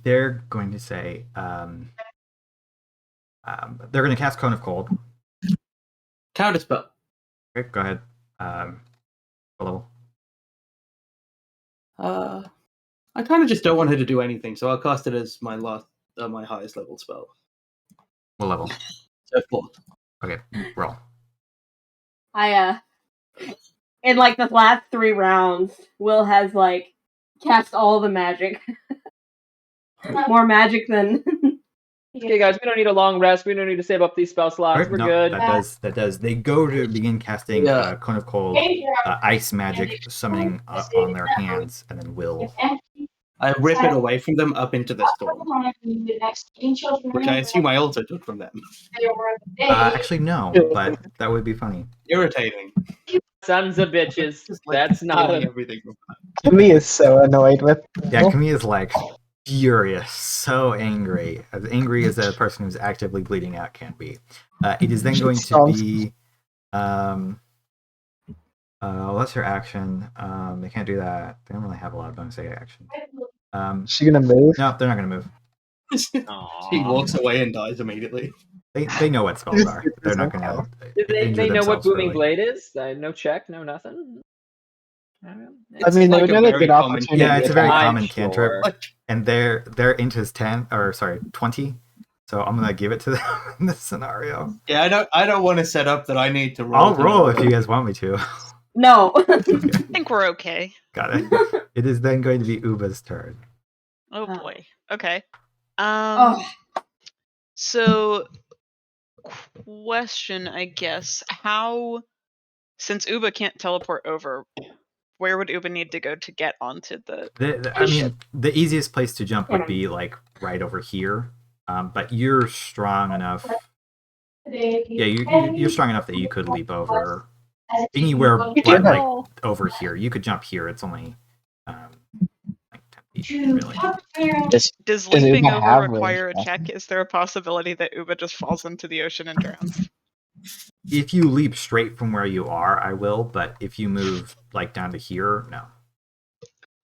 They're going to say, they're going to cast Cone of Cold.
Counterspell.
Okay, go ahead. What level?
I kind of just don't want her to do anything, so I'll cast it as my my highest level spell.
What level?
So 4th.
Okay, roll.
In like the last 3 rounds, Will has like cast all the magic. More magic than
Okay, guys, we don't need a long rest. We don't need to save up these spell slots.
Alright,
We're
no,
good.
That does. They go to begin casting
Yeah.
Cone of Cold, ice magic, summoning on their hands, and then will.
I rip it away from them up into the storm, which I assume I also took from them.
Actually, no, but that would be funny.
Irritating.
Sons of bitches.
Just, like,
That's not
stealing
a...
everything from
Kimmy is so annoyed with.
Yeah, Camille is like furious, so angry as a person who's actively bleeding out can be. It is then going to be, what's her action? They can't do that. They don't really have a lot of bonus action.
Is she gonna move?
No, they're not going to move.
She walks away and dies immediately.
They know what spells are. They're not going to.
They know what Booming Blade is? No check, no nothing?
I mean, they would know
very
good
common-
opportunity.
Yeah, it's a very
I'm
common
sure.
cantrip, and their int is 20. So I'm gonna give it to them in this scenario.
Yeah, I don't want to set up that I need to roll.
I'll roll if you guys want me to.
no.
I think we're okay.
Got it. It is then going to be Uba's turn.
Oh
Oh.
boy. Okay. So question, I guess, since Uba can't teleport over, where would Uba need to go to get onto the
I mean, the easiest place to jump would be like right over here. But you're strong enough. Yeah, you're strong enough that you could leap over anywhere but like over here. You could jump here. It's only like 10 feet, really.
Does leaping
Uba
over
have
require a
range
check? Is there a possibility that Uba just falls into the ocean and drowns?
If you leap straight from where you are, I will. But if you move like down to here, no.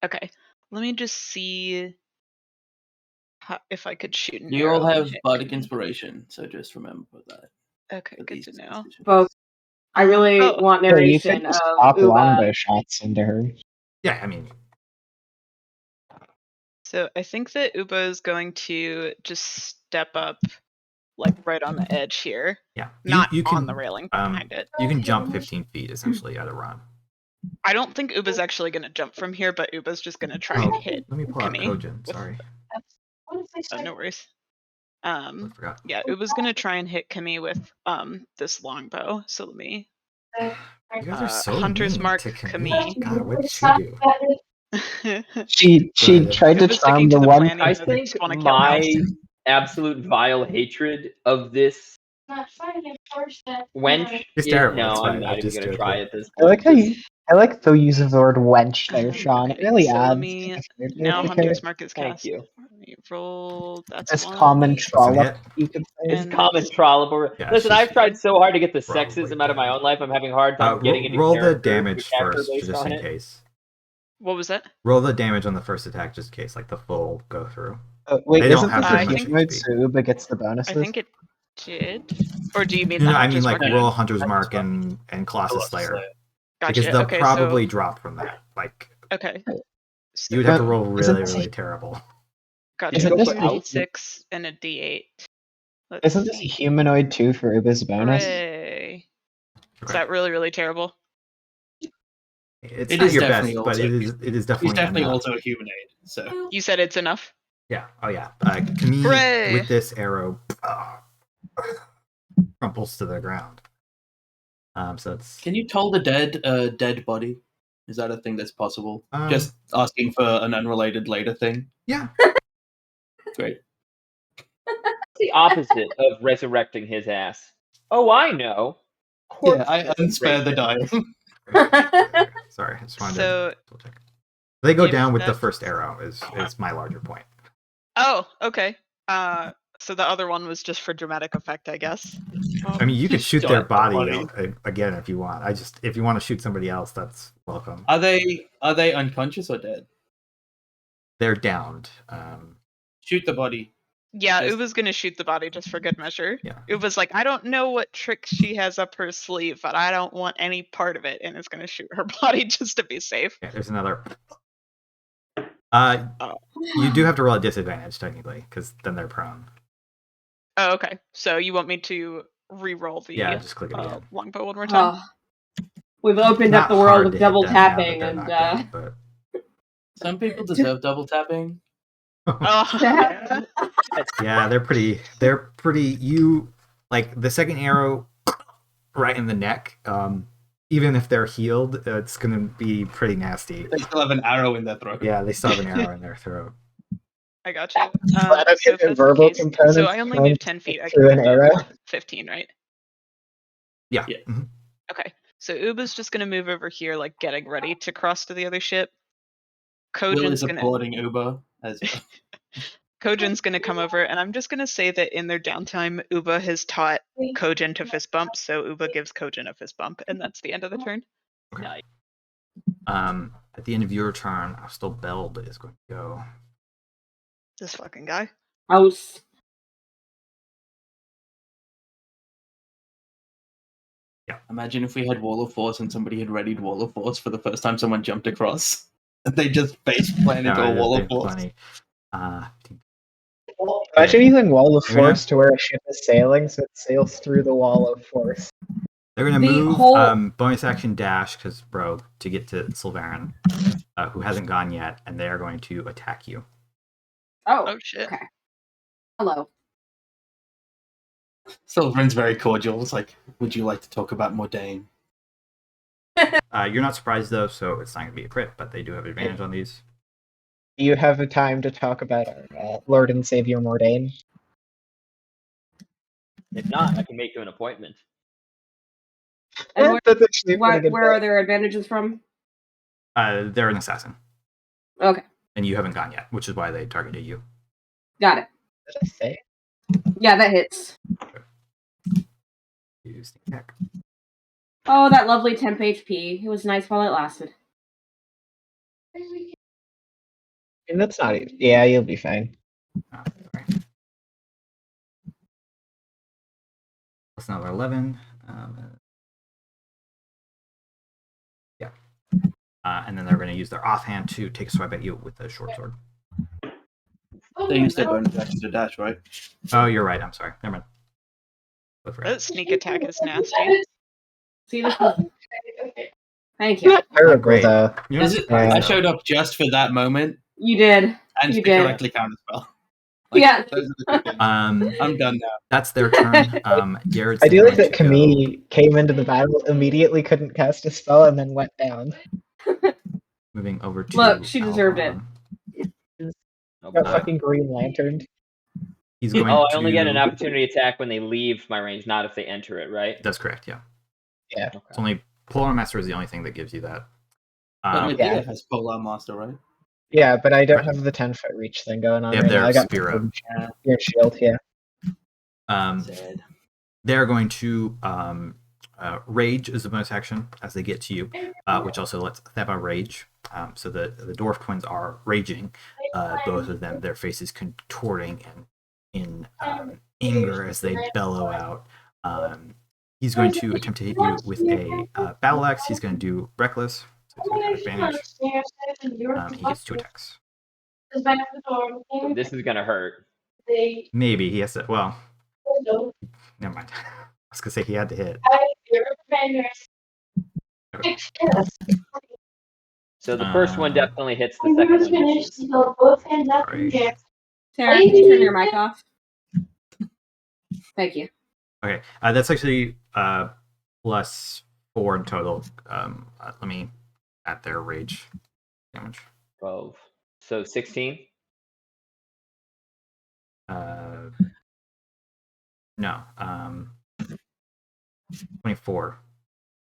Okay. Let me just see if I could shoot an
You
arrow
all
and
have
hit.
bardic inspiration, so just remember that.
Okay,
for
good
these
to know.
decisions.
Both. I really want
Yeah, you
narration
could just
of
pop
Uba.
longbow shots into her.
Yeah, I mean,
So I think that Uba is going to just step up, like right on the edge here.
yeah.
Not
you can,
on the railing, but behind it.
You can jump 15 feet essentially at a run.
I don't think Uba's actually going to jump from here, but Uba's just going to try and hit.
Let me pull out
Kami
Kojin.
with-
Sorry,
Oh, no worries.
I forgot.
Yeah, Uba's going to try and hit Kami with this longbow. So let me.
You guys are so
Hunter's
mean
Mark
to
Kami.
God, what did she do?
She
ahead.
tried to
Uba's sticking
charm
to
the
the
one.
plan.
I
Even though they
think
just wanna kill
my
us.
absolute vile hatred of this wench.
It's terrible,
No,
it's
I'm
fine,
not
I'm
even
just
going to
joking.
try at this
I
point.
like how you use the word wench there, Sean. It
Okay,
really
so
adds.
let me
to the weirdness
now
of the
Hunter's
character.
Mark is
Thank
cast.
you.
Let me roll. That's
This
one.
common
Doesn't
trollop,
hit.
you could say.
It's
And
common
that's-
trollop.
Yeah,
Listen,
she's
I've tried so hard to get the
probably
sexism out of my
dead.
own life. I'm having a hard time getting into
Roll the
character,
damage
character
first,
based
just
on
in
it.
case.
What was that?
Roll the damage on the first attack, just in case, like the full go through.
Wait,
They don't
isn't
have
this
very
a
much
game mode
HP.
so Uba gets the bonuses?
I think it did. Or do you mean
No,
the
I mean
Hunter's
like
Mark?
roll Hunter's Mark and Colossus
Colossus
Slayer.
Slayer.
Gotcha.
Because they'll
Okay,
probably
so
drop from that. Like
okay.
you would have to
But
roll
isn't
really,
this-
really terrible.
Gotcha.
Isn't this
2
the-
d6 and a d8. Let's
Isn't this a
see.
humanoid too for Uba's bonus?
Hooray. Is
Okay.
that really, really terrible?
It's
It
not
is
your
definitely
best, but
also-
it is definitely
He's definitely
enough.
also a humanoid, so
You said it's enough?
Yeah. Oh yeah. Camille
Hooray!
with this arrow crumples to the ground. So it's
can you toll the dead body? Is that a thing that's possible?
Um,
Just asking for an unrelated later thing.
yeah.
Great.
It's the opposite of resurrecting his ass. Oh, I know.
Yeah, I
Corpse
unspare the dying.
Sorry, I just wanted
So,
to double check. They go
if
down with the
that's-
first arrow. Is my larger point.
oh, okay. So the other one was just for dramatic effect, I guess.
I mean, you could
Just
shoot their
giant
body again if you want. If you want to shoot somebody else, that's welcome.
Are they unconscious or dead?
They're downed.
Shoot the body.
Yeah,
Just-
Uba's gonna shoot the body just for good measure.
Yeah.
Uba's like, I don't know what tricks she has up her sleeve, but I don't want any part of it, and is gonna shoot her body just to be safe.
Yeah, there's another.
Oh.
You do have to roll a disadvantage technically, because then they're prone.
Oh, okay. So you want me to re-roll the
Yeah, just click it again.
longbow one more time?
We've opened
Not
up the world
hard
of
to hit
double
them now that
tapping,
they're
and
knocked down, but
Some people deserve double tapping.
Oh,
yeah, they're pretty. You like the second arrow right in the neck. Even if they're healed, it's gonna be pretty nasty.
They still have an arrow in their throat.
Yeah, they still have an arrow in their throat.
I got you.
Flat out
So
hit
if
the
that's the
verbal
case, so
components
I only
from
move 10 feet. I can
through an
move up
arrow.
15, right?
Yeah.
Yeah.
Mhm.
Okay. So Uba's just gonna move over here, like getting ready to cross to the other ship.
Will
Kojin's
is
gonna
applauding Uber as
Kojin's gonna come over, and I'm just gonna say that in their downtime, Uba has taught Kojin to fist bump, so Uba gives Kojin a fist bump, and that's the end of the turn.
At the end of your turn, still Beld is going to go.
This fucking guy.
House.
Imagine if we had Wall of Force and somebody had readied Wall of Force for the first time someone jumped across. And they just face planted into a Wall of Force.
Plenty.
Imagine using Wall of
You're gonna-
Force to where a ship is sailing, so it sails through the Wall of Force.
They're going to
The
move
whole-
bonus action dash because rogue to get to Sulveran, who hasn't gone yet, and they are going to attack you.
Oh,
Oh shit.
okay. Hello.
Sylvan's very cordial. It's like, would you like to talk about Mordain?
You're not surprised though, so it's not going to be a crit, but they do have advantage on these.
Do you have a time to talk about our Lord and Savior Mordain?
If not, I can make you an appointment.
And
That's actually a pretty good
where are
bet.
their advantages from?
They're an assassin,
Okay,
and you haven't gone yet, which is why they targeted you.
got it.
What did I say?
Yeah, that hits.
Use the attack.
Oh, that lovely temp HP. It was nice while it lasted.
And that's not it. Yeah, you'll be fine.
Oh, sorry. That's another 11. Yeah. And then they're going to use their offhand to take a swipe at you with a short sword.
They use their bonus action to dash, right?
Oh, you're right. I'm sorry. Never mind. Look for
That
it.
sneak attack is nasty.
See, this was... Thank you.
Not terrible,
great.
though.
You're not
Is it,
surprised,
I
though.
showed up just for that moment
You did.
and
You
to
did.
correctly counterspell.
Yeah.
Those are the two things.
I'm
done now.
That's their turn. Garrett's
I do like
going
that
to go-
Camille came into the battle, immediately couldn't cast a spell, and then went down.
Moving over to
Look, she deserved it.
Alveron.
Oh,
Got
boy.
fucking Green Lantern.
He's going
Oh,
to...
I only get an opportunity attack when they leave my range, not if they enter it, right?
That's correct, yeah.
Yeah.
Okay.
It's only... Polar Master is the only thing that gives you that.
But Medea
yeah.
has Polar Master, right?
Yeah, but I don't
Right.
have the 10-foot reach thing going on
They have
right now.
their
I got
Spear
your shield, yeah.
Sad.
They're going to rage as a bonus action as they get to you, which also lets Theba rage. So the dwarf twins are raging, both of them, their faces contorting in anger as they bellow out. He's going to attempt to hit you with a battle axe. He's going to do reckless, so he's going to have advantage. He gets 2 attacks.
So this is gonna hurt.
Maybe he has to. Well, Never mind. I was gonna say he had to hit.
So the first one
Um,
definitely hits. The second one misses.
Sorry.
Sarah, can you turn your mic off? Thank you.
Okay, that's actually +4 in total. Let me add their rage damage.
12. So 16.
No, 24.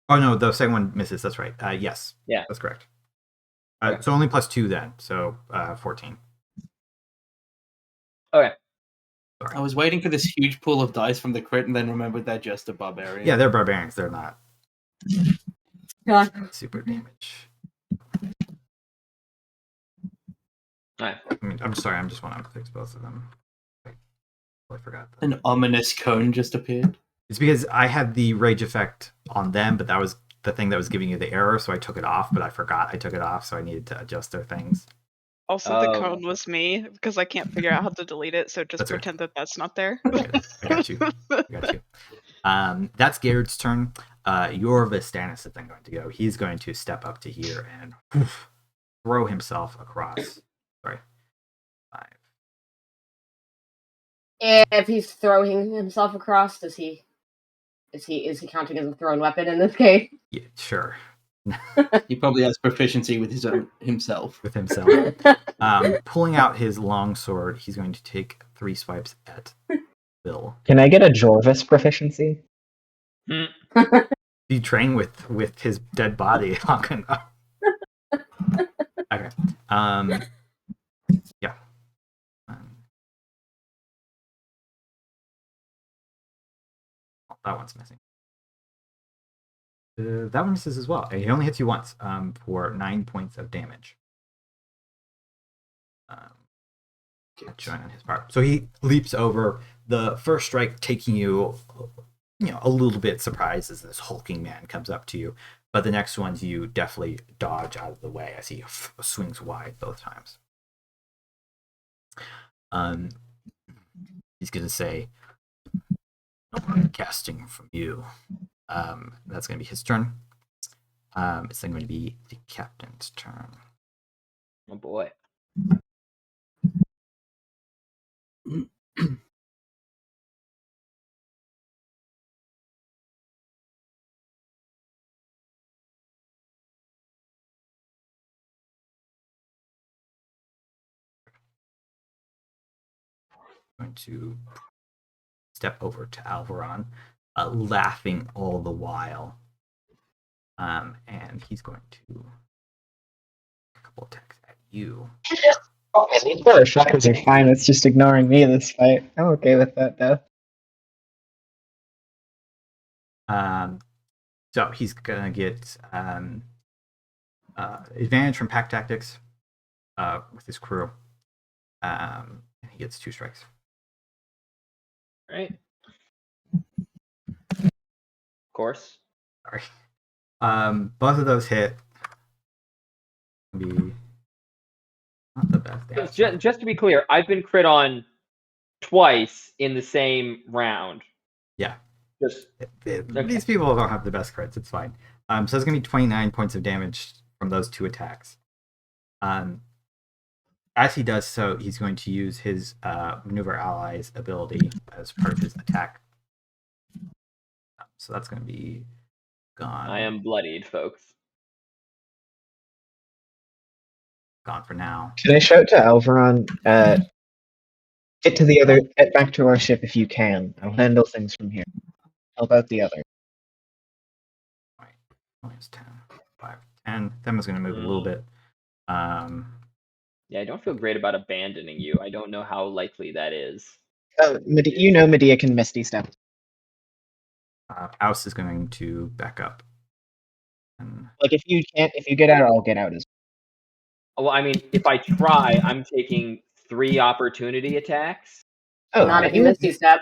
Oh no, the second one misses. That's right. Yes.
Yeah.
That's correct.
Okay.
So only +2 then. So 14.
Okay.
Sorry.
I was waiting for this huge pool of dice from the crit, and then remembered they're just a barbarian.
Yeah, they're barbarians. They're not
God.
super damage.
All right.
I mean, I'm sorry. I just want to fix both of them. I forgot that.
An ominous cone just appeared.
It's because I had the rage effect on them, but that was the thing that was giving you the error, so I took it off, but I forgot I took it off, so I needed to adjust their things.
Also, the
Oh.
cone was me because I can't figure out how to delete it, so just
That's right.
pretend that that's not there.
Okay, I got you. I got you. That's Garrett's turn. Your Vistanis is then going to go. He's going to step up to here and throw himself across. Sorry. 5.
If he's throwing himself across, is he counting as a thrown weapon in this case?
Yeah, sure.
He probably has proficiency with his own himself.
With himself. Pulling out his long sword, he's going to take 3 swipes at Bill.
Can I get a Jorvis proficiency?
You train with his dead body long enough. Okay. Yeah. That one's missing. That one misses as well. He only hits you once for 9 points of damage. Join on his part. So he leaps over. The first strike taking you, a little bit surprised as this hulking man comes up to you. But the next ones you definitely dodge out of the way as he swings wide both times. He's going to say, "No more casting from you." That's going to be his turn. It's then going to be the captain's turn.
Oh boy.
Going to step over to Alveron, laughing all the while. And he's going to a couple attacks at you.
These poor fuckers are fine. It's just ignoring me this fight. I'm okay with that, though.
So he's gonna get advantage from pack tactics with his crew. And he gets 2 strikes.
Right. Of course.
Sorry. Both of those hit. Be not the best damage.
Just to be clear, I've been crit on twice in the same round.
Yeah.
Just
These people don't have the best crits. It's fine. So it's gonna be 29 points of damage from those 2 attacks. As he does so, he's going to use his maneuver allies ability as part of his attack. So that's going to be gone.
I am bloodied, folks.
Gone for now.
Can I shout to Alveron? Get back to our ship if you can. I'll handle things from here. Help out the other.
Right. Only has 10. 5, 10. Themma's going to move a little bit.
Yeah, I don't feel great about abandoning you. I don't know how likely that is.
Medea can Misty Step.
Oust is going to back up. And
Like if you get out, I'll get out as
well. Well, I mean, if I try, I'm taking 3 opportunity attacks.
well. Oh,
Not if you Misty Step.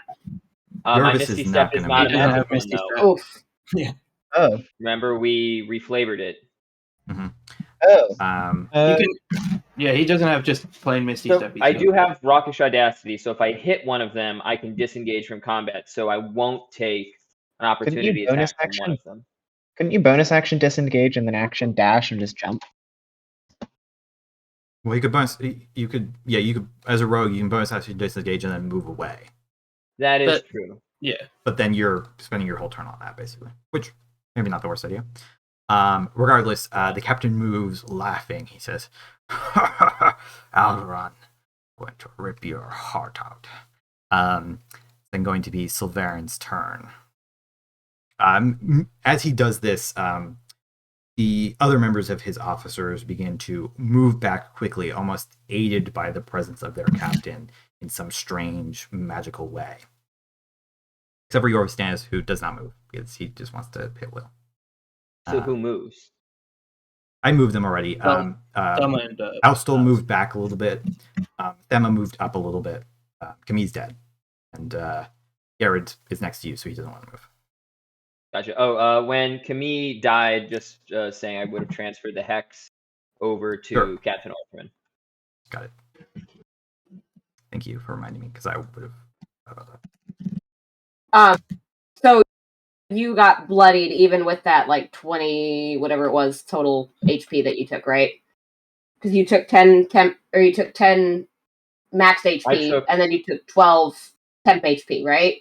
My
Jorvis
Misty
is
Step
not
is
gonna
not
be
a
able to
magic
have
one,
Misty
though.
Oof.
Yeah.
Oh,
Remember, we reflavored it.
mm-hmm.
Oh.
You can, yeah, he doesn't have just plain Misty
So
Step.
I do have Rockish Audacity, so if I hit one of them, I can disengage from combat, so I won't take an opportunity
bonus
attack from one
action?
of them.
Couldn't you bonus action disengage and then action dash and just jump?
Well, you could bonus. You could, yeah, you could as a rogue. You can bonus action disengage and then move away.
That is
But-
true.
Yeah.
But then you're spending your whole turn on that, basically. Which maybe not the worst idea. Regardless, the captain moves, laughing. He says, "Alveron, going to rip your heart out." It's then going to be Sulveran's turn. As he does this, the other members of his officers begin to move back quickly, almost aided by the presence of their captain in some strange magical way. Except for Yorv Stannis, who does not move because he just wants to hit Will.
So who moves?
I moved them already.
Thumma and
Alstel moved back a little bit. Themma moved up a little bit. Camille's dead. And Jared is next to you, so he doesn't want to move.
Gotcha. Oh, when Camille died, just saying I would have transferred the hex over to
Sure.
Captain Alveron.
Got it. Thank you for reminding me, because I would have thought about that.
So you got bloodied even with that like 20 whatever it was total HP that you took, right? Because you took 10 temp, or you took 10 max HP, and then you took 12 temp HP, right?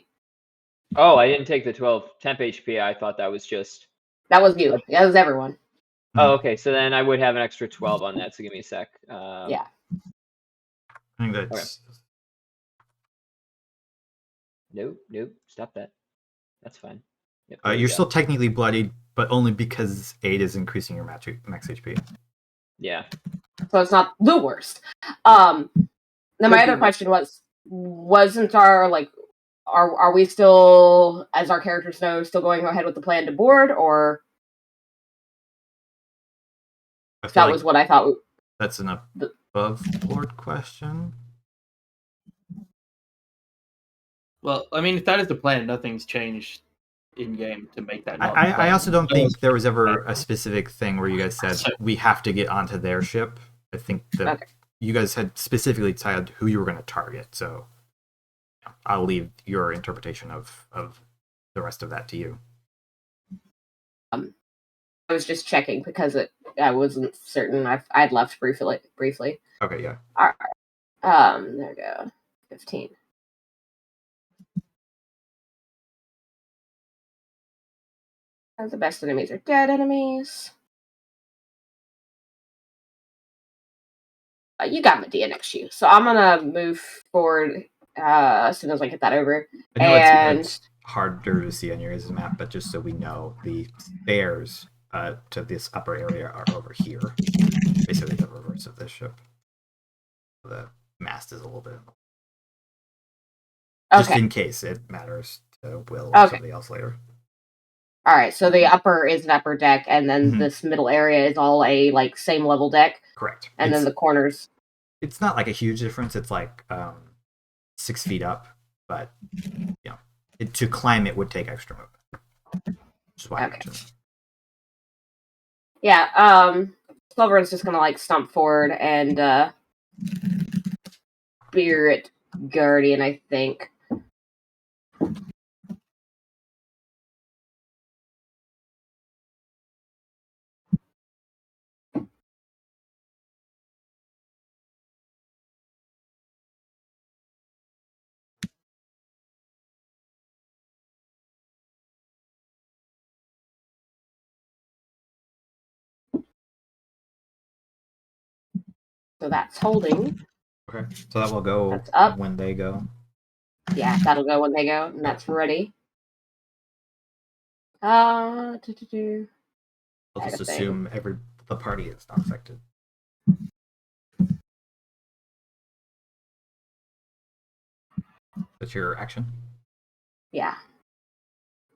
Oh, I didn't take the 12 temp HP. I thought that was just...
That was you. That was everyone.
Oh, okay. So then I would have an extra 12 on that. So give me a sec.
Yeah.
I think that's...
Okay. Nope. Stop that. That's fine. Yep,
you're still technically bloodied, but only because 8 is increasing your max HP.
Yeah.
So it's not the worst. Then my other question was, wasn't our, like, are we still, as our characters know, still going ahead with the plan to board, or that was what I thought?
That's an above board question.
Well, I mean, if that is the plan, nothing's changed in game to make that. Not
I also don't think there was ever a specific thing where you guys said we have to get onto their ship. I think that you guys had specifically decided who you were going to target. So I'll leave your interpretation of the rest of that to you.
I was just checking because I wasn't certain. I'd left briefly.
Okay, yeah.
All right. There we go. 15. The best enemies are dead enemies. You got Medea next to you, so I'm gonna move forward as soon as I get that over.
I know it's harder to see on your guys' map, but just so we know, the stairs to this upper area are over here. Basically the reverse of this ship. The mast is a little bit... Just in case it matters to Will or somebody else later.
Alright, so the upper is an upper deck, and then this middle area is all a like same level deck.
Correct.
And then the corners.
It's not like a huge difference. It's like 6 feet up, but to climb it would take extra movement. Which is why I mentioned.
Yeah, Sulveran's just gonna like stomp forward and Spirit Guardian, I think. So that's holding.
Okay, so that will go
that's up.
When they go.
Yeah, that'll go when they go, and that's ready. I'll
just assume the party is not affected. That's your action?
Yeah.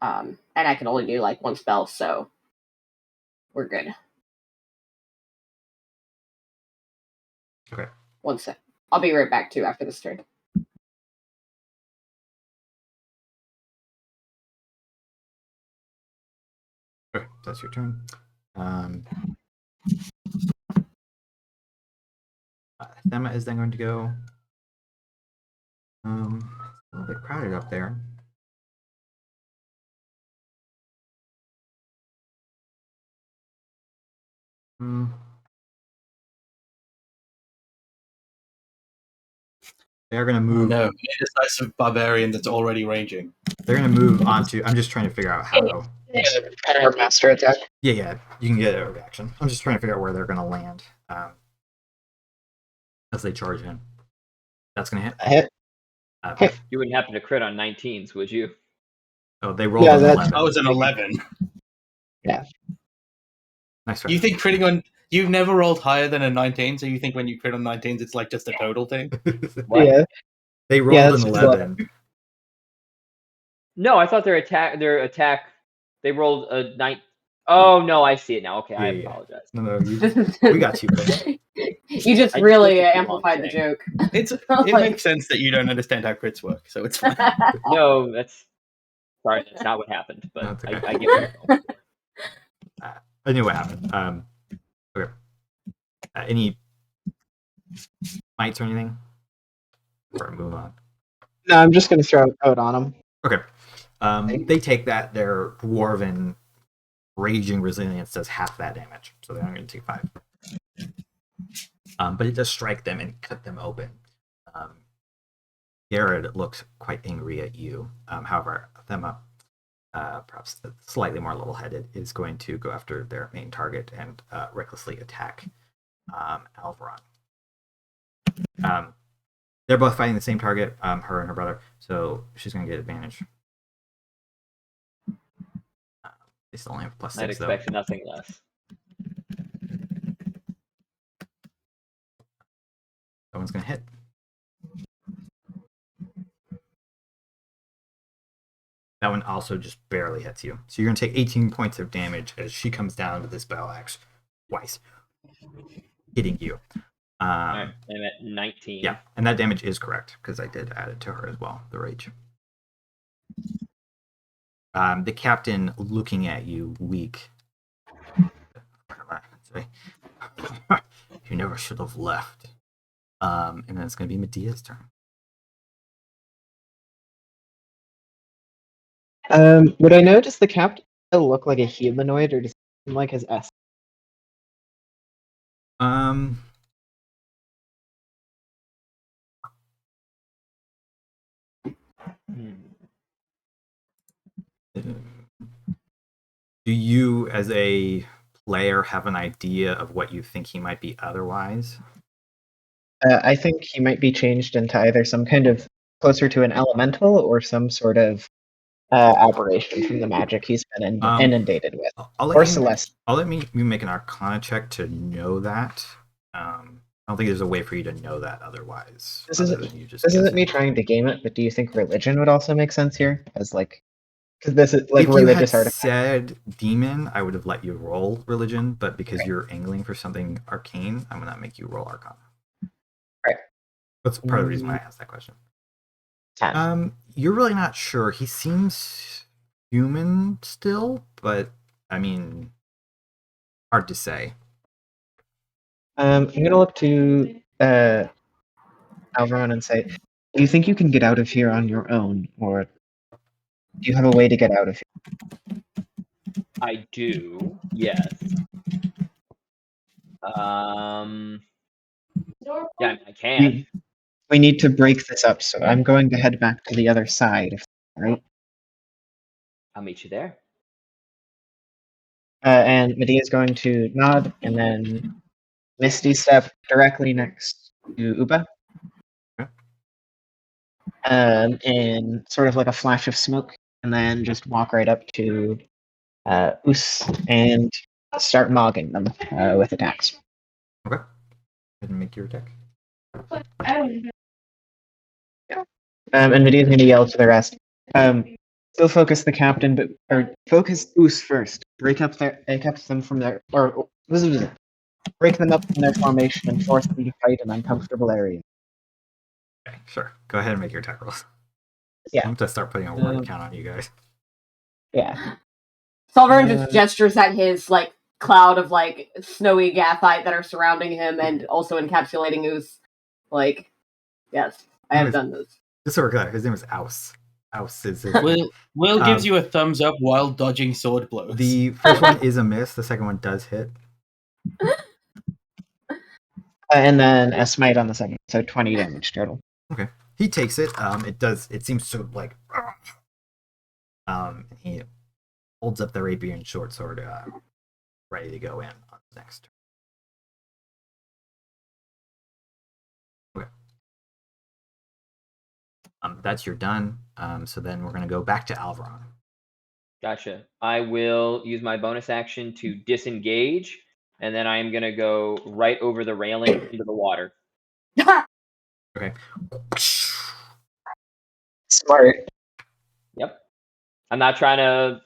And I can only do like one spell, so we're good.
Okay.
One sec. I'll be right back too after this turn.
Okay, that's your turn. Thema is then going to go. It's a little bit crowded up there. They're going to move.
No, indecisive barbarian that's already ranging.
They're going to move onto. I'm just trying to figure out how.
Power master attack.
Yeah, you can get a reaction. I'm just trying to figure out where they're going to land as they charge in. That's going to hit.
I hit.
Okay.
You wouldn't happen to crit on 19s, would you?
Oh, they rolled
Yeah,
an
that's-
11.
That was an 11.
Yeah.
Nice try.
You think critting on... You've never rolled higher than a 19, so you think when you crit on 19s, it's like just a total thing?
What?
Yeah.
They rolled
Yeah,
an
that's
11.
No, I thought their attack. They rolled a 9. Oh no, I see it now. Okay, I
Yeah.
apologize.
No, we got you. Buddy.
You just
I
really
looked at the
amplified the
wrong
joke.
It
Like-
makes sense that you don't understand how crits work, so it's fine.
No, that's not what happened. But
That's okay.
I get what you're going for.
I knew what happened. Okay. Any mites or anything? Before I move on.
No, I'm just going to throw out on him.
Okay. They take that. Their dwarven raging resilience does half that damage, so they're only going to take 5. But it does strike them and cut them open. Garrett looks quite angry at you. However, Thema, perhaps slightly more level-headed, is going to go after their main target and recklessly attack Alveron. They're both fighting the same target, her and her brother, so she's going to get advantage. They still only have +6,
I'd expect nothing less.
That one's going to hit. That one also just barely hits you. So you're going to take 18 points of damage as she comes down with this battle axe twice, hitting you.
Alright, I'm at 19.
Yeah, and that damage is correct because I did add it to her as well, the rage. The captain looking at you, weak. You never should have left. And then it's going to be Medea's turn.
Would I notice the captain look like a humanoid, or does he seem like his S?
Do you, as a player, have an idea of what you think he might be otherwise?
I think he might be changed into either some kind of closer to an elemental or some sort of aberration from the magic he's been inundated with. Or Celeste.
I'll let you make an Arcana check to know that. I don't think there's a way for you to know that otherwise.
This isn't me trying to game it, but do you think religion would also make sense here? As like, because this is like
if
religious
you had
artifact.
said demon, I would have let you roll religion, but because you're angling for something arcane, I'm gonna make you roll Arcana.
Right.
That's part of the reason why I asked that question.
10.
You're really not sure. He seems human still, but I mean, hard to say.
I'm gonna look to Alveron and say, do you think you can get out of here on your own, or do you have a way to get out of here?
I do, yes. Yeah, I can.
We need to break this up, so I'm going to head back to the other side. Right?
I'll meet you there.
And Medea's going to nod, and then Misty step directly next to Uba.
Okay.
In sort of like a flash of smoke, and then just walk right up to Us and start mogging them with attacks.
Okay. Go ahead and make your attack.
And Medea's going to yell to the rest. Still focus the captain, or focus Us first. Break them from their, or break them up from their formation and force them to fight in uncomfortable areas.
Okay, sure. Go ahead and make your attack rolls.
Yeah.
I'm going to start putting a word count on you guys.
Yeah.
Sulveran just gestures at his like cloud of like snowy Gathite that are surrounding him and also encapsulating Us. Like, yes, I have done those.
Just so we're clear, his name is Aus. Aus is his name.
Will gives you a thumbs up while dodging sword blows.
The first one is a miss. The second one does hit.
And then a smite on the second, so 20 damage total.
Okay. He takes it. It seems to like. He holds up the rapier and short sword, ready to go in on the next turn. Okay. That's your done. So then we're gonna go back to Alveron.
Gotcha. I will use my bonus action to disengage, and then I am gonna go right over the railing into the water.
Okay.
Smart.
Yep. I'm not trying to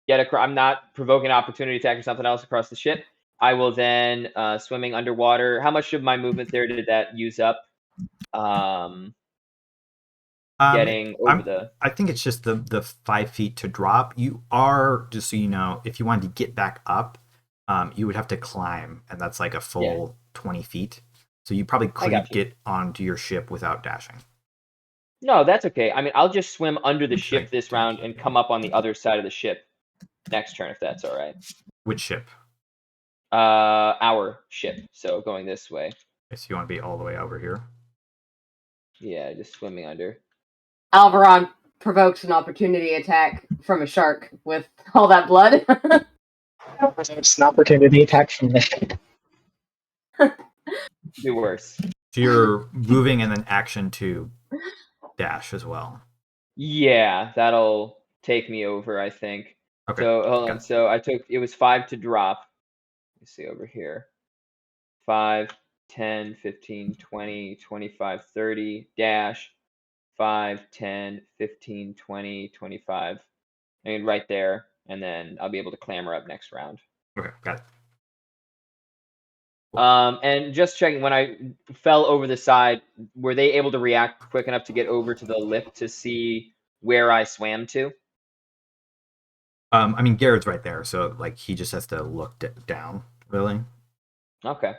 get across. I'm not provoking an opportunity attack or something else across the ship. I will then swimming underwater. How much of my movement there did that use up? Getting over the.
I think it's just the 5 feet to drop. You are, just so you know, if you wanted to get back up, you would have to climb, and that's like a full 20 feet. So you probably couldn't get onto your ship without dashing.
No, that's okay. I mean, I'll just swim under the ship this round and come up on the other side of the ship next turn, if that's all right.
Which ship?
Our ship. So going this way.
Okay, so you want to be all the way over here?
Yeah, just swimming under.
Alveron provokes an opportunity attack from a shark with all that blood.
It's an opportunity attack from the ship.
Do worse.
So you're moving and then action to dash as well.
Yeah, that'll take me over, I think.
Okay.
So hold on. So it was 5 to drop. Let's see over here. 5, 10, 15, 20, 25, 30, dash. 5, 10, 15, 20, 25. I mean, right there. And then I'll be able to clamber up next round.
Okay, got it.
And just checking, when I fell over the side, were they able to react quick enough to get over to the lip to see where I swam to?
I mean, Garrett's right there, so like he just has to look down, really.
Okay.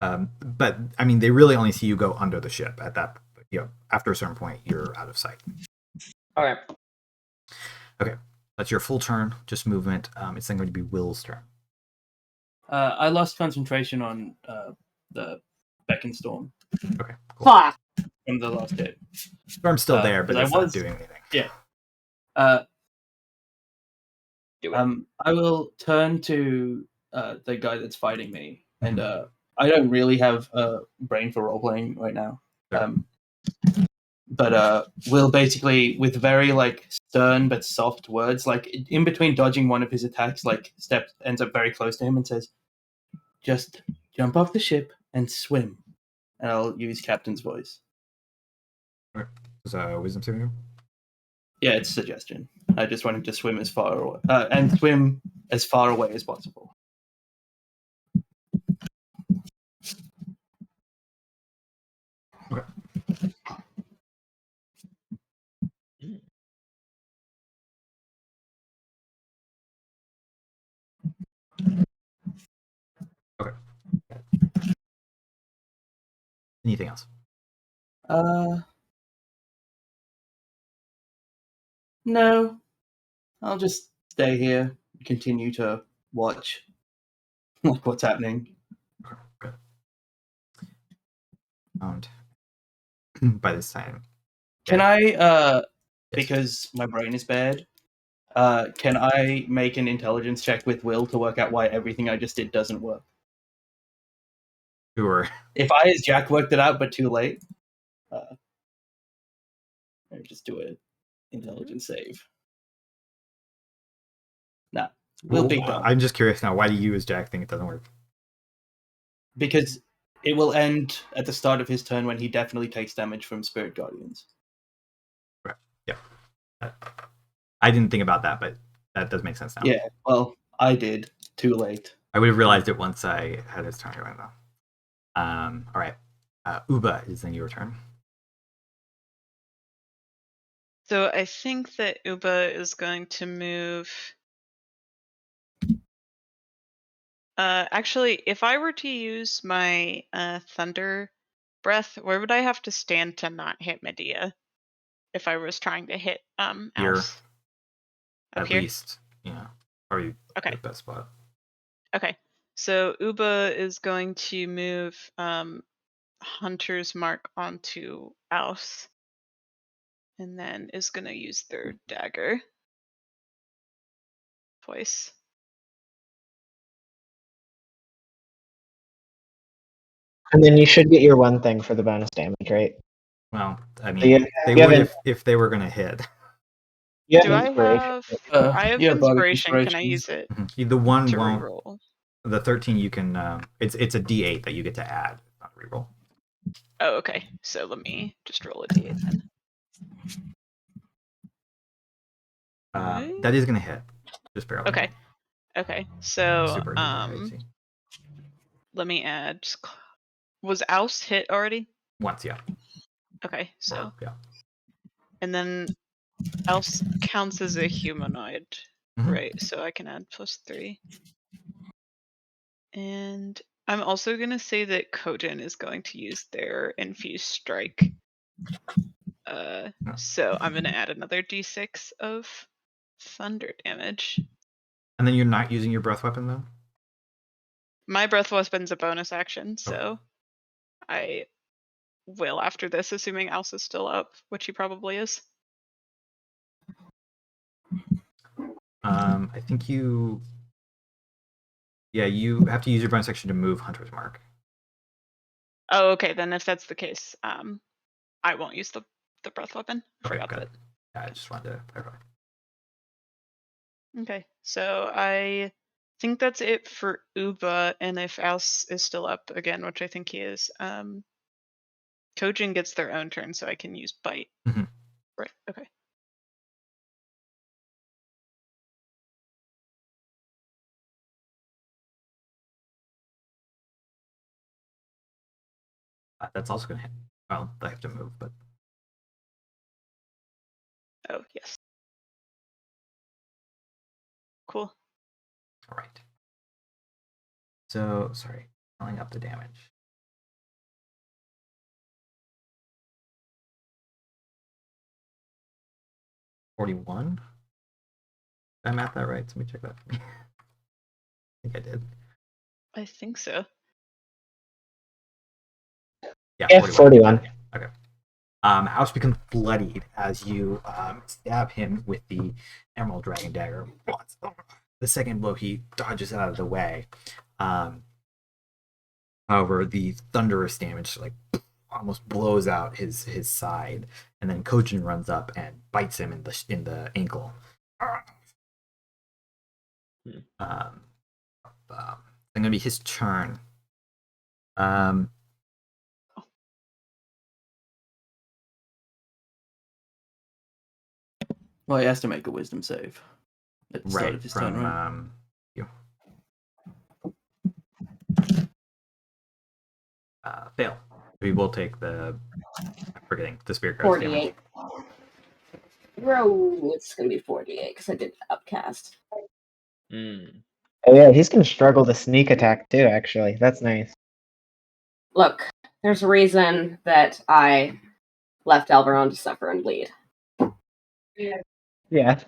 But I mean, they really only see you go under the ship at that. After a certain point, you're out of sight.
Okay.
Okay, that's your full turn. Just movement. It's then going to be Will's turn.
I lost concentration on the Beacon Storm
Okay, cool.
Fuck.
from the last hit.
Storm's still there, but
I
it's not doing anything.
Yeah.
Do it.
I will turn to the guy that's fighting me, and I don't really have a brain for role playing right now.
Sure.
But Will basically, with very like stern but soft words, like in between dodging one of his attacks, like ends up very close to him and says, "Just jump off the ship and swim." And I'll use Captain's voice.
Is wisdom saving?
Yeah, it's suggestion. I just want him to swim as far away and swim as far away as possible.
Okay. Okay. Anything else?
No. I'll just stay here and continue to watch like what's happening.
Okay. By this time.
Can I because my brain is bad, can I make an intelligence check with Will to work out why everything I just did doesn't work?
Sure.
If I as Jack worked it out but too late, maybe just do an intelligence save. Nah. Will be done.
I'm just curious now, why do you as Jack think it doesn't work?
Because it will end at the start of his turn when he definitely takes damage from Spirit Guardians.
Right. Yeah. I didn't think about that, but that does make sense now.
Yeah, well, I did. Too late.
I would have realized it once I had his turn right now. All right. Uba is then your turn.
So I think that Uba is going to move Actually, if I were to use my thunder breath, where would I have to stand to not hit Medea? If I was trying to hit
Here,
Else? Up
at
here?
least, yeah, probably
Okay.
the best spot.
Okay. So Uba is going to move Hunter's Mark onto Else. And then is going to use their dagger twice.
And then you should get your one thing for the bonus damage, right?
Well, I
So you,
mean, they
you
would
haven't-
if they were gonna hit.
you have
Do I
inspiration.
have? I have
yeah, bardic
inspiration. Can I
inspirations.
use it
The one
to
won't.
reroll?
The 13 you can. It's a D8 that you get to add, not reroll.
Oh, okay. So let me just roll a d8 then. Right?
That is gonna hit, just barely.
Okay. Okay. So
Super duper easy.
let me add. Was Oust hit already?
Once, yeah.
Okay. So
Or, yeah.
and then Oust counts as a humanoid,
Mhm.
right? So I can add +3. And I'm also gonna say that Kojin is going to use their infused strike. So I'm gonna add another d6 of thunder damage.
And then you're not using your breath weapon though.
My breath weapon's a bonus action, so I will after this, assuming Alce is still up, which he probably is.
I think you. Yeah, you have to use your bonus action to move Hunter's Mark.
Oh, okay. Then if that's the case, I won't use the breath weapon. Forgot
got
that.
it. Yeah, I just wanted to clarify.
Okay, so I think that's it for Uba, and if Alce is still up again, which I think he is, Kojin gets their own turn, so I can use bite.
Mhm.
Right. Okay.
That's also gonna hit. Well, they have to move, but
Oh yes. Cool.
all right. So sorry, filling up the damage. $41. Did I math that right? Let me check that. I think I did.
I think so.
Yeah, 41.
Okay. House becomes bloodied as you stab him with the Emerald Dragon Dagger. The second blow, he dodges out of the way. However, the thunderous damage almost blows out his side, and then Kojin runs up and bites him in the ankle. It's gonna be his turn.
Well, he has to make a wisdom save at the start
Right
of his turn, right?
from you. Fail. We will take the. I'm forgetting the spirit guard's damage.
48. Row, it's gonna be 48 because I did upcast.
Mm.
Oh yeah, he's gonna struggle to sneak attack too. Actually, that's nice.
Look, there's a reason that I left Alveron to suffer and bleed.
Yeah.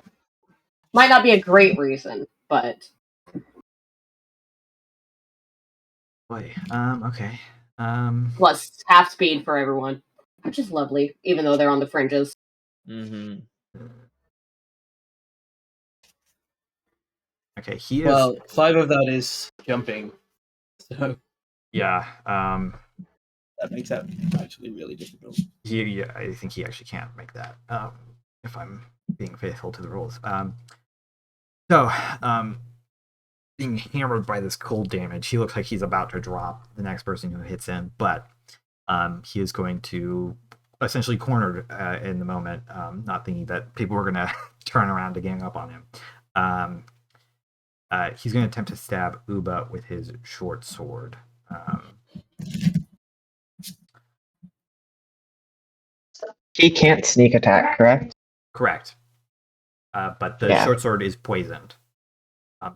Might not be a great reason, but
Boy. Okay.
plus half speed for everyone, which is lovely, even though they're on the fringes.
Mm-hmm.
Okay. He is.
Well, 5 of that is jumping, so
Yeah.
that makes that actually really difficult.
I think he actually can't make that. If I'm being faithful to the rules. Being hammered by this cold damage, he looks like he's about to drop the next person who hits him, but he is going to essentially cornered in the moment, not thinking that people were going to turn around to gang up on him. He's going to attempt to stab Uba with his short sword.
He can't sneak attack, correct?
Correct. But the short sword is poisoned.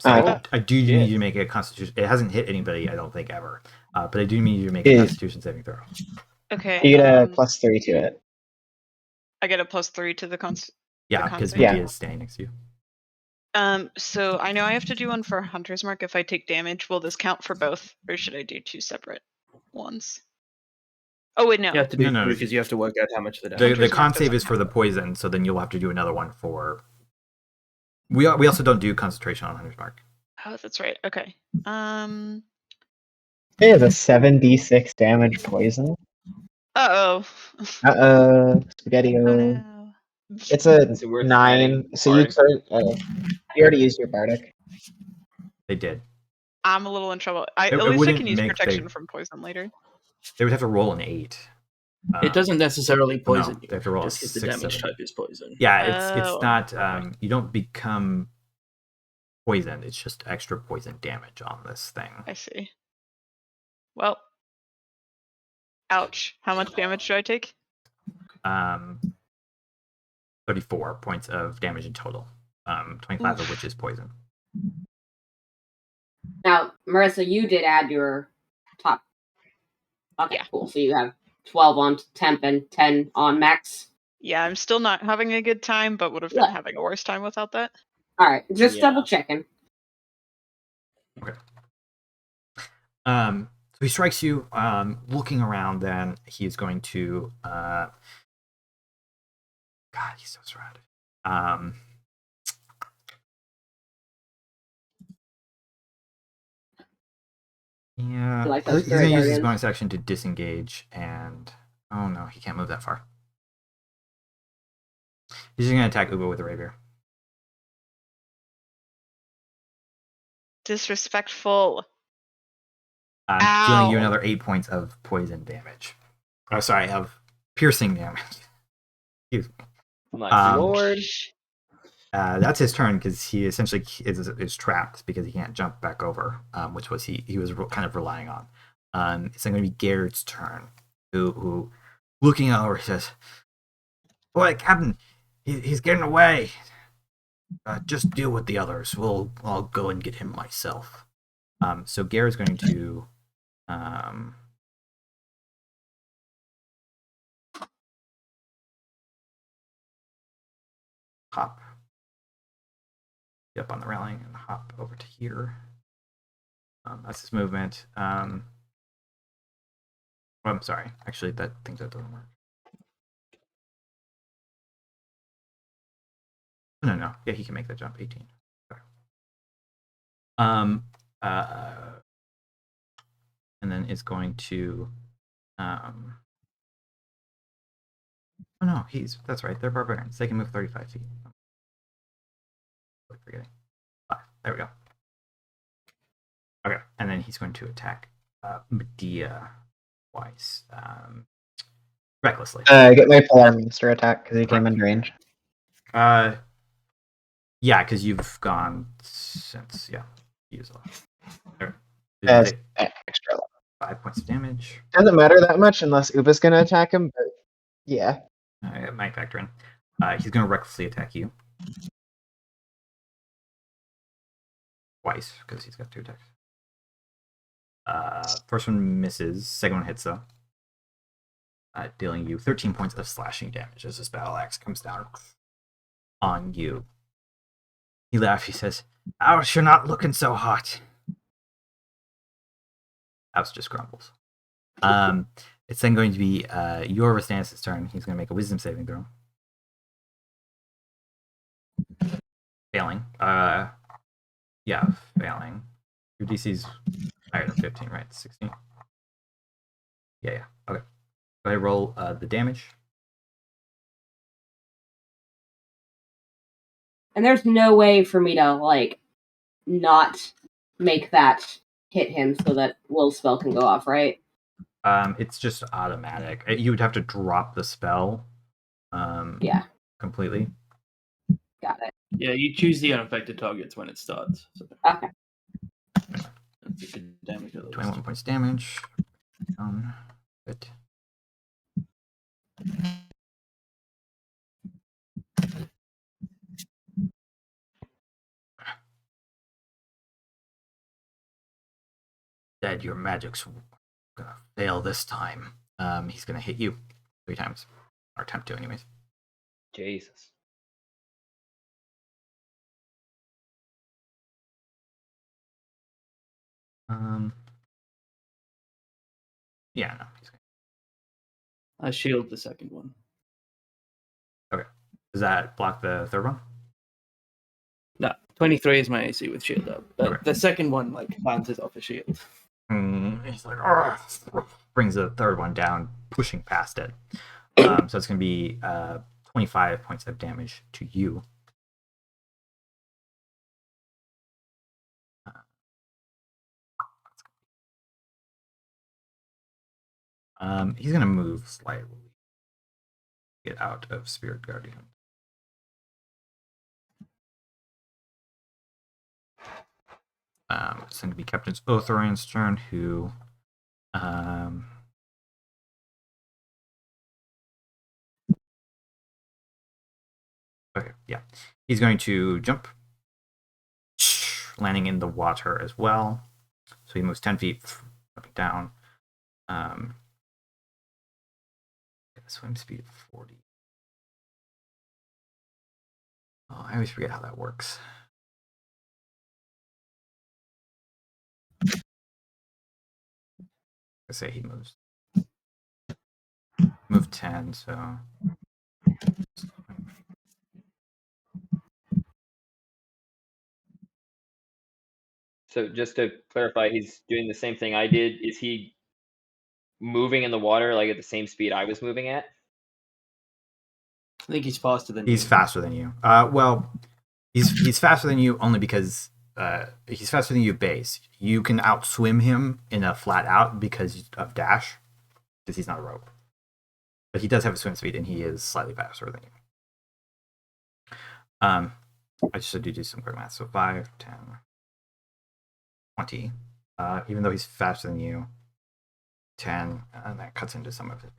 So
Oh.
I do need
Yes.
you to make a Constitution. It hasn't hit anybody, I don't think, ever. But I do need you to make a
Is-
Constitution saving throw.
Okay.
You get a +3 to it.
I get a +3 to the
Yeah,
con
because
save?
Medea is standing next to you.
So I know I have to do one for Hunter's Mark if I take damage. Will this count for both, or should I do 2 separate ones? Oh wait, no.
You have to do
No.
because you have to work out how much the damage.
The
Hunter's
con
Mark
save
doesn't
is for the
count.
poison, so then you'll have to do another one for. We also don't do concentration on Hunter's Mark.
Oh, that's right. Okay.
It is a 7d6 damage poison.
Uh-oh.
Spaghetti.
Oh no.
It's a
Is it worth
9.
adding
So you
Bardic?
you already used your bardic.
They did.
I'm a little in trouble.
It
At least I
wouldn't
can use
make
protection
the-
from poison later.
They would have to roll an 8.
It doesn't necessarily poison
no,
you.
they have to roll a
Just 'cause the
6,
damage
7.
type is poison.
Yeah, it's
Oh,
not.
okay.
You don't become poisoned. It's just extra poison damage on this thing.
I see. Well. Ouch. How much damage do I take?
34 points of damage in total. 25 of which is poison.
Now, Marisa, you did add your top. Okay, cool. So you have 12 on temp and 10 on max.
Yeah, I'm still not having a good time, but would have been
Yeah.
having a worse time without that.
All right, just
Yeah.
double checking.
So he strikes you. Looking around, then he's going to. God, he's so surrounded. Yeah,
You like
he's
those
going to
spirit
use his
guardians?
bonus action to disengage, and oh no, he can't move that far. He's just going to attack Ubo with a rapier.
Disrespectful.
Dealing you
Ow.
another 8 points of poison damage. Oh, sorry, of piercing damage. Excuse me.
My lord.
That's his turn because he essentially is trapped because he can't jump back over, which was he was kind of relying on. It's going to be Garrett's turn, who looking over says, "Boy, Captain, he's getting away. Just deal with the others. I'll go and get him myself." So Garrett's going to hop up on the railing and hop over to here. That's his movement. I'm sorry. Actually, that doesn't work. No. Yeah, he can make that jump. 18. Sorry. And then it's going to. Oh no, that's right. They're barbarians. They can move 35 feet. Forgetting. 5. There we go. Okay, and then he's going to attack Medea twice, recklessly.
Get my Polar Monster attack because he came in range.
Yeah, because you've gone since use a
Extra level.
5 points of damage.
Doesn't matter that much unless Uba's gonna attack him, but yeah.
It might factor in. He's going to recklessly attack you twice because he's got 2 attacks. First one misses. Second one hits though, dealing you 13 points of slashing damage as this battle axe comes down on you. He laughs. He says, "Ouch, you're not looking so hot." Ouch just grumbles. It's then going to be Yorvastan's turn. He's going to make a wisdom saving throw. Failing. Failing. Your DC's higher than 15, right? 16? Yeah. Okay. Go ahead, roll the damage.
And there's no way for me to not make that hit him so that Will's spell can go off, right?
It's just automatic. You would have to drop the spell.
Yeah.
Completely.
Got it.
Yeah, you choose the unaffected targets when it starts. So
Okay.
that's the damage at least.
21 points damage. Good. Said your magic's gonna fail this time. He's gonna hit you 3 times, or attempt to, anyways.
Jesus.
Yeah, no. He's
I shield the second one.
okay. Does that block the third one?
No, 23 is my AC with shield up, but
Okay.
the second one like bounces off a shield.
He's like, "Argh," brings the third one down, pushing past it. So it's going to be 25 points of damage to you. He's going to move slightly. Get out of Spirit Guardian. It's going to be Captain Othorian's turn, who okay, yeah. He's going to jump, landing in the water as well. So he moves 10 feet up and down. Swim speed of 40. Oh, I always forget how that works. I say he move 10, so
So just to clarify, he's doing the same thing I did. Is he moving in the water like at the same speed I was moving at?
I think he's faster than
he's
you.
faster than you. Well, he's faster than you only because he's faster than you base. You can outswim him in a flat out because of dash, because he's not a rope. But he does have a swim speed, and he is slightly faster than you. I just had to do some quick math. So 5, 10, 20. Even though he's faster than you, 10, and that cuts into some of it.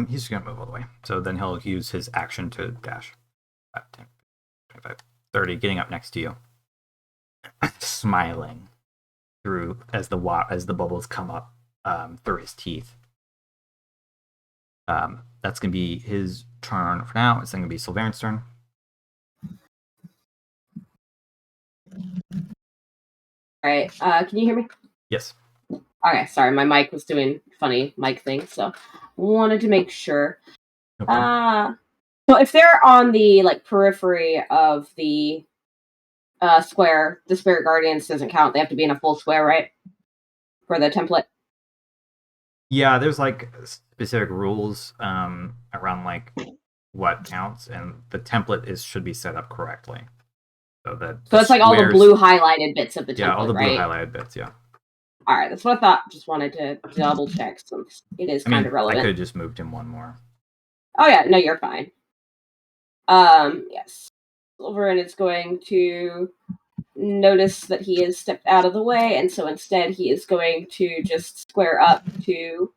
He's just gonna move all the way. So then he'll use his action to dash. 5, 10, 25, 30, getting up next to you. Smiling through as the bubbles come up through his teeth. That's gonna be his turn for now. It's then gonna be Sulveran's turn.
All right. Can you hear me?
Yes.
Okay. Sorry, my mic was doing funny mic thing, so wanted to make sure.
Okay.
So if they're on the periphery of the square, the Spirit Guardians doesn't count. They have to be in a full square, right? For the template.
Yeah, there's specific rules around what counts, and the template should be set up correctly. So
it's all the blue highlighted bits of the template,
yeah, all the blue
right?
highlighted bits, yeah.
All right, that's what I thought. Just wanted to double check since it is kind of relevant.
I could have just moved him one more.
Oh yeah, no, you're fine. Yes. Sulveran is going to notice that he has stepped out of the way, and so instead he is going to just square up to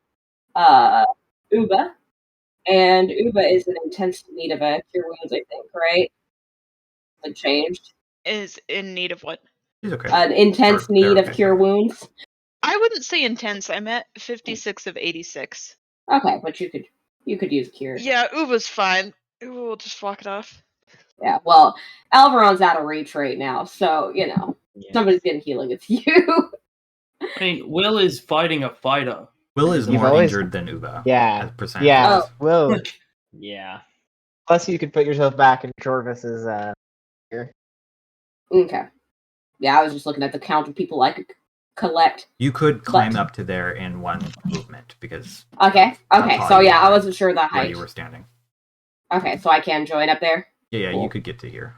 Uba. And Uba is in intense need of a cure wounds, I think, right? It changed.
Is in need of what?
He's okay.
An intense need of cure wounds.
I wouldn't say intense. I'm at 56 of 86.
Okay, but you could use cure.
Yeah, Uba's fine. Uba will just walk it off.
Yeah, well, Alveron's out of reach right now, so somebody's getting healing. It's you.
I mean, Will is fighting a fighter.
Will is more injured than Uba.
Yeah.
Percent.
Yeah. Will.
Yeah.
Plus, you could put yourself back in Jorvis's here.
Okay. Yeah, I was just looking at the count of people I could collect.
You could climb up to there in one movement because.
Okay. So yeah, I wasn't sure the height.
Where you were standing.
Okay, so I can join up there.
Yeah, cool. You could get to here.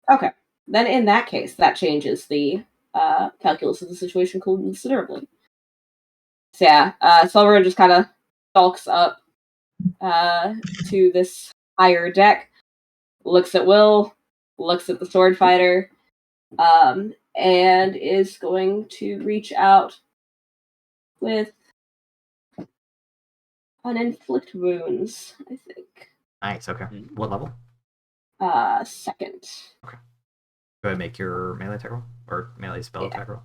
Okay, then in that case, that changes the calculus of the situation considerably. So yeah, Sulveran just kind of stalks up to this higher deck, looks at Will, looks at the sword fighter, and is going to reach out with an inflict wounds, I think.
Nice. Okay.
Mm.
What level?
Second.
Go ahead and make your melee attack roll or melee spell attack roll.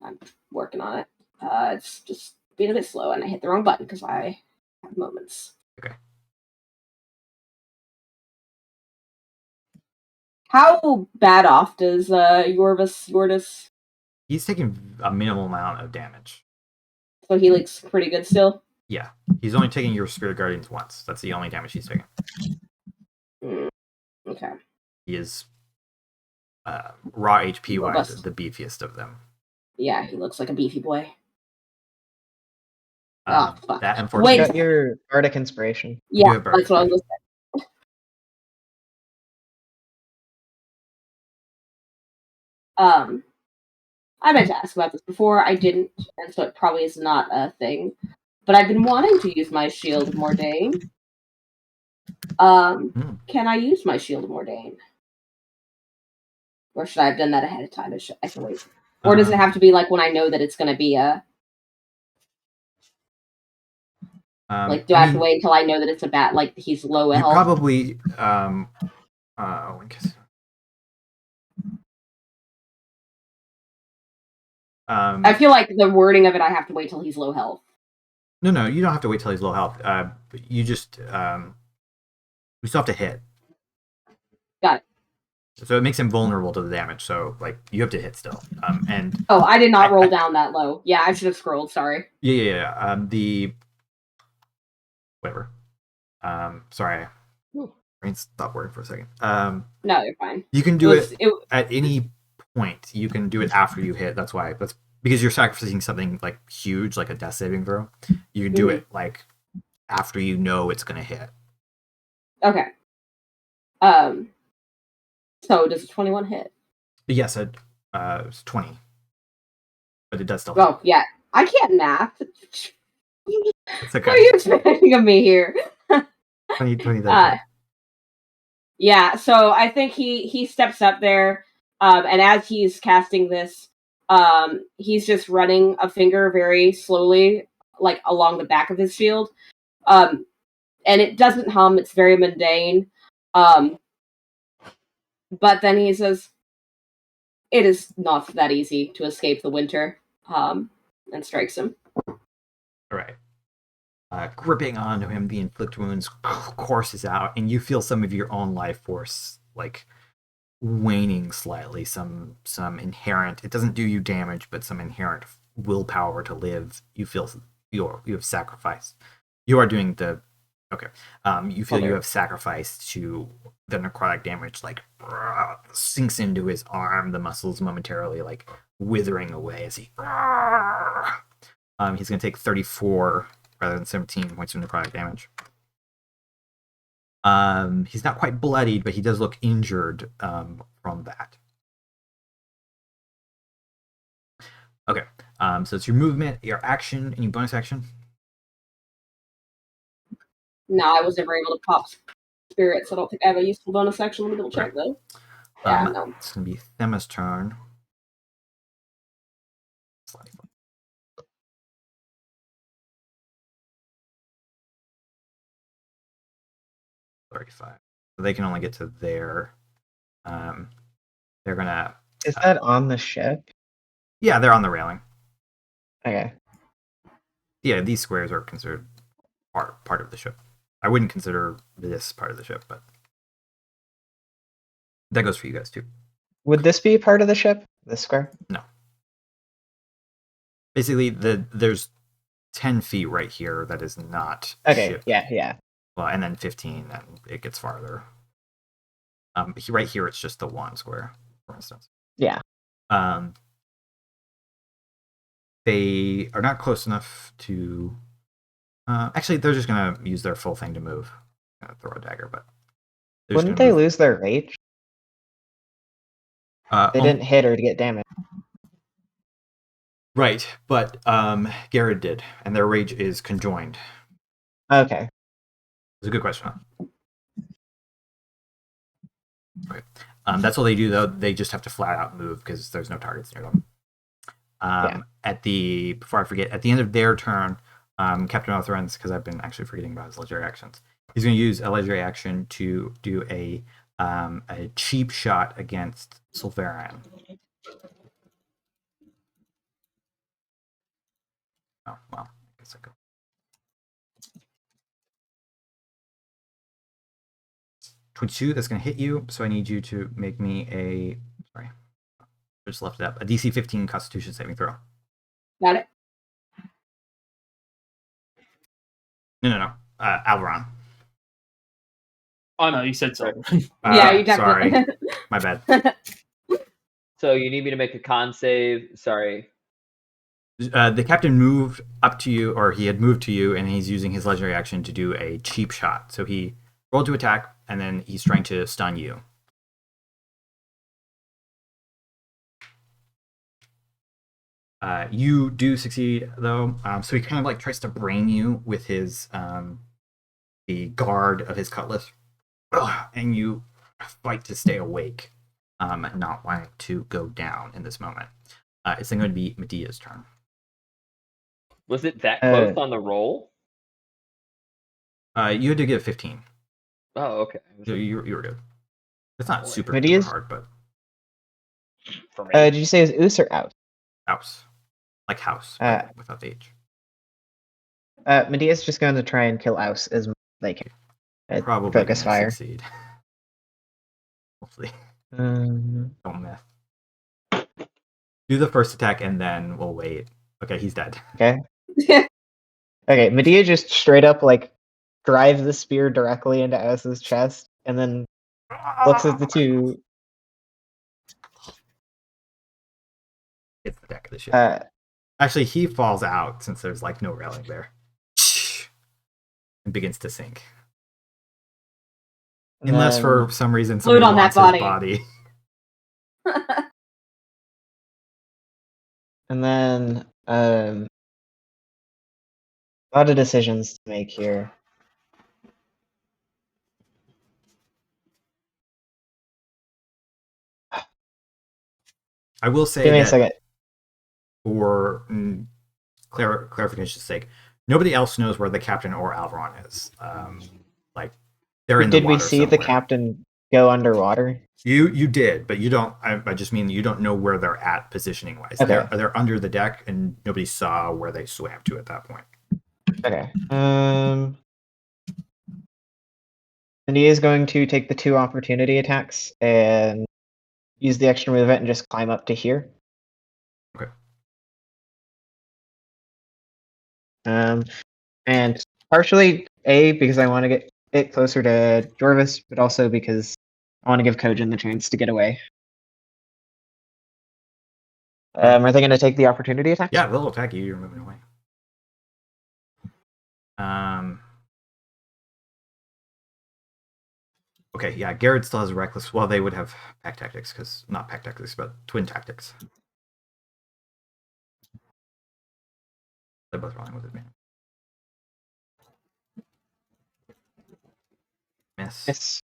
I'm working on it. It's just being a bit slow, and I hit the wrong button because I have moments.
Okay.
How bad off does Yordis?
He's taking a minimal amount of damage.
So he looks pretty good still.
Yeah, he's only taking your spirit guardians once. That's the only damage he's taking.
Okay.
He is raw HP wise
Robust.
the beefiest of them.
Yeah, he looks like a beefy boy. Oh, fuck.
That
You
unfortunately.
got your bardic inspiration.
You
Yeah,
have bardic
that's what I was saying. I meant to ask about this before. I didn't, and so it probably is not a thing. But I've been wanting to use my Shield of Mordain. Can I use my Shield of Mordain? Or should I have done that ahead of time? I can wait. Or does it have to be like when I know that it's going to be a... like, do I have to wait until I know that it's a bat, like he's low
You
health?
probably
I feel like the wording of it, I have to wait till he's low health.
No, you don't have to wait till he's low health. You just we still have to hit.
Got it.
So it makes him vulnerable to the damage. So like you have to hit still. And
oh, I did not roll down that low. Yeah, I should have scrolled. Sorry.
Yeah. Whatever. Sorry. Brain stopped working for a second.
No, you're fine.
You can do it at any point. You can do it after you hit. That's because you're sacrificing something like huge, like a death saving throw. You can do it like after you know it's gonna hit.
Okay. So does a 21 hit?
Yes, it's 20. But it does still
hit. Yeah. I can't math.
It's okay.
What are you expecting of me here?
20
yeah, so I think he steps up there, and as he's casting this, he's just running a finger very slowly, like along the back of his shield. And it doesn't hum, it's very mundane. But then he says, it is not that easy to escape the winter, and strikes him.
All right. Gripping onto him, the inflict wounds courses out, and you feel some of your own life force like waning slightly. Some inherent, it doesn't do you damage, but some inherent willpower to live. You feel you have sacrificed. You are doing the okay. You feel you have sacrificed to the necrotic damage, like sinks into his arm, the muscles momentarily like withering away as he. He's gonna take 34 rather than 17 points of necrotic damage. He's not quite bloodied, but he does look injured from that. Okay, so it's your movement, your action, any bonus action?
No, I was never able to pop spirits. I don't think I have a useful bonus action. Let me double check though. Yeah, no.
It's gonna be Themma's turn. 35. So they can only get to there. They're gonna.
Is that on the ship?
Yeah, they're on the railing.
Okay.
Yeah, these squares are considered part of the ship. I wouldn't consider this part of the ship, but that goes for you guys too.
Would this be part of the ship? This square?
No. Basically, there's 10 feet right here that is not ship.
Yeah.
Well, and then 15, and it gets farther. Right here, it's just the one square, for instance.
Yeah.
They are not close enough to. Actually, they're just gonna use their full thing to move. Throw a dagger, but
wouldn't they lose their rage? They didn't hit or get damage.
Right, but Garrett did, and their rage is conjoined.
Okay.
It's a good question. Huh? Okay. That's all they do, though. They just have to flat out move because there's no targets near them. Before I forget, at the end of their turn, Captain Othran's, because I've been actually forgetting about his legendary actions. He's going to use a legendary action to do a cheap shot against Sulveran. Oh, well, I guess I go. .22, that's going to hit you, so I need you to make me a... Sorry. I just left it up. A DC 15 Constitution saving throw.
Got it.
No. Alveron.
No, you said so.
Yeah, you definitely.
Sorry. My bad.
So you need me to make a con save. Sorry.
The captain moved up to you, or he had moved to you, and he's using his legendary action to do a cheap shot. So he rolled to attack, and then he's trying to stun you. You do succeed, though. So he kind of like tries to brain you with his the guard of his cutlass, and you fight to stay awake, not wanting to go down in this moment. It's then going to be Medea's turn.
Was it that close on the roll?
You had to get 15.
Oh, okay.
So you were good. It's not super
Medea's?
hard, but
For me.
Did you say it was Oos or Out?
house. Like house, but without the H.
Medea's just going to try and kill Aus as much as they can.
Probably
focus
gonna
fire.
succeed. Hopefully.
Um,
Don't miss. Do the first attack and then we'll wait. Okay, he's dead.
okay. Okay, Medea just straight up like drives the spear directly into Aus's chest and then looks at the two.
It's the deck of the ship. Actually, he falls out since there's like no railing there. And begins to sink. Unless for some reason
Fluid
somebody
on that
wants his body.
And then a lot of decisions to make here.
I will say
Give me a
that
second.
for clarification's sake, nobody else knows where the captain or Alveron is. Like they're in the
Did we
water
see the
somewhere.
captain go underwater?
You did, but you don't. I just mean you don't know where they're at positioning wise.
Okay.
They're under the deck, and nobody saw where they swam to at that point.
Okay. And he is going to take the 2 opportunity attacks and use the extra movement and just climb up to here.
Okay.
And partially because I want to get it closer to Jorvis, but also because I want to give Kojin the chance to get away. Are they going to take the opportunity attacks?
Yeah, they'll attack you. You're moving away. Okay, yeah, Garrett still has reckless. Well, they would have pack tactics, because not pack tactics, but twin tactics. They're both rolling with advantage. Miss.
Yes.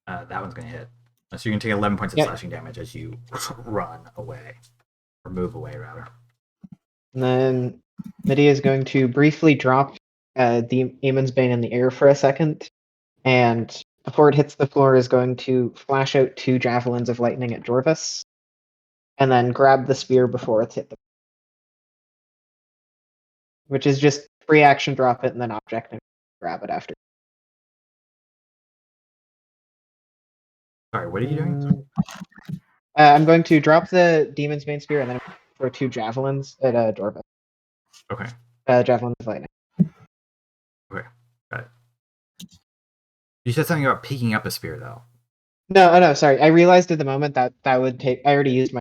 That one's going to hit. So you can take 11 points of
Yep.
slashing damage as you run away. Or move away, rather.
And then Medea is going to briefly drop the Eamon's Bane in the air for a second, and before it hits the floor is going to flash out 2 javelins of lightning at Jorvis, and then grab the spear before it's hit the which is just free action, drop it, and then object and grab it after.
Sorry, what are you doing?
I'm going to drop the Demon's Bane spear and then throw 2 javelins at Jorvis.
Okay.
Javelins of lightning.
Okay. Got it. You said something about picking up a spear, though.
No, sorry. I realized at the moment that would take. I already used my.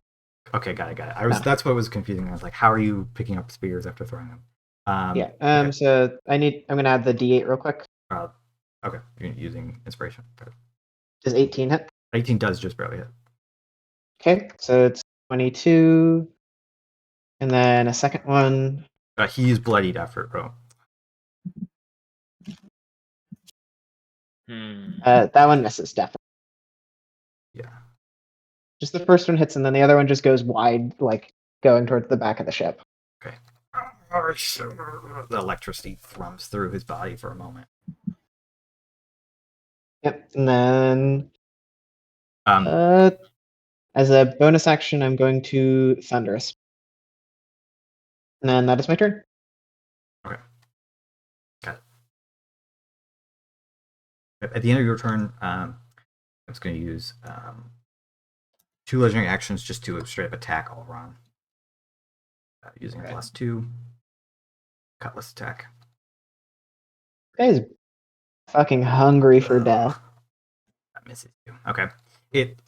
Okay, got it. That's what was confusing. I was like, how are you picking up spears after throwing them?
Yeah.
Okay.
So I'm gonna add the D8 real quick.
Okay, you're using inspiration.
Does 18 hit?
18 does just barely hit.
Okay, so it's 22, and then a second one.
He's bloodied after it, bro.
That one misses definitely.
Yeah.
Just the first one hits, and then the other one just goes wide, like going towards the back of the ship.
Okay. The electricity thrums through his body for a moment.
Yep. And then,
Um,
as a bonus action, I'm going to Thunderous. And then that is my turn.
Okay. Got it. At the end of your turn, I'm just going to use 2 legendary actions just to straight up attack Alveron. Using a +2 cutlass attack.
This guy's fucking hungry for death.
That misses you. Okay. It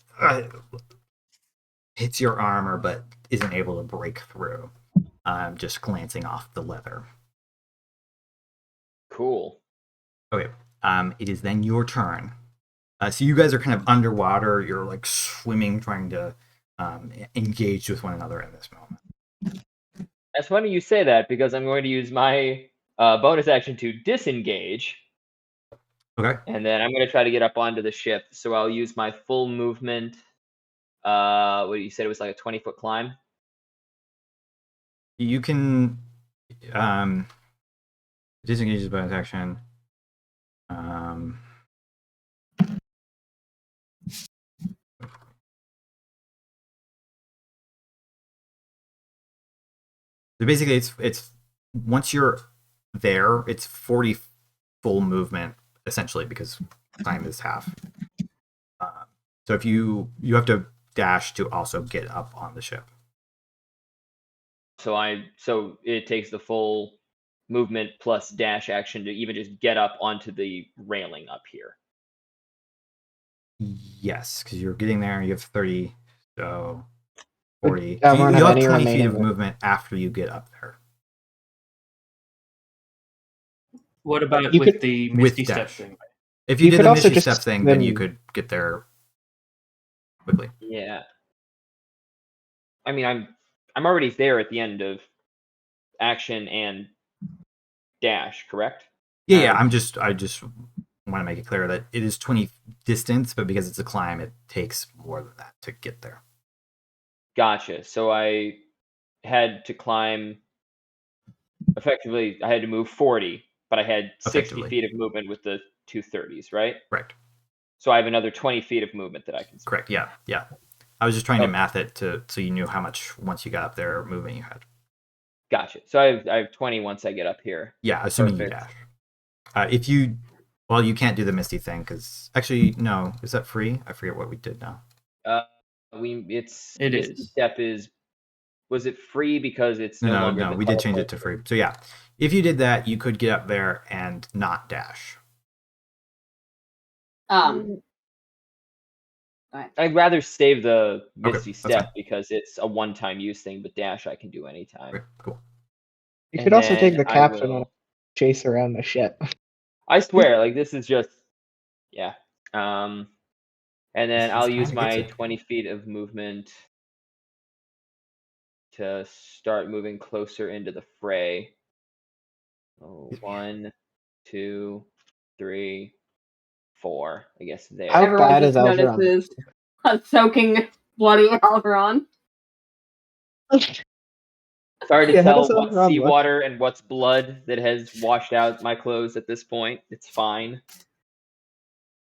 hits your armor, but isn't able to break through. Just glancing off the leather.
Cool.
Okay. It is then your turn. So you guys are kind of underwater. You're like swimming, trying to engage with one another in this moment.
That's funny you say that because I'm going to use my bonus action to disengage.
Okay.
And then I'm going to try to get up onto the ship. So I'll use my full movement. What you said it was like a 20-foot climb?
You can disengage his bonus action. So basically, it's once you're there, it's 40 full movement essentially because time is half. So if you have to dash to also get up on the ship.
So it takes the full movement plus dash action to even just get up onto the railing up here.
Yes, because you're getting there. You have 30, so 40.
Would
So
Alveron
you
have
have
any
20 feet
remaining
of movement after you get up there.
What about
You
with
could-
the
With
Misty Step
dash.
thing?
If you
You
did
could
the
also
Misty
just
Step thing, then you
swim-
could get there quickly.
Yeah. I mean, I'm already there at the end of action and dash, correct?
Yeah. I just want to make it clear that it is 20 distance, but because it's a climb, it takes more than that to get there.
Gotcha. So I had to climb. Effectively, I had to move 40, but I had 60
Effectively.
feet of movement with the 230s, right?
Correct.
So I have another 20 feet of movement that I can spend.
Correct. Yeah. I was just trying to
Okay.
math it so you knew how much once you got up there movement you had.
Gotcha. So I have 20 once I get up here.
Yeah, assuming you
Perfect.
dash. If you, well, you can't do the Misty thing because actually, no, is that free? I forget what we did now.
It
Misty
is.
Step was it free because it's no longer
No,
the
we did change it to
teleport?
free. So yeah, if you did that, you could get up there and not dash.
I'd rather save the
Okay,
Misty
that's
Step
fine.
because it's a one-time use thing, but dash I can do anytime.
Okay, cool.
You
And
could also take
then
the
I
captain
will-
and chase around the ship.
I swear, like this is just yeah. And then
He's
I'll
trying
use
to get
my
you.
20 feet of movement to start moving closer into the fray. Oh, 1, 2, 3, 4. I guess there.
How
Everyone
bad
just
is Alveron?
notices a soaking, bloody Alveron.
Hard to
Yeah, how
tell
does
what's
Alveron look?
seawater and what's blood that has washed out my clothes at this point. It's fine.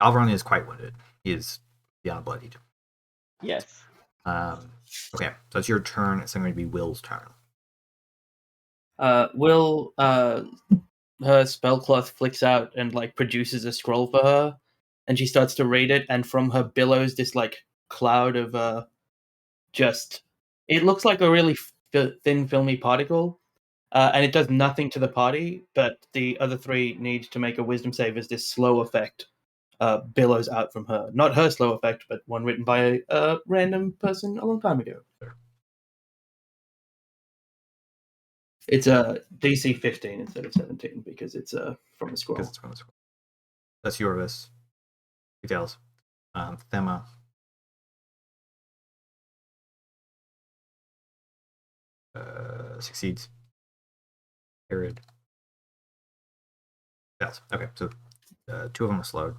Alveron is quite wounded. He is beyond bloodied.
Yes.
Okay, so it's your turn. It's going to be Will's turn.
Will her spellcloth flicks out and like produces a scroll for her, and she starts to read it, and from her billows this like cloud of just it looks like a really thin filmy particle, and it does nothing to the party, but the other three need to make a wisdom save as this slow effect billows out from her. Not her slow effect, but one written by a random person a long time ago. It's a DC 15 instead of 17 because it's from the scroll.
Because it's from the scroll. That's Yorvis. Details. Thema. Succeeds. Herod. Yes. Okay, so 2 of them are slowed.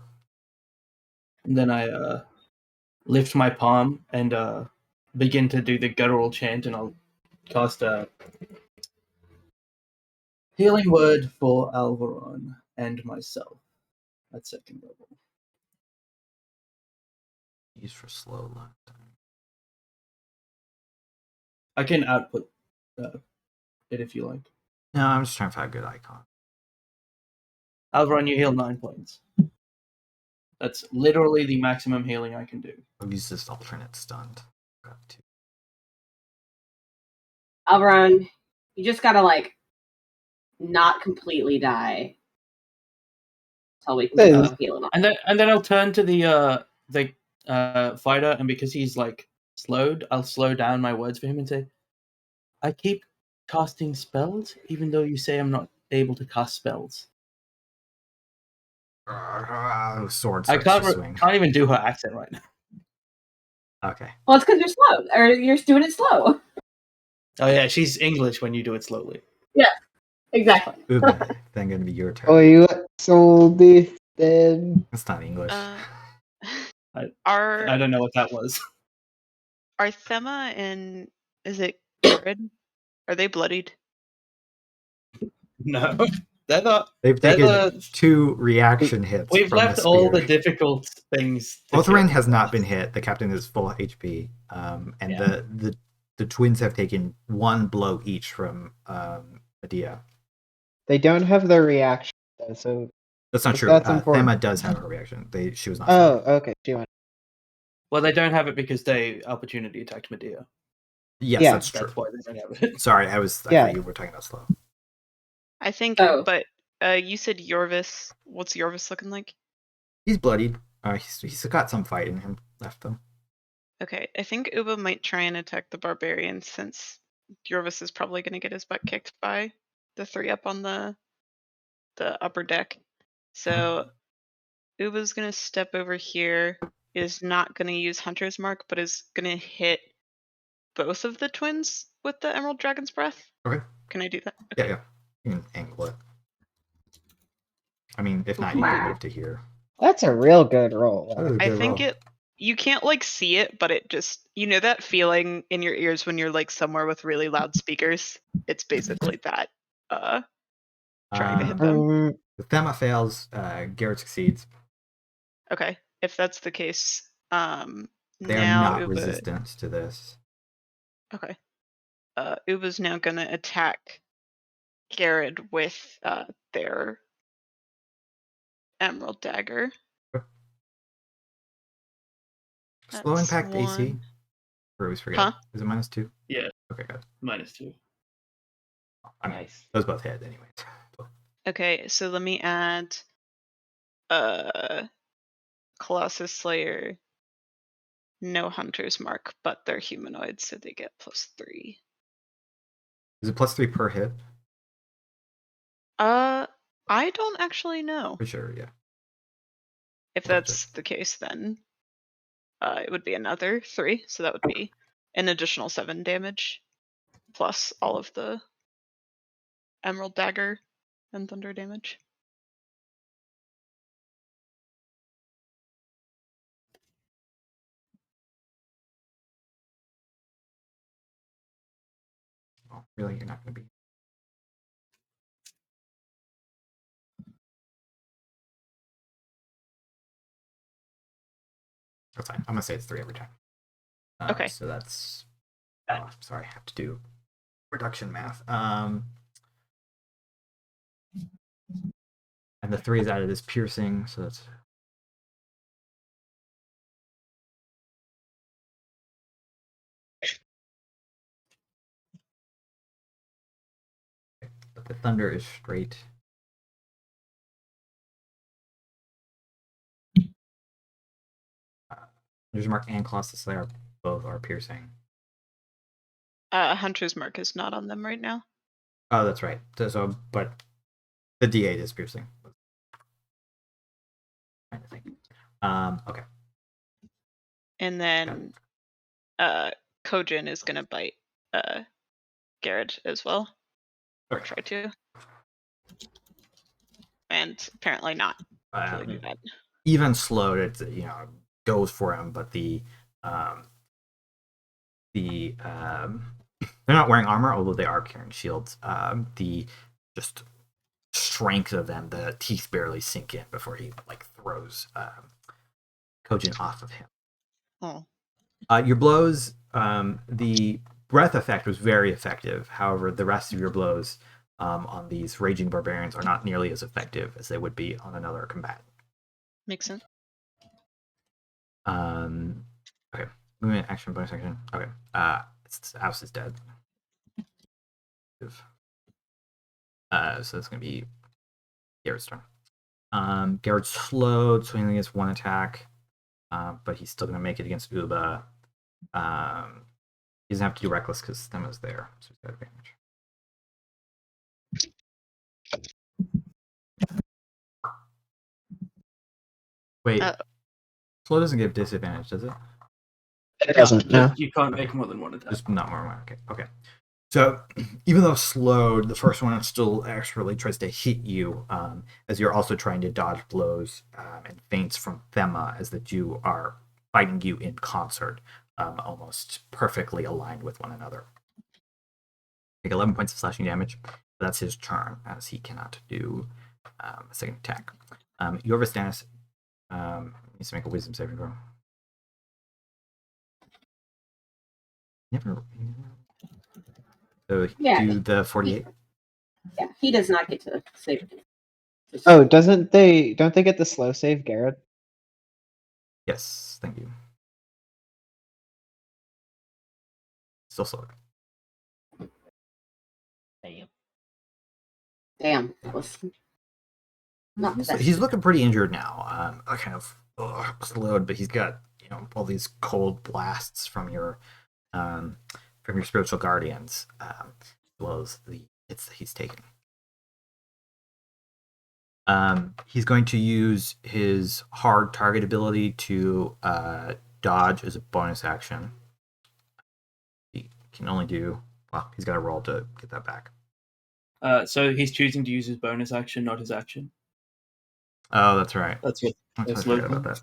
And then I lift my palm and begin to do the guttural chant, and I'll cast a Healing word for Alveron and myself at 2nd level.
Use for slow left.
I can output it if you like.
No, I'm just trying to find a good icon.
Alveron, you heal 9 points. That's literally the maximum healing I can do.
I'll use this alternate stunned. Got two.
Alveron, you just gotta not completely die. Until we can get healing on.
And then I'll turn to the fighter, and because he's slowed, I'll slow down my words for him and say, I keep casting spells, even though you say I'm not able to cast spells.
Sword
I
starts to swing.
can't even do her accent right now.
Okay.
Well, it's because you're slow, or you're doing it slow.
Oh yeah, she's English when you do it slowly.
Yeah, exactly.
Ube, then gonna be your turn.
Oh, you sold this then.
It's not English.
I
Are
don't know what that was.
Thema and is it Garrett? Are they bloodied?
No, they're not.
They've taken 2 reaction hits.
We've
from
left
the
all the
spear.
difficult things.
Sulveran has not been hit. The captain is full HP, and
Yeah.
the twins have taken 1 blow each from Medea.
They don't have the reaction though, so
That's not true.
that's important.
Thema does have a reaction. She was not.
Oh,
slow.
okay. She went.
Well, they don't have it because they opportunity attacked Medea.
Yes,
Yeah.
that's true.
That's why they don't have it.
Sorry, I thought you were talking about slow.
I think,
Oh.
but you said Yorvis. What's Yorvis looking like?
He's bloodied. He's got some fight in him left though.
Okay, I think Uba might try and attack the barbarian since Yorvis is probably going to get his butt kicked by the 3 up on the upper deck. So Uba's going to step over here. Is not going to use Hunter's Mark, but is going to hit both of the twins with the Emerald Dragon's Breath.
Okay.
Can I do that?
Okay. Yeah. You can angle it. I mean, if not, you can move to here.
That's a real good roll.
That was a
I
good
think
roll.
you can't see it, but it just, that feeling in your ears when you're somewhere with really loud speakers. It's basically that. Trying to hit them.
The Thema fails. Garrett succeeds.
Okay, if that's the case,
They are
now
not
Uba.
resistant to this.
Okay. Uba's now gonna attack Garrett with their Emerald Dagger.
Slow
That's
impact AC.
1.
I always forget.
Huh?
Is it -2?
Yeah.
Okay, good.
-2.
I mean,
Nice.
those both hit anyway.
Okay, so let me add Colossus Slayer. No Hunter's Mark, but they're humanoids, so they get +3.
Is it +3 per hit?
I don't actually know.
For sure, yeah.
If that's the case, then it would be another 3, so that would be an additional 7 damage, plus all of the Emerald Dagger and Thunder damage.
Oh, really? You're not going to be... That's fine. I'm going to say it's 3 every time.
Okay.
So that's... Oh, sorry, I have to do reduction math. And the 3 is added as piercing, so that's... But the thunder is straight. Hunter's Mark and Colossus Slayer both are piercing.
Hunter's Mark is not on them right now.
Oh, that's right. So but the D8 is piercing. Trying to think. Okay.
And then Kojin is gonna bite Garrett as well. Or
Okay.
try to. And apparently not. Hopefully do that.
Even slowed, it goes for him, but they're not wearing armor, although they are carrying shields. The just strength of them. The teeth barely sink in before he like throws Kojin off of him.
Oh.
Your blows, the breath effect was very effective. However, the rest of your blows on these raging barbarians are not nearly as effective as they would be on another combatant.
Makes sense.
Okay. Movement, action, bonus action. Okay. House is dead. So it's gonna be Garrett's turn. Garrett's slowed, so he only gets one attack. But he's still gonna make it against Uba. He doesn't have to do reckless because Stemma's there, so he's got advantage. Wait, slow doesn't give disadvantage, does it?
It doesn't. No.
You can't make more than one attack.
Just not more than one. Okay. So even though slowed, the first one still actually tries to hit you, as you're also trying to dodge blows and feints from Thema, as the two are fighting you in concert, almost perfectly aligned with one another. Take 11 points of slashing damage. That's his turn, as he cannot do a second attack. Yorvistanis needs to make a wisdom saving throw. Never. So do the 48.
Yeah, he does not get to save.
Oh, don't they get the slow save, Garrett?
Yes, thank you. Still slowed.
Damn, that was not the best.
He's looking pretty injured now. Kind of slowed, but he's got all these cold blasts from your spiritual guardians, as well as the hits that he's taken. He's going to use his hard target ability to dodge as a bonus action. He can only do he's got to roll to get that back.
So he's choosing to use his bonus action, not his action.
Oh, that's right.
That's what.
I
That's
forgot about that.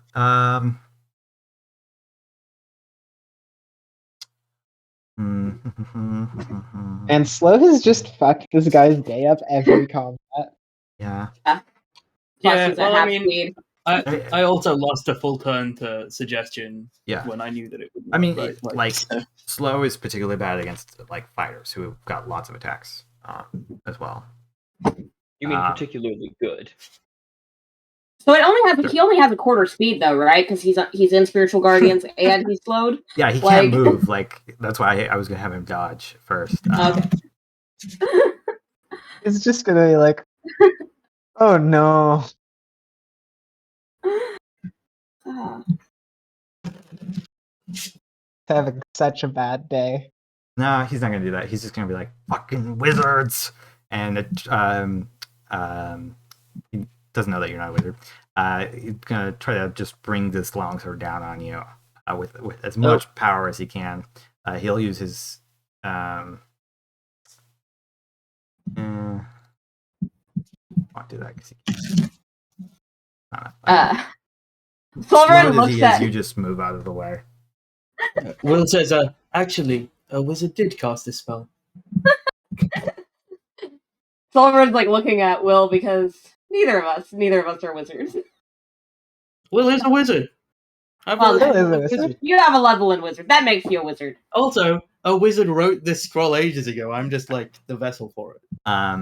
And slow has just fucked this guy's day up every combat.
Yeah.
Yeah, well, I mean, I also lost a full turn to suggestion.
Yeah.
When I knew that it would.
I mean, slow is particularly bad against fighters who have got lots of attacks as well.
You mean particularly good?
So he only has a quarter speed though, right? Because he's in spiritual guardians and he's slowed.
Yeah, he can't move. That's why I was gonna have him dodge first.
Okay.
It's just gonna be like, oh no. Having such a bad day.
No, he's not gonna do that. He's just gonna be like, fucking wizards, and he doesn't know that you're not a wizard. He's gonna try to just bring this longsword down on you with as much power as he can. He'll use his won't do that because he can't.
Sulveran looks at
you. Just move out of the way.
Will says, actually, a wizard did cast this spell.
Sulveran's looking at Will because neither of us are wizards.
Will is a wizard. You
have a level in wizard. That makes you a wizard.
Also, a wizard wrote this scroll ages ago. I'm just the vessel for it.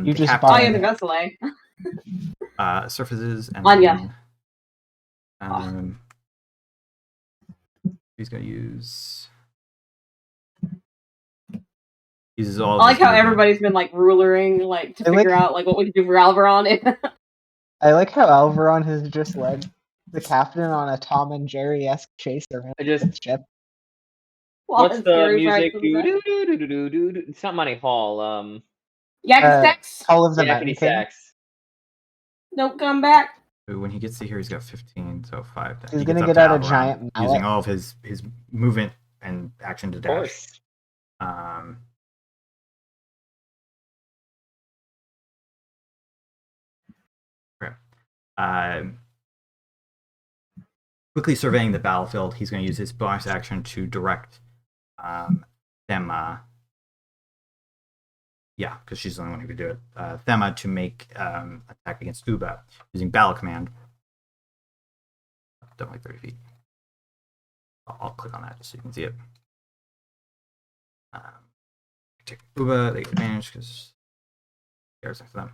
You just
you're the vessel, eh?
Surfaces and
Anya.
He's gonna uses all.
I like how everybody's been rulering to figure out what we can do for Alveron.
I like how Alveron has just led the captain on a Tom and Jerry-esque chase around the ship.
What's the music? It's not Money Hall.
Yakety Sax?
Hall of the Mountain King.
Don't come back.
When he gets to here, he's got 15, so 5.
He's gonna get out a giant mallet.
Using all of his movement and action to dash. Quickly surveying the battlefield, he's going to use his bonus action to direct them Yeah, because she's the only one who could do it. Thema to make attack against Uba using Battle Command. Definitely 30 feet. I'll click on that just so you can see it. Take Uba, they get advantage because there's next to them.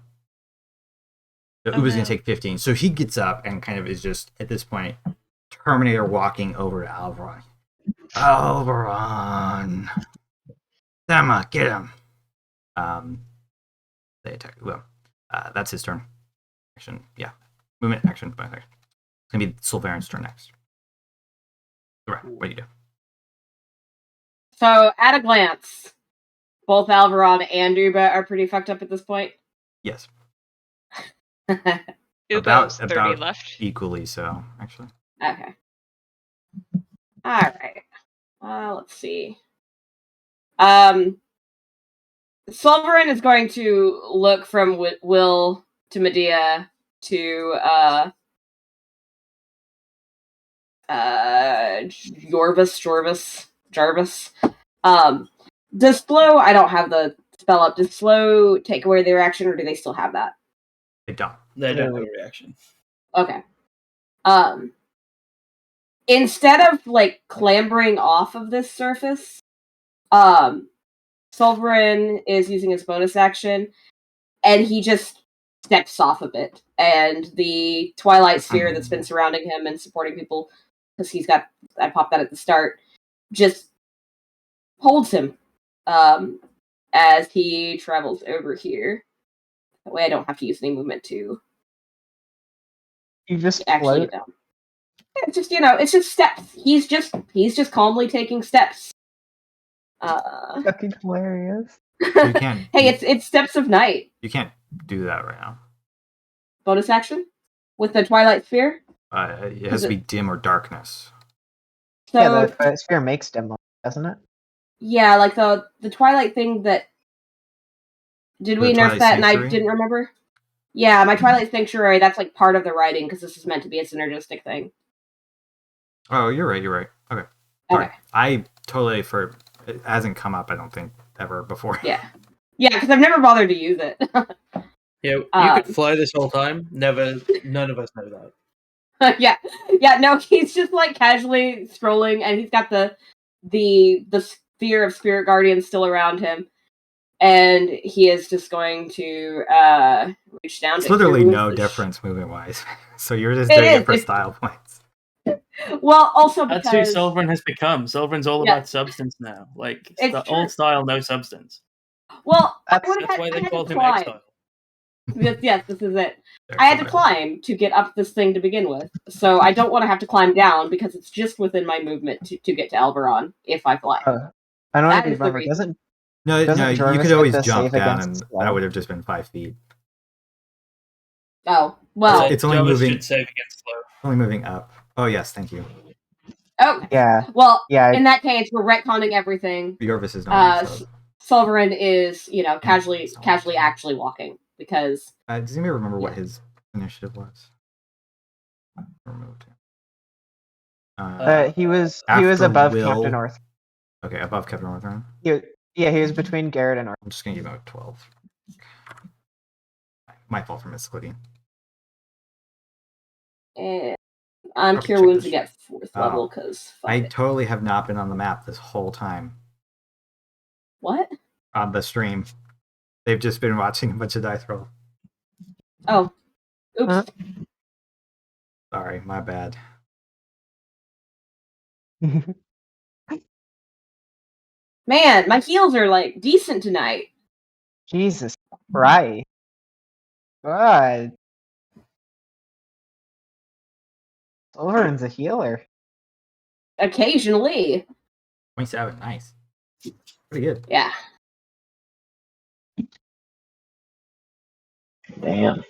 So
Oh,
Uba's going
no.
to take 15. So he gets up and kind of is just, at this point, Terminator walking over to Alveron. Alveron! Thema, get him! They attack Uba. That's his turn. Action, yeah. Movement, action, bonus action. It's going to be Sulveran's turn next. Right, what do you do?
So, at a glance, both Alveron and Uba are pretty fucked up at this point.
Yes.
Uba's 30
about
left.
equally so, actually.
Okay. Alright. Let's see. Sulveran is going to look from Will to Medea to Jarvis. Does slow, I don't have the spell up, does slow take away their action, or do they still have that?
They don't.
They don't have a reaction.
Okay. Instead of like clambering off of this surface, Sulveran is using his bonus action, and he just steps off a bit, and the Twilight Sphere that's been surrounding him and supporting people, because I popped that at the start, just holds him as he travels over here. That way I don't have to use any movement to
You just
actually
float.
get down. It's just, it's just steps. He's just calmly taking steps.
Fucking hilarious.
You can't.
Hey, it's steps of night.
You can't do that right now.
Bonus action with the Twilight Sphere.
It has to be dim or darkness.
So
Yeah, the sphere makes dim light, doesn't it?
yeah, like the Twilight thing that. Did we
The
nerf
Twilight
that and I
Sanctuary?
didn't remember? Yeah, my Twilight Sanctuary, that's like part of the writing because this is meant to be a synergistic thing.
Oh, you're right. Okay. Sorry.
Okay.
I totally it hasn't come up, I don't think, ever before.
Yeah. Yeah, because I've never bothered to use it.
Yeah, you could fly this whole time. None of us know that.
Yeah, no, he's just like casually strolling, and he's got the sphere of spirit guardians still around him, and he is just going to reach down.
It's
to
literally
remove
no
the
difference movement wise. So you're just
It
doing
is,
it for
it's-
style points.
Well, also
That's
because
who Sulveran has become. Sulveran's all
Yeah.
about substance now. Like
It's true.
old style, no substance.
well,
That's
That's why they
I had
called
to
him
climb.
Exile.
Yes, this is it. I had to climb to get up this thing to begin with, so I don't want to have to climb down because it's just within my movement to get to Alveron if I fly.
I don't want
That
to be
is the
bummer.
reason.
No,
Doesn't
you
Jarvis
could
get
always
the
jump
save
down,
against
and
slow?
that would have just been 5 feet.
Oh, well.
It's only
Jarvis
moving.
should save against slow.
Only moving up. Oh yes, thank you.
Oh,
Yeah,
well,
yeah.
in that case, we're retconning everything.
Jarvis is not.
Sulveran is, casually actually walking because.
Does anybody remember what his initiative was? Removed.
He was
after
above
Will-
Captain North.
Okay, above Captain Northern.
He was between Garrett and North.
I'm just gonna give him a 12. My fault for misclicking.
And on
Okay,
Cure
check
Wounds
this.
to get 4th level because.
I totally have not been on the map this whole time
What?
on the stream. They've just been watching a bunch of dice roll.
Oh. Oops.
Huh?
Sorry, my bad.
Man, my heels are like decent tonight.
Jesus Christ. God. Sulveran's a healer.
Occasionally.
27, nice. Pretty good.
Yeah.
Damn.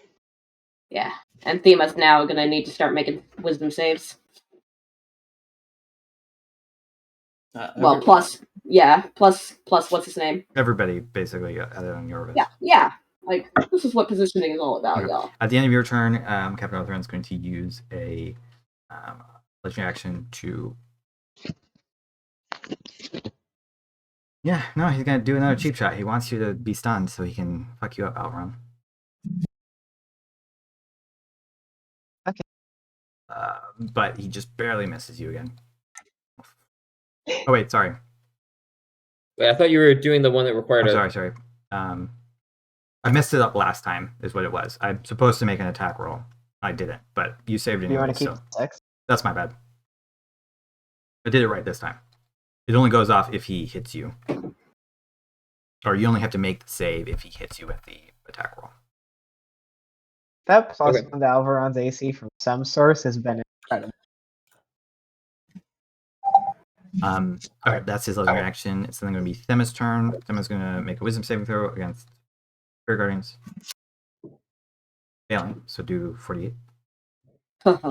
Yeah. And Thema's now gonna need to start making wisdom saves. Well, plus what's his name?
Everybody basically other than Jarvis.
Yeah. Like, this is what positioning is all about,
Okay.
y'all.
At the end of your turn, Captain Northern is going to use a legendary action to Yeah, no, he's gonna do another cheap shot. He wants you to be stunned so he can fuck you up, Alveron.
Okay.
But he just barely misses you again. Oh wait, sorry.
Wait, I thought you were doing the one that required
Sorry. I messed it up last time, is what it was. I'm supposed to make an attack roll. I didn't, but you saved it
Do you
anyway,
want to keep
so
the text?
that's my bad. I did it right this time. It only goes off if he hits you. Or you only have to make the save if he hits you with the attack roll.
That plus
Okay.
one to Alveron's AC from some source has been incredible.
Alright, that's his legendary action. It's then going to be Themma's turn. Themma's going to make a wisdom saving throw against Spirit Guardians. Failing, so do 48. Spirit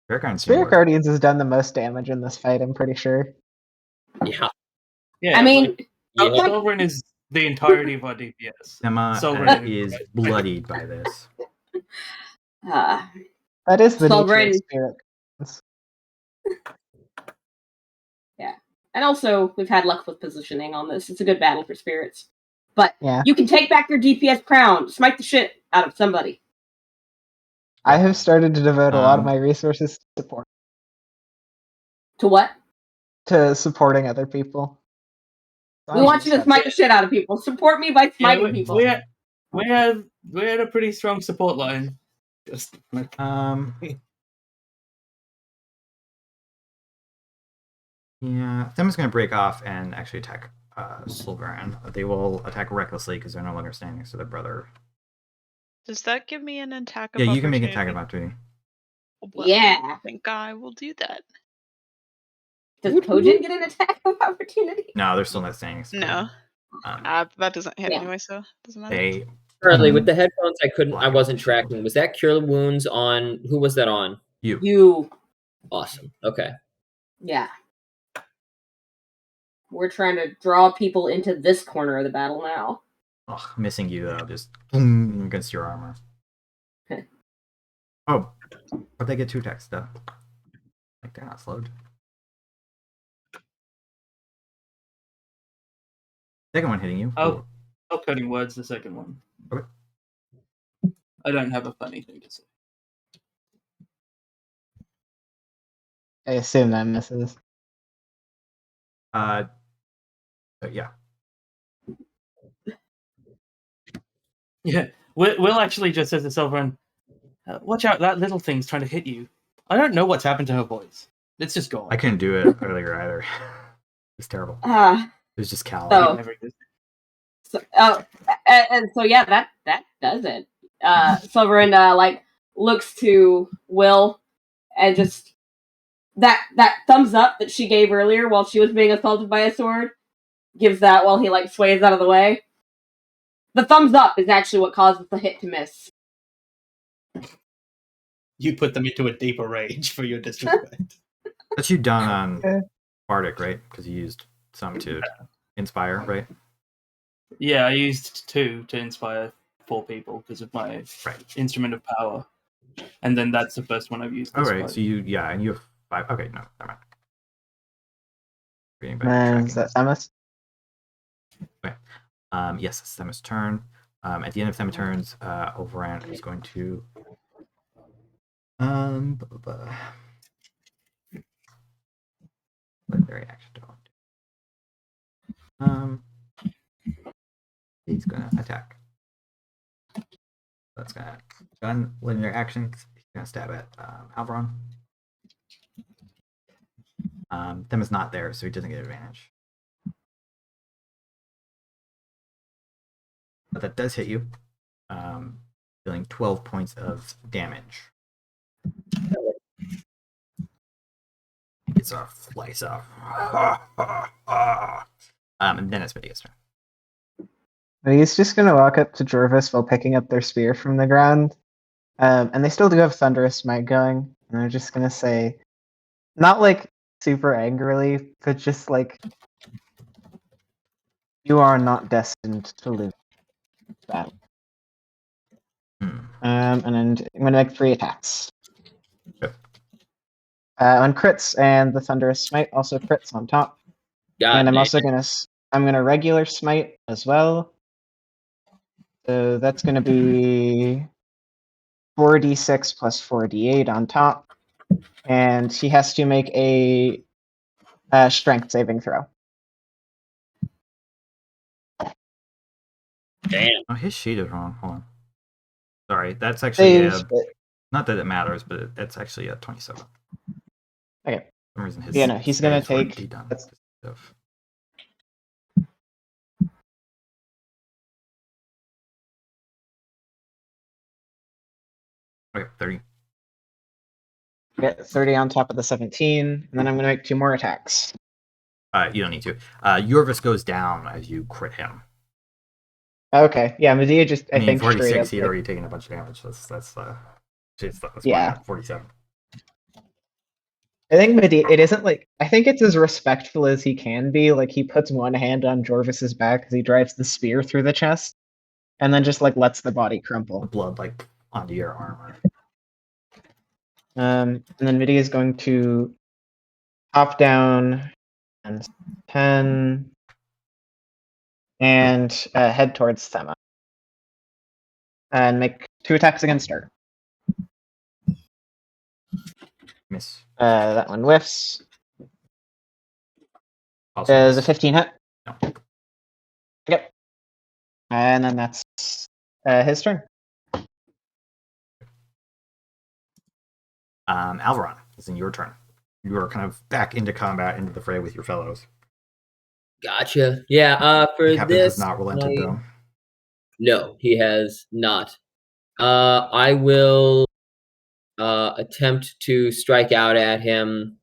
Guardians.
Spirit Guardians has done the most damage in this fight, I'm pretty sure.
Yeah.
Yeah,
I mean,
like,
Yeah.
Sulveran is the entirety of our DPS.
Themma
Sulveran
is bloodied by this.
That is the nature of
Sulveran-
Spirit.
and also we've had luck with positioning on this. It's a good battle for spirits. But
Yeah.
you can take back your DPS crown, smite the shit out of somebody.
I have started to devote a lot of
Um,
my resources to support
To what?
to supporting other people.
We want you to smite the shit out of people. Support me by smiting
Yeah,
people.
we had a pretty strong support line. Just like,
Yeah, Themma's going to break off and actually attack Sulveran. They will attack recklessly because they're no longer standing next to their brother.
Does that give me an attack of
Yeah, you
opportunity?
can make an attack of opportunity.
Well,
Yeah.
I think I will do that.
Does Kojin get an attack of opportunity?
No, they're still not standing next to each
No.
other.
That doesn't hit
Yeah.
anyway, so it doesn't matter.
They
Currently, with the headphones, I
Block
wasn't
it.
tracking. Was that Cure Wounds on? Who was that on?
You.
Awesome. Okay.
Yeah. We're trying to draw people into this corner of the battle now.
Ugh, missing you though, just boom against your armor.
Okay.
Oh, but they get 2 attacks though. Like they're not slowed. Second one hitting you.
Oh, cutting words. The second one.
Okay.
I don't have a funny thing to say.
I assume that misses.
Yeah.
Yeah, Will actually just says to Sulveran, "Watch out! That little thing's trying to hit you." I don't know what's happened to her voice. It's just gone.
I couldn't do it earlier either. It's terrible. It was just Cal.
So-
Never existed.
So, and so yeah, that does it. Sulveran like looks to Will and just that thumbs up that she gave earlier while she was being assaulted by a sword, gives that while he like sways out of the way. The thumbs up is actually what causes the hit to miss.
You put them into a deeper rage for your disrespect.
That's you done on Bardic, right? Because you used some to inspire, right?
Yeah, I used 2 to inspire 4 people because of my instrument of power, and then that's the first one I've used.
Oh,
this
right.
fight.
So you and you have 5. Okay, no, never mind. Reading back to
And is
tracking.
that Samus?
Yes, it's Themma's turn. At the end of Themma's turns, Alveron is going to legendary action. He's gonna attack. That's gonna gun legendary action. He's gonna stab at Alveron. Themma's not there, so he doesn't get advantage. But that does hit you, dealing 12 points of damage. It's a slice off. And then it's Medea's turn.
But he's just gonna walk up to Jorvis while picking up their spear from the ground. And they still do have Thunderous Smite going. And they're just gonna say, not like super angrily, but just like, you are not destined to lose this battle. And then I'm gonna make 3 attacks.
Yep.
On crits, and the Thunderous Smite also crits on top.
God
and I'm
damn.
also gonna I'm going to regular smite as well. So that's going to be 4d6 plus 4d8 on top. And he has to make a strength saving throw.
Damn.
Oh, his sheet is wrong. Hold on. Sorry, that's actually
Saves, but
not that it matters, but that's actually a 27.
okay.
For some reason, his
Yeah, no, he's gonna
saves weren't
take.
done.
That's,
Okay, 30.
get 30 on top of the 17, and then I'm gonna make 2 more attacks.
You don't need to. Yorvis goes down as you crit him.
Okay, yeah, Medea just I
I mean,
think straight
46.
up.
He'd already taken a bunch of damage. That's
Yeah.
fine. 47.
I think Medea. It isn't like I think it's as respectful as he can be. Like he puts one hand on Jorvis's back as he drives the spear through the chest, and then just like lets the body
The
crumple.
blood like onto your armor.
And then Medea is going to hop down and 10 and head towards Thema and make 2 attacks against her.
Miss.
That one whiffs.
Also
Does a
miss.
15 hit?
No.
Yep. And then that's his turn.
Alveron, it's in your turn. You are kind of back into combat, into the fray with your fellows.
Gotcha. Yeah. For
The captain
this,
has not relented, though.
No, he has not. I will attempt to strike out at him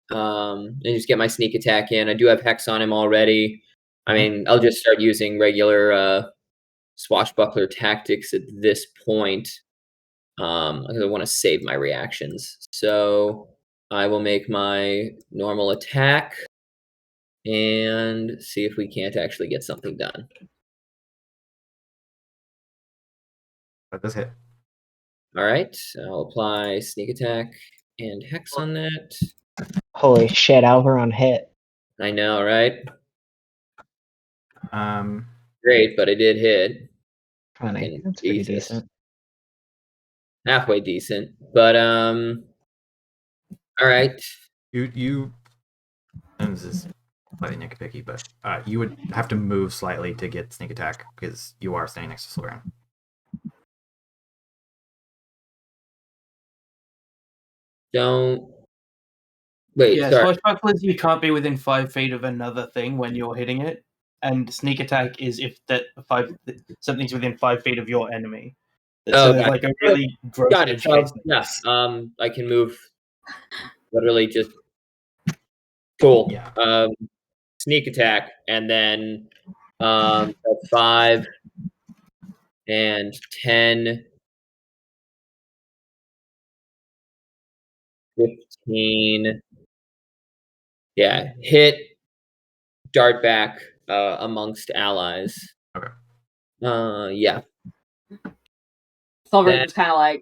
and just get my sneak attack in. I do have Hex on him already. I mean, I'll just start using regular swashbuckler tactics at this point. I want to save my reactions. So I will make my normal attack and see if we can't actually get something done.
That does hit.
All right, I'll apply sneak attack and hex on that.
Holy shit, Alveron hit.
I know, right?
Um,
Great, but I did hit.
20.
Fucking
That's pretty
Jesus.
decent.
Halfway decent, but all right.
you. And this is slightly nitpicky, but you would have to move slightly to get sneak attack because you are standing next to Sulveran.
Don't wait.
Yeah,
Sorry.
swashbucklers, you can't be within 5 feet of another thing when you're hitting it, and sneak attack is if something's within 5 feet of your enemy.
Oh,
So there's like a really gross
got it.
edge
So
case.
yeah, I can move. Literally just cool.
Yeah.
Sneak attack, and then 5 and 10, 15. Yeah, hit, dart back amongst allies.
Okay.
Yeah.
Sulveran
That-
just kind of like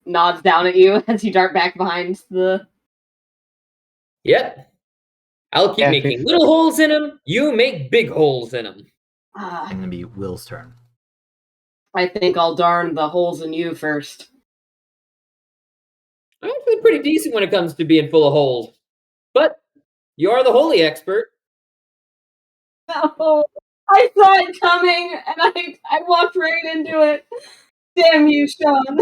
nods down at you as you dart back behind the.
Yep. I'll keep
Yeah,
making little holes in them. You make big holes in them.
And gonna be Will's turn.
I think I'll darn the holes in you first.
I'm actually pretty decent when it comes to being full of holes. But you are the holy expert.
No, I saw it coming, and I walked right into it. Damn you, Sean.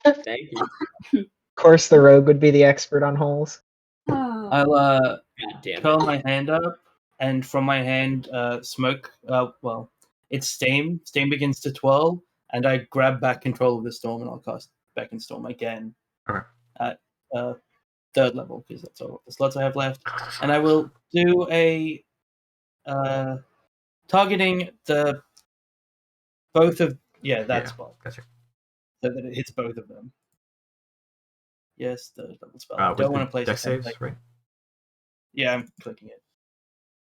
Thank you.
Of course, the rogue would be the expert on holes.
I'll
God damn it.
curl my hand up, and from my hand, smoke. It's steam. Steam begins to twirl, and I grab back control of the storm, and I'll cast Beacon Storm again
Okay.
at 3rd level because that's all the slots I have left. And I will do a targeting the both of that spot
Gotcha.
so that it hits both of them. Yes, 3rd level spell. I
With
don't
the
want to place
deck
a
saves,
template.
right?
Yeah, I'm clicking it.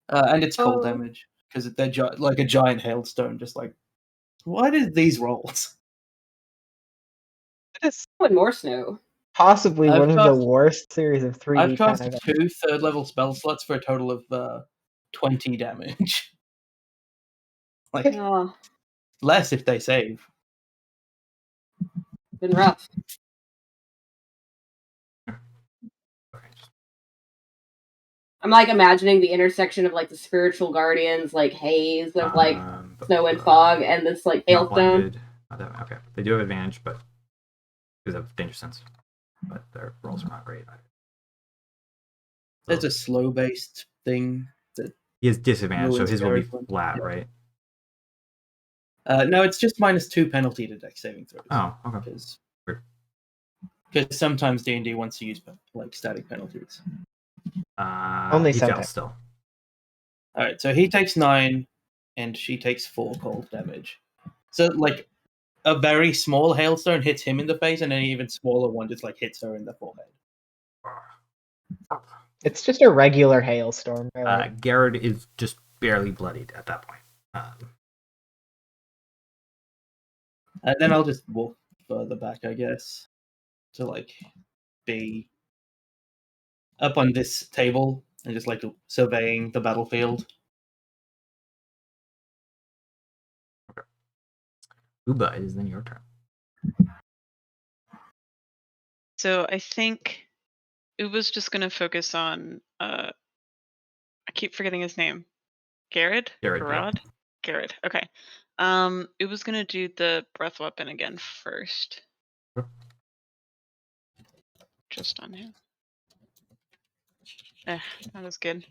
And it's cold damage because they're like a giant hailstone. Just like, why did these rolls?
It's
One more snow.
possibly
I've
one of the
cast-
worst series of 3D.
I've cast
kind of-
2 3rd level spell slots for a total of 20 damage. Like,
Oh,
less if they save.
been rough. I'm like imagining the intersection of like the spiritual guardians, like haze of like snow and fog, and this like
not
hailstone.
blinded. Okay, they do have advantage, but because of danger sense, but their rolls are not great either.
There's a slow based thing that
He has disadvantage, so
ruins
his will be
everyone.
flat,
Yeah.
right?
No, it's just -2 penalty to dex saving throws.
Oh, okay.
Because sometimes D&D wants to use like static penalties.
Only
he
sometimes.
fails still.
All right, so he takes 9, and she takes 4 cold damage. So like a very small hailstone hits him in the face, and an even smaller one just like hits her in the forehead.
It's just a regular hailstorm. Really.
Garrett is just barely bloodied at that point.
And then I'll just walk further back, I guess, to like be up on this table and just like surveying the battlefield.
Uba, it is then your turn.
So I think Uba's just gonna focus on I keep forgetting his name. Garrett?
Garrett,
Garrod? Garrett, okay. Uba's gonna do the breath weapon again first.
Sure.
Just on him. That was good.
What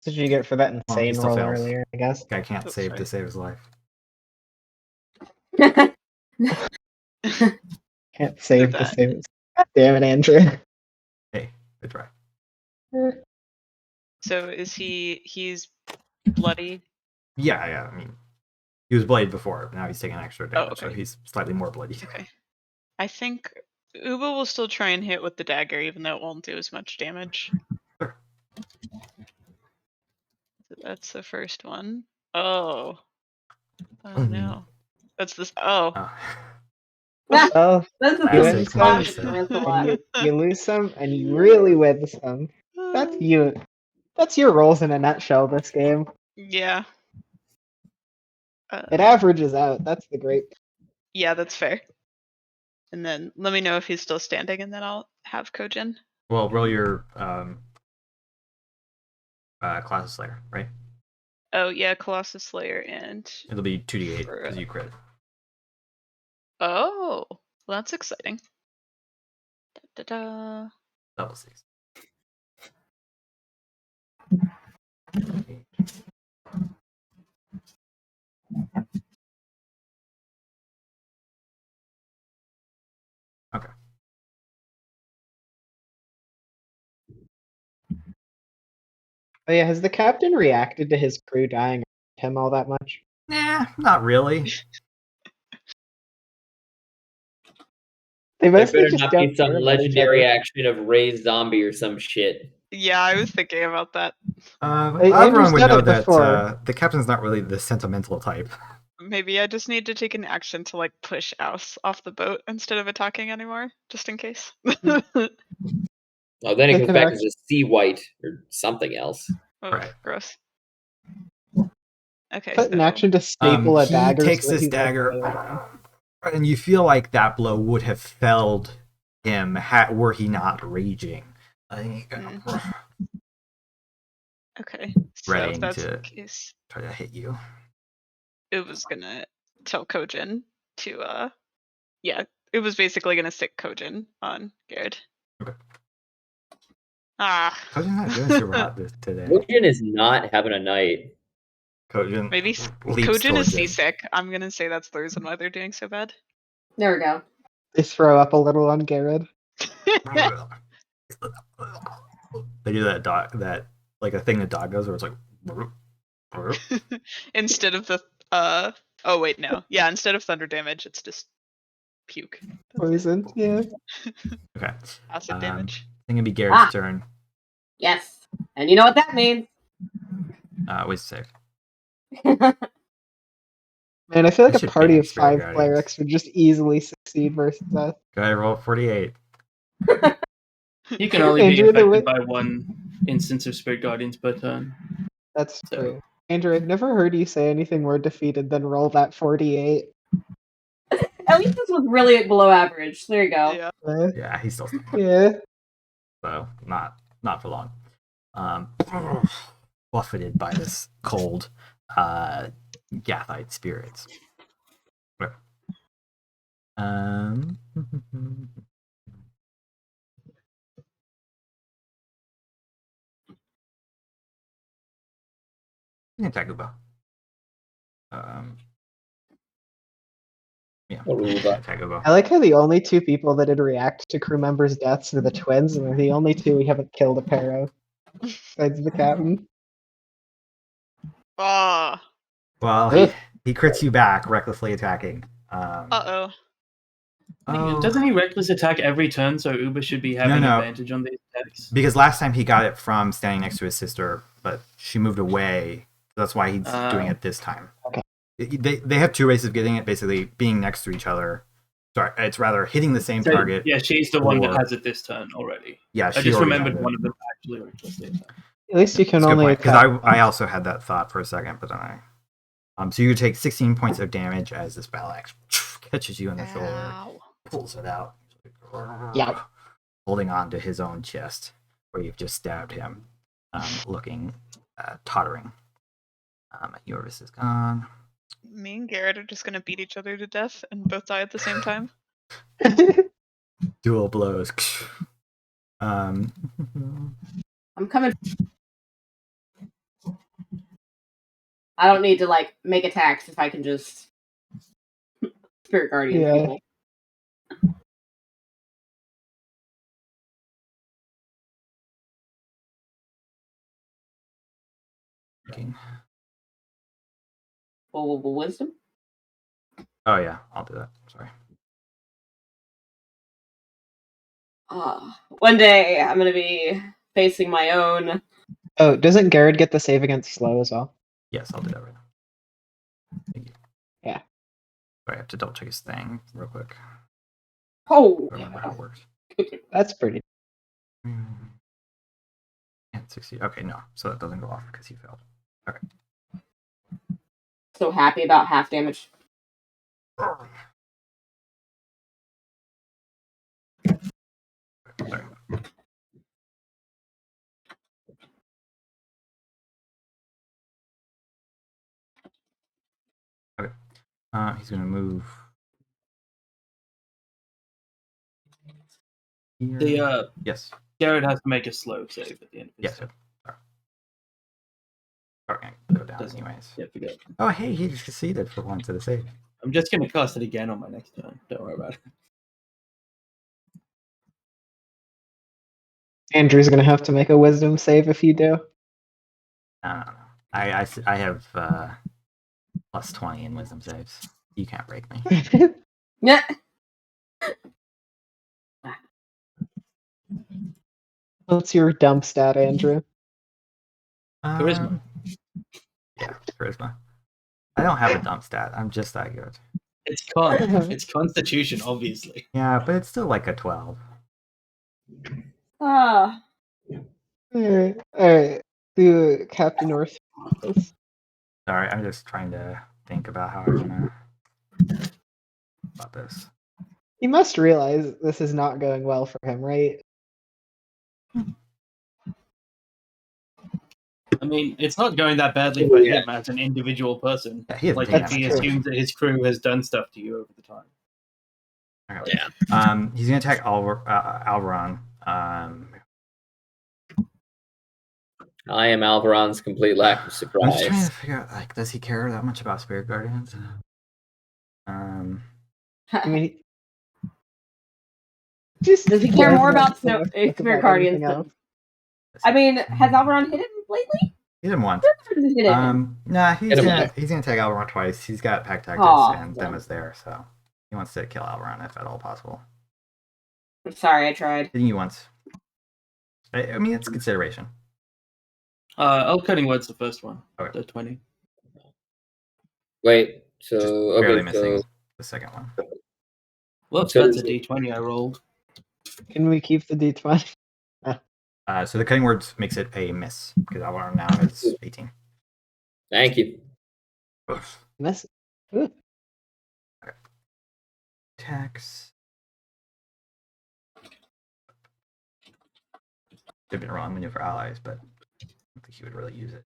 did you get for that
Well, he
insane
still
roll
fails.
earlier? I guess.
Guy can't
That's
save
right.
to save his life.
Can't save the
that.
save. God damn it, Andrew.
Hey, good try.
So is he's bloody?
Yeah. I mean, he was bloodied before. But now he's taking extra damage, so
okay.
he's slightly more bloody.
Okay. I think Uba will still try and hit with the dagger, even though it won't do as much damage.
Sure.
So that's the first one. Oh. Oh no. That's this. Oh.
Oh,
That's the
you
Classic
win
first
some,
classic
Marisa.
Lancelot.
and you lose some, and you really win some. That's you. That's your roles in a nutshell. This game.
Yeah.
It averages out. That's the great.
Yeah, that's fair. And then let me know if he's still standing, and then I'll have Kojin.
Well, roll your Class of Slayer, right?
Oh yeah, Colossus Slayer and.
It'll be 2d8 because you crit.
Oh, well, that's exciting. Da, da, da.
Level 6. Okay.
Oh yeah, has the captain reacted to his crew dying him all that much?
Nah, not really.
They
There
mostly
better
just
not
don't
be some
care about each
legendary
other.
action of raise zombie or some shit.
Yeah, I was thinking about that.
Andrew's
Everyone would
done
know
it
that
before.
the captain's not really the sentimental type.
Maybe I just need to take an action to like push Aus off the boat instead of attacking anymore, just in case.
Oh, then it
Take
comes
an
back as
action.
a sea white or something else.
Oh,
Right.
gross. Okay,
Put an
so
action to staple a
He
dagger.
takes
so that
this
he's
dagger,
able to-
and you feel like that blow would have felled him were he not raging.
okay, so
Ready
if that's
to
the case,
try to hit you.
it was gonna tell Kojin to yeah, it was basically gonna stick Kojin on Garrett.
Okay.
Ah.
Kojin's not doing super hot today.
Woojin is not having a night.
Kojin
Maybe
leaps
Kojin is
towards him.
seasick. I'm gonna say that's the reason why they're doing so bad.
There we go.
They throw up a little on Garrett.
They do that dog, that like a thing that dog does, where it's like.
Instead of the oh wait, no. Yeah, instead of thunder damage, it's just puke.
Poison. Yeah.
Okay.
Acid damage.
I think it'd be Garrett's turn.
Yes. And you know what that means.
Wait a sec.
Man, I feel like
I
a
should
party
ban
of
Spirit
5
Guardians.
clerics would just easily succeed versus us.
Go ahead, roll 48.
You can only be
Andrew, the
affected
way-
by one instance of Spirit Guardians per turn.
That's
So-
true. Andrew, I've never heard you say anything more defeated than roll that 48.
At least this was really below average. There you go.
Yeah.
Yeah, he's still stuck.
Yeah.
So not for long. Buffeted by this cold Gathite spirits. Okay. Taguba. Yeah,
Aruba.
Taguba.
I like how the only two people that did react to crew members' deaths are the twins, and they're the only two we haven't killed a pair of. Besides the captain.
Ah.
Well,
Ugh.
he crits you back, recklessly attacking.
Uh-oh.
Doesn't he reckless attack every turn? So Uber should be having
No.
advantage on these attacks.
Because last time he got it from standing next to his sister, but she moved away. That's why he's doing it this time.
Okay.
They have two ways of getting it, basically being next to each other. Sorry, it's rather hitting the same
So,
target.
yeah, she's the one that
or-
has it this turn already.
Yeah,
I
she
just
already
remembered
had it.
one of them actually recklessly attacked.
At least you can
That's a good
only
point, because
attack.
I also had that thought for a second, but then so you take 16 points of damage as this battle axe catches you in the shoulder,
Ow.
pulls it out,
Yeah.
holding on to his own chest, where you've just stabbed him, looking tottering. Yorvis is gone.
Me and Garrett are just gonna beat each other to death and both die at the same time.
Dual blows.
I'm coming. I don't need to like make attacks if I can just Spirit Guardian
Yeah.
people. Wisdom?
Oh yeah, I'll do that. Sorry.
One day I'm gonna be facing my own.
Oh, doesn't Garrett get the save against slow as well?
Yes, I'll do that right now. Thank you.
Yeah.
Sorry, I have to double check his thing real quick.
Oh,
I remember how it works.
That's pretty.
And 60. Okay, no. So that doesn't go off because he failed. Okay.
so happy about half damage.
Sorry. Okay. He's gonna move. Here.
The
Yes.
Garrett has to make a slow save at the end of his
Yes.
turn.
Sorry. Okay, go down
Doesn't-
anyways.
Yeah, forget.
Oh, hey, he just succeeded for one to the save.
I'm just gonna cast it again on my next turn. Don't worry about it.
Andrew's gonna have to make a wisdom save if you do.
No. I have plus 20 in wisdom saves. You can't break me.
Yeah.
What's your dump stat, Andrew?
Charisma.
Yeah, charisma. I don't have a dump stat. I'm just that good.
It's con. It's Constitution, obviously.
Yeah, but it's still like a 12.
Ah.
Alright. Do Captain North.
Sorry, I'm just trying to think about how I'm gonna about this.
You must realize this is not going well for him, right?
I mean, it's not going that badly for him as an individual person.
Yeah, he has
Like,
damage.
if he
That's true.
assumes that his crew has done stuff to you over the time.
Okay.
Yeah.
He's gonna attack Alveron.
I am Alveron's complete lack of
I'm just
surprise.
trying to figure out, like, does he care that much about Spirit Guardians?
I mean, just
Does he care
cares
more about
much so much
Spirit
about
Guardians
anything
than-
else.
I mean, has Alveron hit him lately?
Hit him once.
Or does he hit him?
Nah,
Hit him
he's gonna take Alveron twice. He's got Pack Tactics
Aw,
and
yeah.
them is there, so he wants to kill Alveron if at all possible.
I'm sorry, I tried.
Hitting you once. I mean, it's consideration.
I'll cutting words the first one.
Okay.
The 20.
Wait, so
Just barely
okay,
missing
so
the second one.
Well,
So-
that's a D20 I rolled.
Can we keep the D20?
So the cutting words makes it a miss because Alveron now is 18.
Thank you.
Oof.
Miss. Ooh.
Attacks. Could have been a wrong menu for allies, but I don't think he would really use it.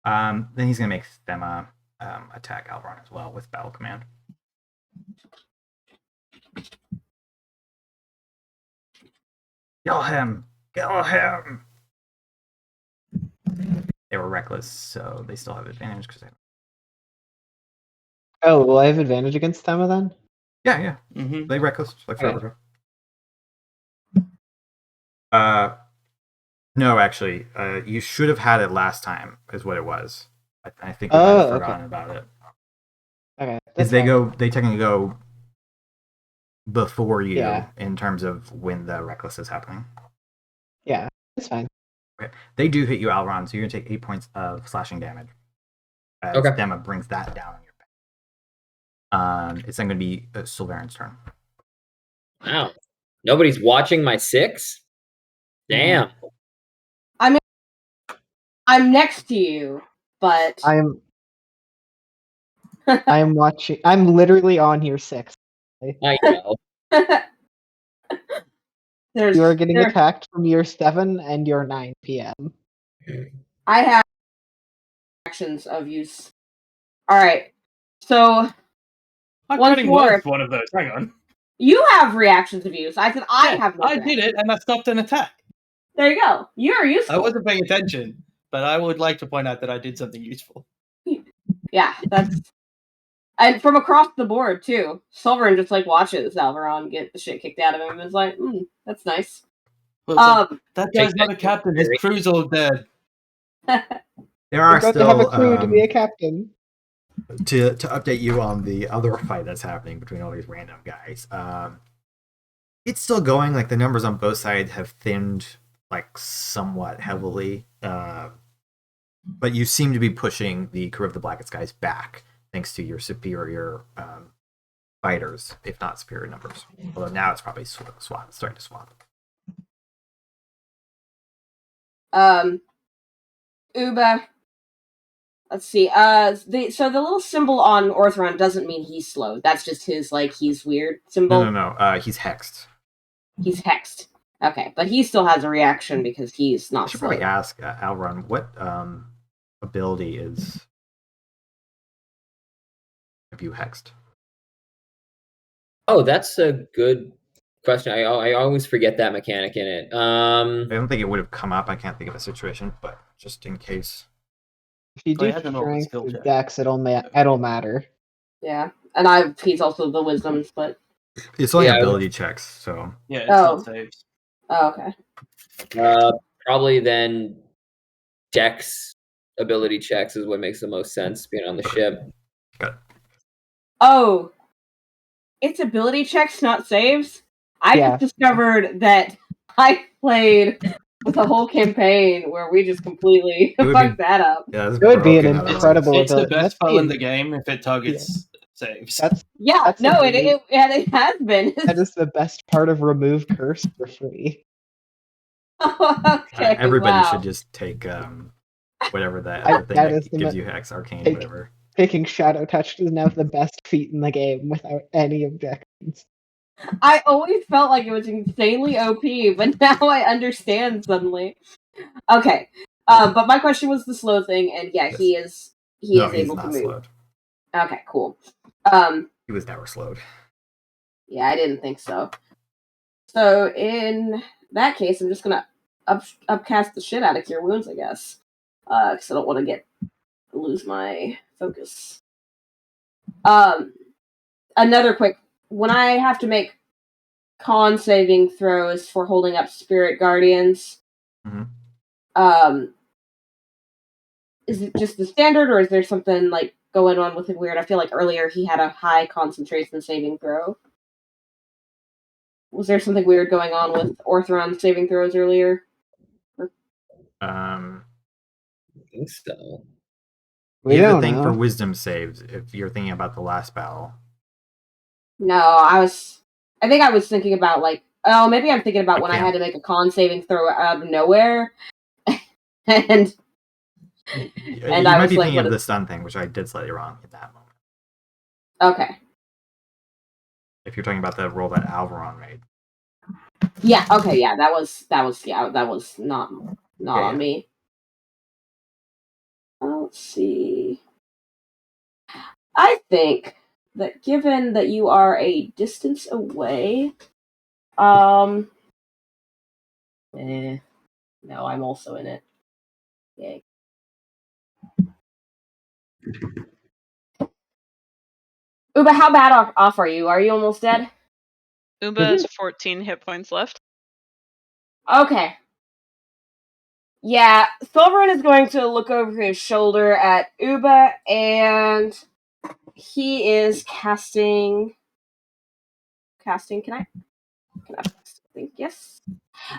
Then he's gonna make Thema attack Alveron as well with Battle Command. Kill him! Kill him! They were reckless, so they still have advantage because
Oh, will I have advantage against Thema then?
yeah.
Mm-hmm.
They reckless like
Okay.
forever. No, actually, you should have had it last time. Is what it was. I think we might have forgotten about it.
Okay.
Because they technically go before you
Yeah.
in terms of when the reckless is happening.
Yeah, that's fine.
They do hit you, Alveron, so you're gonna take 8 points of slashing damage. As
Okay.
Thema brings that down on your back. It's then gonna be Sulveran's turn.
Wow. Nobody's watching my 6? Damn.
I'm next to you, but
I'm watching. I'm literally on your 6.
I know.
You are getting attacked from your 7 and your 9 p.m.
I have actions of use. All right, so
I'm
Once
getting
more.
worse one of those. Hang on.
you have reactions of use. I said I have no.
I did it, and I stopped an attack.
There you go. You're useful.
I wasn't paying attention, but I would like to point out that I did something useful.
Yeah, that's and from across the board too. Sulveran just like watches Alveron get the shit kicked out of him and is like, that's nice.
Well, that guy's not a captain. His crew's all dead.
There
You're
are
going
still
to have a crew to be a captain.
to update you on the other fight that's happening between all these random guys. It's still going. Like the numbers on both sides have thinned like somewhat heavily, but you seem to be pushing the crew of the Blackened Skies back thanks to your superior fighters, if not superior numbers. Although now it's probably starting to swap.
Uba. Let's see. So the little symbol on Orthron doesn't mean he's slow. That's just his he's weird symbol.
No. He's hexed.
He's hexed. Okay, but he still has a reaction because he's
I
not
should
slow.
probably ask Alveron what ability have you hexed?
Oh, that's a good question. I always forget that mechanic in it.
I don't think it would have come up. I can't think of a situation, but just in case.
If you
Well, he
do
has an open
strength
skill
with
check.
Dex, it'll matter.
Yeah, and he's also the wisdoms, but
It's only
Yeah,
ability checks, so
Yeah, it's not saves.
oh, okay.
Probably then Dex ability checks is what makes the most sense being on the ship.
got it.
Oh, it's ability checks, not saves. I
Yeah.
just discovered that I played with a whole campaign where we just completely
It would
fucked
be-
that up.
Yeah,
It would be an
broken otherwise.
incredible
It's the
ability.
best
That's
spell in
the-
the game if it targets saves.
Yeah,
That's
no,
amazing.
it has been.
That is the best part of remove curse for free.
Okay,
Everybody
wow.
should just take whatever that
I-
other thing
that
that
is the
gives you hex, arcane,
take-
whatever.
Taking Shadow Touch is now the best feat in the game without any objections.
I always felt like it was insanely OP, but now I understand suddenly. Okay, but my question was the slow thing, and yeah,
Yes.
he is
He's
able to
not
move.
slowed.
Okay, cool.
He was never slowed.
Yeah, I didn't think so. So in that case, I'm just gonna upcast the shit out of Cure Wounds, I guess, because I don't want to lose my focus. Another quick, when I have to make con saving throws for holding up Spirit Guardians, is it just the standard, or is there something like going on with it weird? I feel like earlier he had a high concentration saving throw. Was there something weird going on with Orthron saving throws earlier?
I think so.
We
You have a
don't
thing
know.
for wisdom saves if you're thinking about the last battle.
No, I think I was thinking about like Oh, maybe I'm thinking about
You
when I
can't.
had to make a con saving throw out of nowhere, and
You
I
might
was
be
like,
thinking
what
of
is-
the stun thing, which I did slightly wrong in that moment.
okay,
If you're talking about the roll that Alveron made.
yeah, okay, yeah, that was not
Yeah.
on me. Let's see. I think that given that you are a distance away, no, I'm also in it. Yay. Uba, how bad off are you? Are you almost dead?
Uba has 14 hit points left.
Okay. Yeah, Sulveran is going to look over his shoulder at Uba, and he is casting. Can I think yes.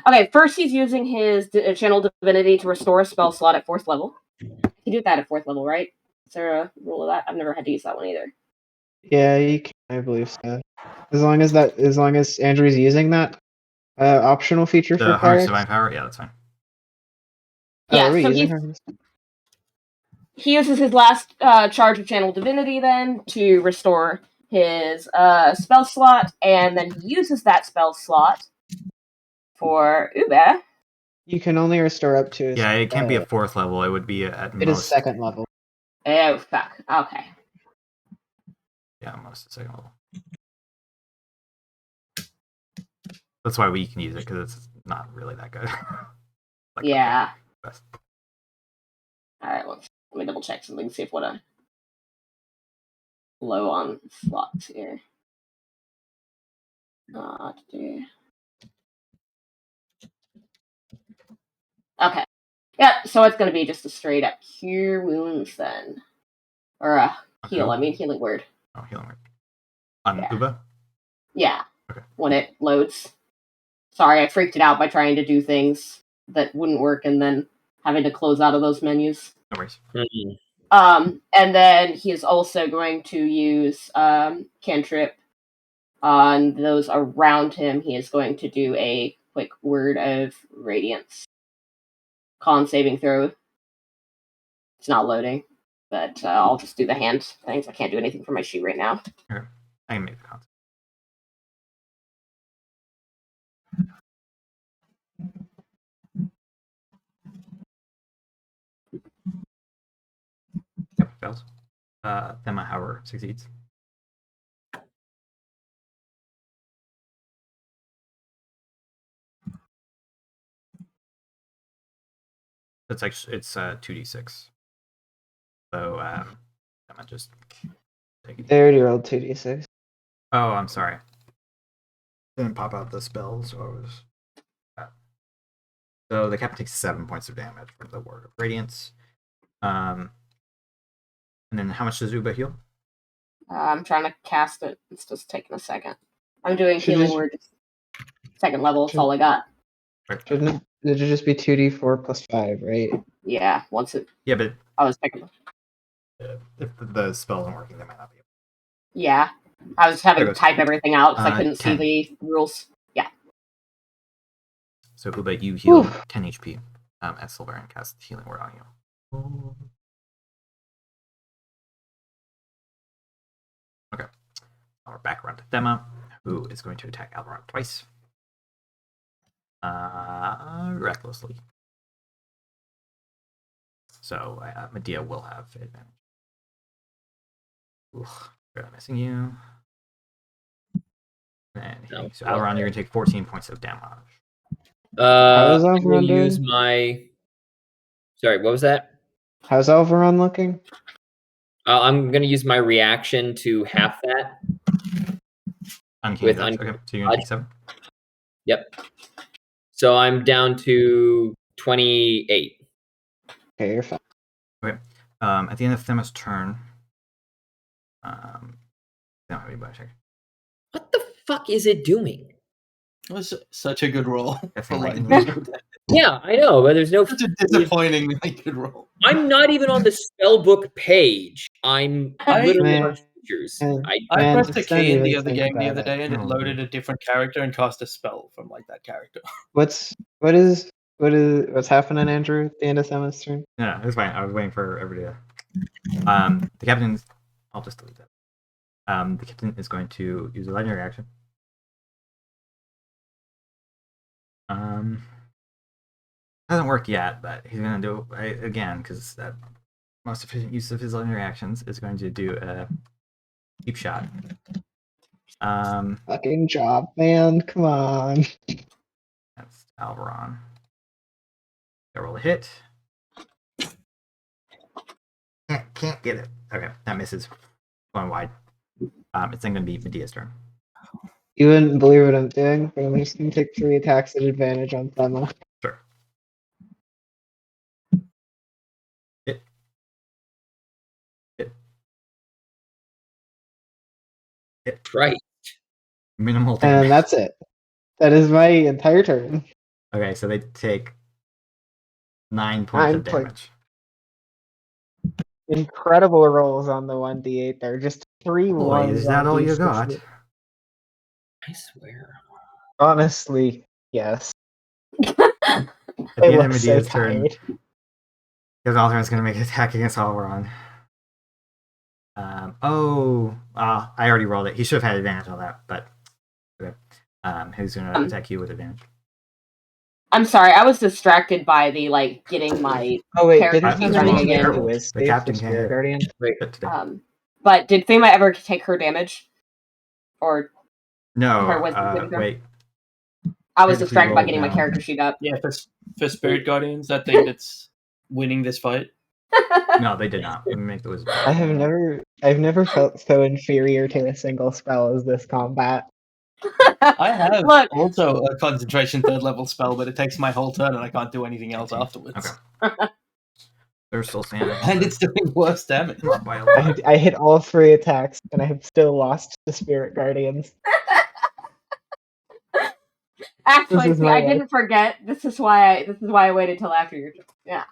Okay, first he's using his channel divinity to restore a spell slot at 4th level. You do that at 4th level, right? Is there a rule of that? I've never had to use that one either.
Yeah, you can. I believe so. As long as Andrew's using that optional feature
The
for
Harness
clerics.
Divine Power? Yeah, that's fine.
Yeah,
are we
so
using
he's-
Harness?
He uses his last charge of channel divinity then to restore his spell slot, and then he uses that spell slot for Uber.
You can only restore up to.
Yeah, it can't be at 4th level. It would be at
It is
most.
2nd level.
Oh, fuck. Okay.
Yeah, most at 2nd level. That's why we can use it, because it's not really that good. Like,
Yeah.
okay, best.
Alright, let me double check something, see if what a low on slots here. Okay. Yeah, so it's going to be just a straight up cure wounds then. Or heal, I mean healing word.
Oh, healing word. On
Yeah.
Uba?
Yeah.
Okay.
When it loads. Sorry, I freaked it out by trying to do things that wouldn't work and then having to close out of those menus.
No worries.
And then he is also going to use cantrip on those around him. He is going to do a quick word of radiance. Con saving throw. It's not loading, but I'll just do the hand things. I can't do anything for my shoe right now.
Okay. I can make the concept. Yep, fails. Thema, however, succeeds. It's actually 2d6. So Thema just take it.
They already rolled 2d6.
Oh, I'm sorry. Didn't pop out the spell, so I was. So the captain takes 7 points of damage from the word of radiance. And then how much does Uba heal?
I'm trying to cast it. It's just taking a second. I'm doing
Should
healing
just-
word. 2nd level. That's all I got.
Shouldn't it just be 2d4 plus 5, right?
Yeah. Once it.
Yeah, but
I was picking.
if the spell isn't working, they might not be able.
Yeah. I was having
There
to
goes.
type everything out because I couldn't
10.
see the rules. Yeah.
So Uba, you heal
Oof.
10 HP as Sulveran casts the healing word on you. Okay. Now we're back around to Thema, who is going to attack Alveron twice. Recklessly. So Medea will have advantage. Good, I'm missing you. And
No.
so Alveron, you're gonna take 14 points of damage.
How's
I'm going
Alveron
to use
doing?
my. Sorry, what was that?
How's Alveron looking?
I'm going to use my reaction to half that.
Uncanny
With
dodge. Okay, so you're gonna take 7.
Yep. So I'm down to 28.
Okay, you're fine.
Okay. At the end of Thema's turn, Thema, maybe check.
What the fuck is it doing?
It was such a good roll for
Definitely.
lightning.
Yeah, I know, but there's no.
Such a disappointingly good roll.
I'm not even on the spellbook page. I'm
I-
literally
Man.
on creatures.
And-
I
Man,
pressed a
just don't
key in the
even
other
think
game the
about
other
it.
day, and it
Oh.
loaded a different character and cast a spell from like that character.
What's happening, Andrew? At the end of Summer's turn.
Yeah, it's fine. I was waiting for everybody to. The captain's. I'll just delete that. The captain is going to use a legendary action. Hasn't worked yet, but he's gonna do it again because that most efficient use of his legendary actions is going to do a deep shot.
Fucking job, man. Come on.
That's Alveron. I roll a hit. Can't get it. Okay, that misses. Going wide. It's then going to be Medea's turn.
You wouldn't believe what I'm doing, but I'm just gonna take 3 attacks at advantage on Thelma.
Sure. Hit. Hit. Hit.
Right.
Minimal damage.
And that's it. That is my entire turn.
Okay, so they take 9 points of
9 points.
damage.
Incredible rolls on the 1d8 there. Just 3
Boy,
ones.
is that
on
all you
these
got?
specific-
I swear.
Honestly, yes.
At
I
the end of
was so
Medea's turn,
tired.
because Alveron's going to make an attack against Alveron. I already rolled it. He should have had advantage on that, but okay. Who's going to attack you with advantage?
I'm sorry, I was distracted by the getting my.
Oh wait,
Character
didn't he
sheet
have
running
to
again.
make a whiz
The
save
captain
for
can't
Spirit
hit.
Guardian?
Hit today.
But did Fema ever take her damage? Or
No,
her wisdom saving throw?
wait.
I was
Technically
distracted by
rolled
getting my
now.
character sheet up.
Yeah, for Spirit Guardians, that thing that's winning this fight.
No, they did not. Let me make the wisdom.
I've never felt so inferior to a single spell as this combat.
I have
Look.
also a concentration 3rd level spell, but it takes my whole turn and I can't do anything else afterwards.
Okay. They're still standing.
And it's doing worse damage.
By a lot.
I hit all 3 attacks and I have still lost the Spirit Guardians.
Actually,
This is
see,
my
I
life.
didn't forget. This is why I waited till after your turn. Yeah.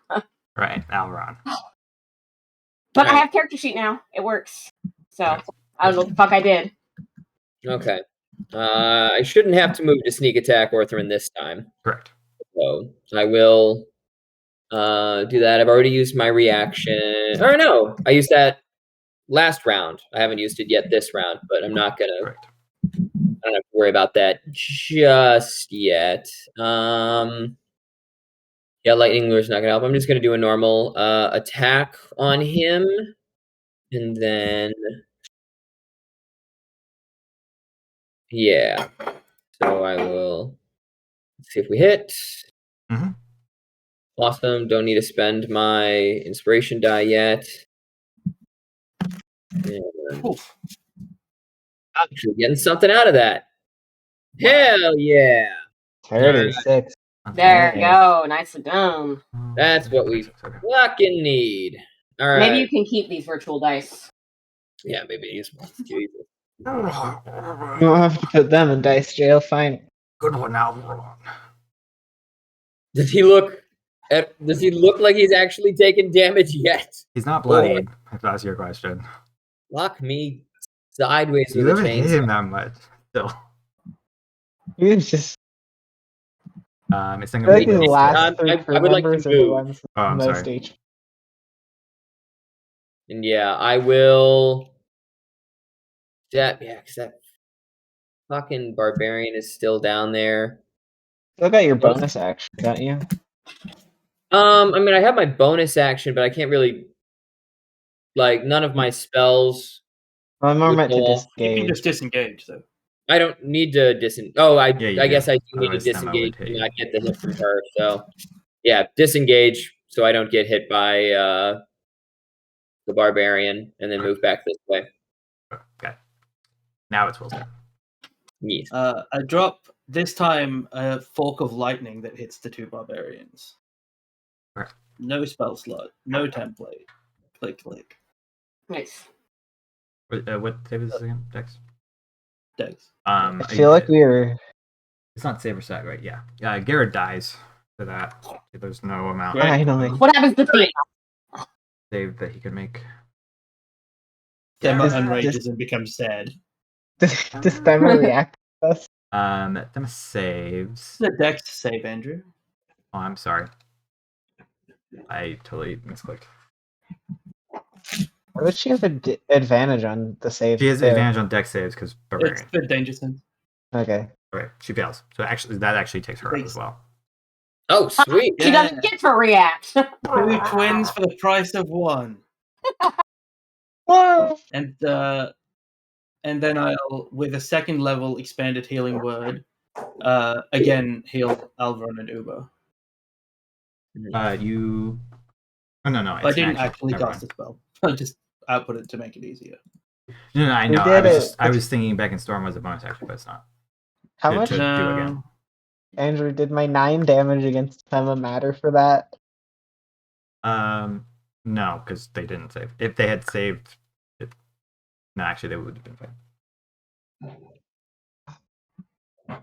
Right, Alveron.
But I
Right.
have character sheet now. It works. So I don't know what the fuck I did.
Okay. I shouldn't have to move to sneak attack Orthrin this time.
Correct.
So I will do that. I've already used my reaction. Or no, I used that last round. I haven't used it yet this round, but I'm not gonna.
Correct.
I don't have to worry about that just yet. Yeah, lightning lure's not gonna help. I'm just gonna do a normal attack on him, and then yeah. So I will see if we hit.
Mhm.
Awesome. Don't need to spend my inspiration die yet. And
Oof.
actually getting something out of that. Hell yeah.
36.
There you
Yeah.
go. Nicely done.
That's what we
Okay.
fucking need. All right.
Maybe you can keep these virtual dice.
Yeah, maybe use one. Jesus.
You don't have to put them in dice jail, fine.
Good one, Alveron.
Does he look like he's actually taken damage yet?
He's not bloodied, if that's your question.
Lock me sideways
You
with a
haven't hit
chainsaw.
him that much. Still.
You just
It's then
I feel
gonna
like
be
the last
I
3 crew
would like to
members are the
move.
ones with
Oh,
the
I'm
most
sorry.
HP.
And yeah, I will. Yeah, because that fucking barbarian is still down there.
Still got your bonus action, don't you?
I mean, I have my bonus action, but I can't really. None of my spells.
I'm more
Would
meant to
go off.
You can
disengage.
just disengage, though.
I don't need to disengage. Oh, I
Yeah, you
guess
do.
I do need to
Otherwise, Stemma would
disengage
hit
and
you.
not get the hit from her. So, yeah, disengage so I don't get hit by the barbarian, and then move back this way.
Okay. Now it's Will's turn.
Yes.
I drop this time a fork of lightning that hits the 2 barbarians.
Alright.
No spell slot, no template. Click.
Nice.
What save is this again? Dex?
Dex.
I feel like we are.
It's not save or set, right? Yeah. Garrett dies for that. There's no amount
Right.
Finally.
What happens to Thea?
save that he can make.
Themma
Is
unrages
this-
and becomes sad.
Does Themma react to us?
Them saves.
It's a dex save, Andrew.
Oh, I'm sorry. I totally misclicked.
Why would she have advantage on the save?
She has
too?
advantage on dex saves because
It's
barbarian.
for danger sense.
Okay.
Okay, she fails. So actually, that actually takes her out
Thanks.
as well.
Oh, sweet.
She doesn't get to react.
2 twins for the price of 1.
Whoa!
And then I'll, with a second level expanded healing word, again heal Alveron and Uber.
You. Oh no!
I
It's an
didn't
action.
actually
Never
cast a spell. I just output it to make it easier.
No, I
We
know.
did
I
it.
was thinking back in Storm was a bonus action, but it's not.
How
To-
much,
to do again.
Andrew, did my 9 damage against Themma matter for that?
No, because they didn't save. If they had saved, no, actually, they would have been fine.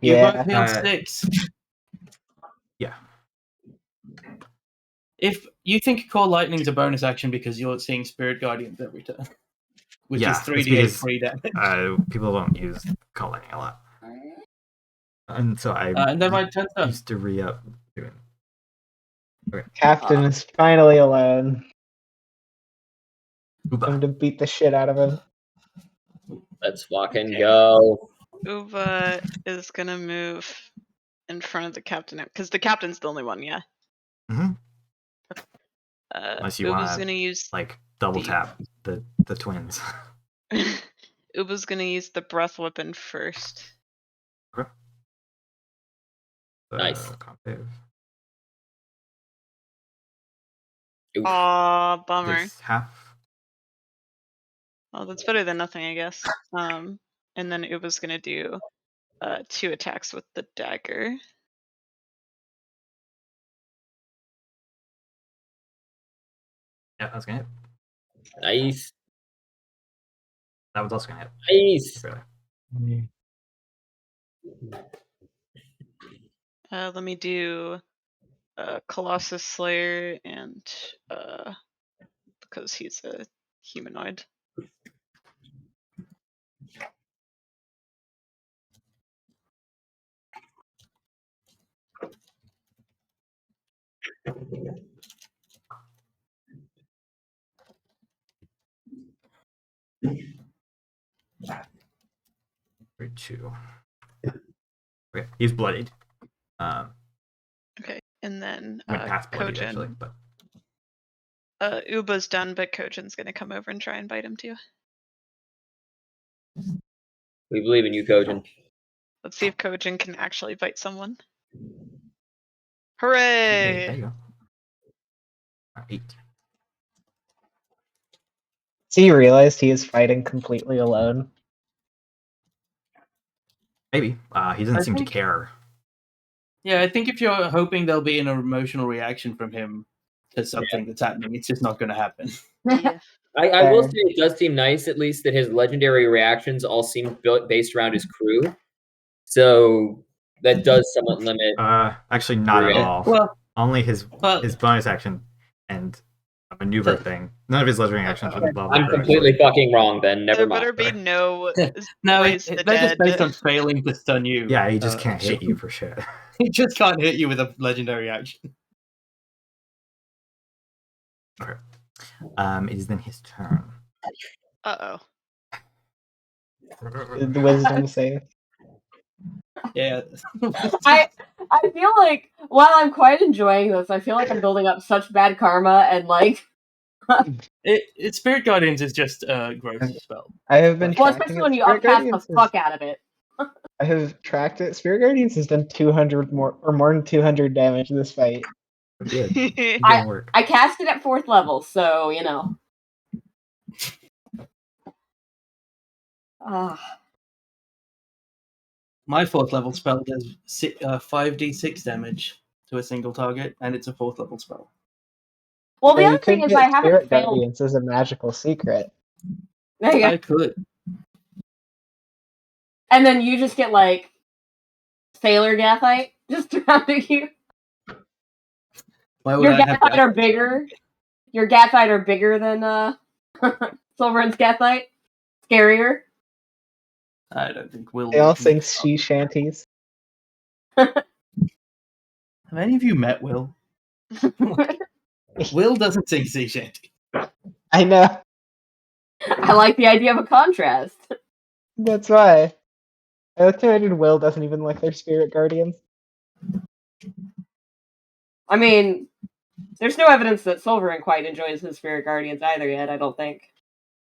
You
Yeah.
both healed 6.
Yeah.
If you think Core Lightning's a bonus action because you're seeing Spirit Guardians every turn, which
Yeah,
is
it's
3d8
because,
free damage.
People don't use Call Lightning a lot, and so I
And then my turn's done.
used to re-up doing.
Captain is finally alone.
Uba.
I'm to beat the shit out of him.
Let's walk and
Okay.
go.
Uva is gonna move in front of the captain because the captain's the only one, yeah.
Mhm. Unless you
Uva's
want
gonna use
like double
the-
tap the twins.
Uva's gonna use the breath weapon first.
Nice.
Concave.
Oof.
Aw, bummer.
Takes half.
Well, that's better than nothing, I guess. And then Uva's gonna do 2 attacks with the dagger.
Yeah, that's gonna hit.
Nice.
That one's also gonna hit.
Nice.
Really.
Let me do Colossus Slayer and because he's a humanoid.
Three, 2. Okay, he's bloodied.
Okay, and then
Went past bloodied actually,
Kojin.
but
Uba's done, but Kojin's gonna come over and try and bite him too.
We believe in you, Kojin.
Let's see if Kojin can actually bite someone.
okay, there
Hooray!
you go. 8.
So he realized he is fighting completely alone.
Maybe. He doesn't
I
seem
think-
to care.
Yeah, I think if you're hoping there'll be an emotional reaction from him to something that's happening, it's just not going to happen.
Yeah.
I will
Fair.
say it does seem nice, at least, that his legendary reactions all seem based around his crew. So that does somewhat limit.
Actually, not at
Yeah.
all.
Well,
Only his
but
bonus action and a maneuver
So-
thing. None of his legendary actions would level.
I'm
up,
completely
actually.
fucking wrong then. Never
There
mind.
better be no
no,
raise the
they're just
dead.
based on failing to stun you.
Yeah, he just can't hit you for shit.
He just can't hit you with a legendary action.
Okay. It is then his turn.
Uh-oh.
The wisdom save.
Yeah.
I feel like while I'm quite enjoying this, I feel like I'm building up such bad karma and like
Spirit Guardians is just a growth spell.
I have been
well,
tracking
especially
it.
when you
Spirit
upcast
Guardians
the
is-
fuck out of it.
I have tracked it. Spirit Guardians has done 200 more than 200 damage this fight.
Good. Good
I-
work.
I cast it at 4th level, so you know.
My 4th level spell does 5d6 damage to a single target, and it's a 4th level spell.
Well, the
So
other
you
thing
could
is
get
I haven't
Spirit
failed.
Guardians as a magical secret.
There you go.
I could.
And then you just get like Sailor Gathite just surrounding you.
Why would
Your
I have
Gathite are bigger. Your Gathite are bigger than Sulveran's Gathite. scarier.
I don't think Will.
They all
would
sing
make
sea shanties.
Have any of you met Will? Will doesn't sing sea shanty.
I know.
I like the idea of a contrast.
That's why. I like to imagine Will doesn't even like their spirit guardians.
I mean, there's no evidence that Sulveran quite enjoys his spirit guardians either yet, I don't think.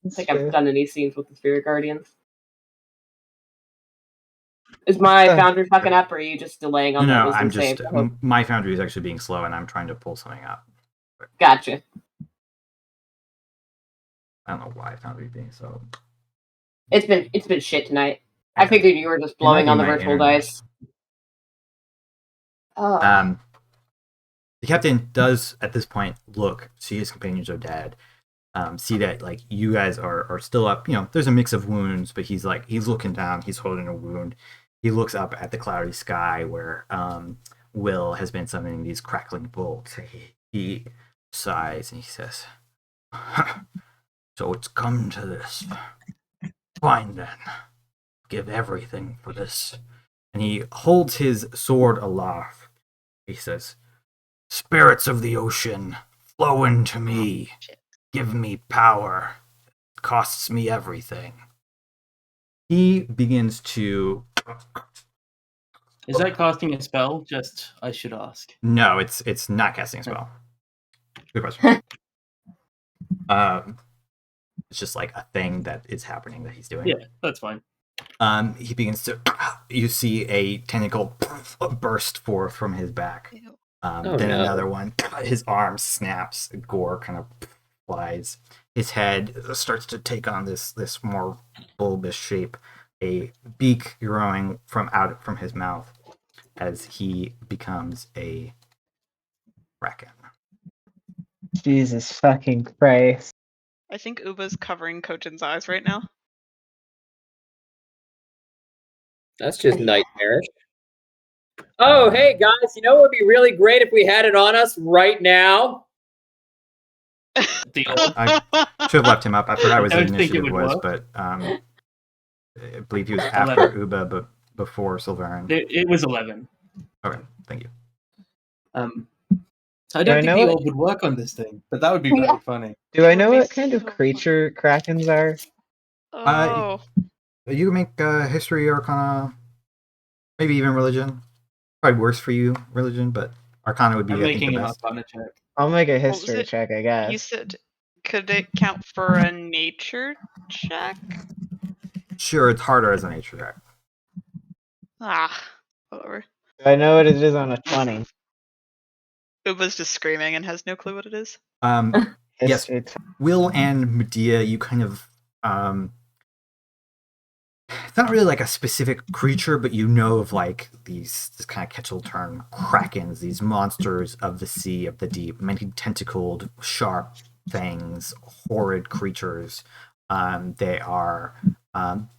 I
It's
think
true.
I've done any scenes with the spirit guardians. Is my foundry fucking up, or are you just delaying on that
No,
wisdom
I'm just
save?
my foundry is actually being slow, and I'm trying to pull something up.
Gotcha.
I don't know why foundry is being so.
It's been shit tonight. I figured you were just blowing on the virtual dice. Oh.
The captain does at this point see his companions are dead. See that like you guys are still up. You know, there's a mix of wounds, but he's looking down. He's holding a wound. He looks up at the cloudy sky where Will has been summoning these crackling bolts. He sighs and he says, "So it's come to this. Fine then. Give everything for this." And he holds his sword aloft. He says, "Spirits of the ocean, flow into me. Give me power. It costs me everything." He begins to...
Is that casting a spell? Just, I should ask.
No, it's not casting a spell. Good question. It's just like a thing that is happening that he's doing.
Yeah, that's fine.
He begins to... You see a tentacle burst forth from his back. Another one. His arm snaps. Gore kind of flies. His head starts to take on this more bulbous shape. A beak growing from his mouth as he becomes a kraken.
Jesus fucking Christ.
I think Uba's covering Kojin's eyes right now.
That's just nightmarish. Oh, hey guys, you know what would be really great if we had it on us right now?
I should have left him up. I forgot what his
Don't think it
initiative
would
was,
work.
but I believe he was after Uba, but before Sulveran.
It was 11.
Okay, thank you.
I don't think the orb would work on this thing, but that would be very funny.
Do I know what kind of creature krakens are?
Oh.
You can make history, arcana, maybe even religion. Probably worse for you, religion, but arcana would be,
I'm
I think,
making
the
an
best.
arcana check.
I'll make a
What was
history
it?
check, I guess.
You said, could it count for a nature check?
Sure, it's harder as a nature check.
Ah, whatever.
I know what it is on a 20.
Uba's just screaming and has no clue what it is.
Yes,
History
Will and Medea, you kind of it's not really like a specific creature, but you know of like this kind of catch-all term krakens, these monsters of the sea, of the deep, many tentacled, sharp fangs, horrid creatures. They are.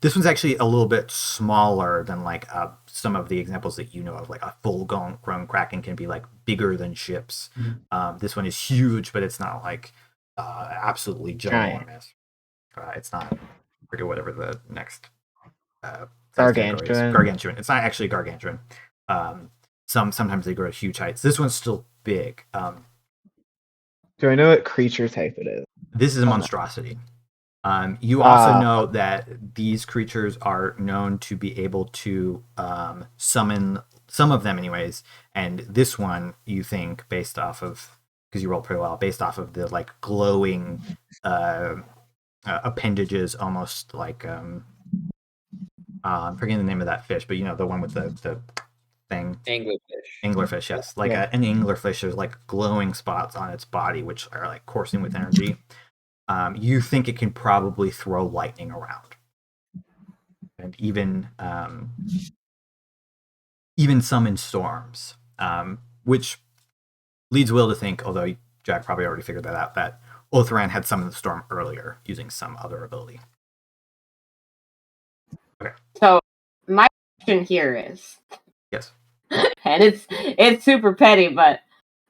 This one's actually a little bit smaller than like some of the examples that you know of. Like a full-grown kraken can be like bigger than ships. This one is huge, but it's not like absolutely ginormous. It's not. I forget whatever the next. Gargantuan. It's not actually gargantuan. Sometimes they grow to huge heights. This one's still big.
Do I know what creature type it is?
This is a monstrosity. You also know that these creatures are known to be able to summon, some of them anyways, and this one you think based off of, because you rolled pretty well, based off of the like glowing appendages, almost like I'm forgetting the name of that fish, but you know, the one with the thing. Anglerfish, yes. Like an anglerfish, there's like glowing spots on its body, which are like coursing with energy. You think it can probably throw lightning around. And even summon storms. Which leads Will to think, although Jack probably already figured that out, that Ulthuran had summoned the storm earlier using some other ability. Okay.
So my question here is,
yes,
and it's super petty, but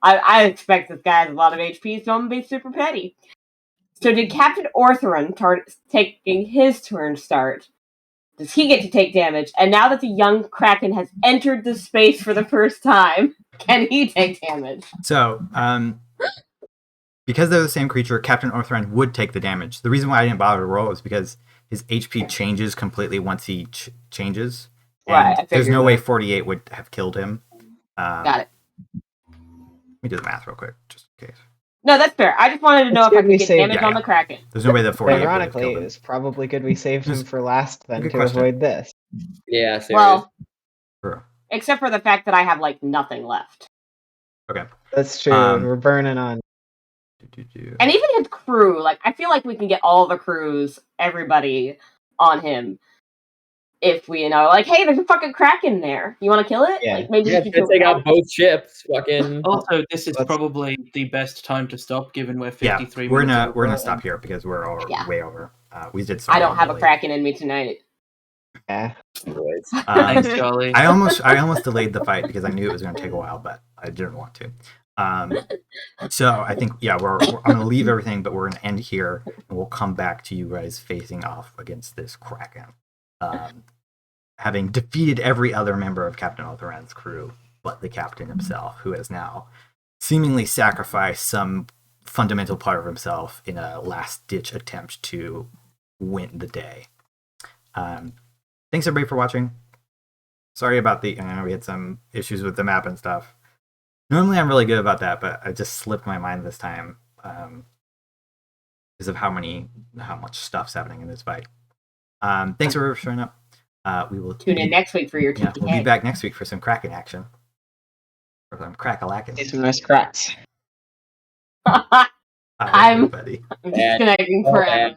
I expect this guy has a lot of HP, so I'm gonna be super petty. So did Captain Ortheron taking his turn start? Does he get to take damage? And now that the young Kraken has entered the space for the first time, can he take damage?
So, because they're the same creature, Captain Ortheron would take the damage. The reason why I didn't bother to roll is because his HP changes completely once he changes. And
Right,
there's no way
that.
48 would have killed him.
Got it.
Let me do the math real quick, just in case.
No, that's fair. I just wanted to know if I could get damage on the Kraken.
There's no way that 48 would have
Ironically,
killed him.
it's probably good we saved him for last then
Good
to
question.
avoid this.
Yeah, serious.
Well,
True.
except for the fact that I have like nothing left.
Okay.
That's true. We're burning on.
And even his crew, like I feel like we can get all the crews, everybody on him. If we, like, hey, there's a fucking Kraken there. You want to kill it?
Yeah.
Like, maybe
Yeah,
we should
should take out both ships. Fucking.
Also, this is probably the best time to stop, given we're 53
we're
minutes.
we're gonna stop here because we're way over. We did.
I don't have a Kraken in me tonight.
Yeah.
Thanks, Charlie.
I almost delayed the fight because I knew it was going to take a while, but I didn't want to. So I think I'm going to leave everything, but we're going to end here, and we'll come back to you guys facing off against this Kraken, having defeated every other member of Captain Alveron's crew, but the captain himself, who has now seemingly sacrificed some fundamental part of himself in a last-ditch attempt to win the day. Thanks everybody for watching. Sorry about I know we had some issues with the map and stuff. Normally I'm really good about that, but I just slipped my mind this time because of how much stuff's happening in this fight. Thanks for showing up. We will
tune in next week for your TPK.
We'll be back next week for some Kraken action. For some crack-a-lackin'.
See some nice cracks.
I'm
Everybody.
disconnecting forever.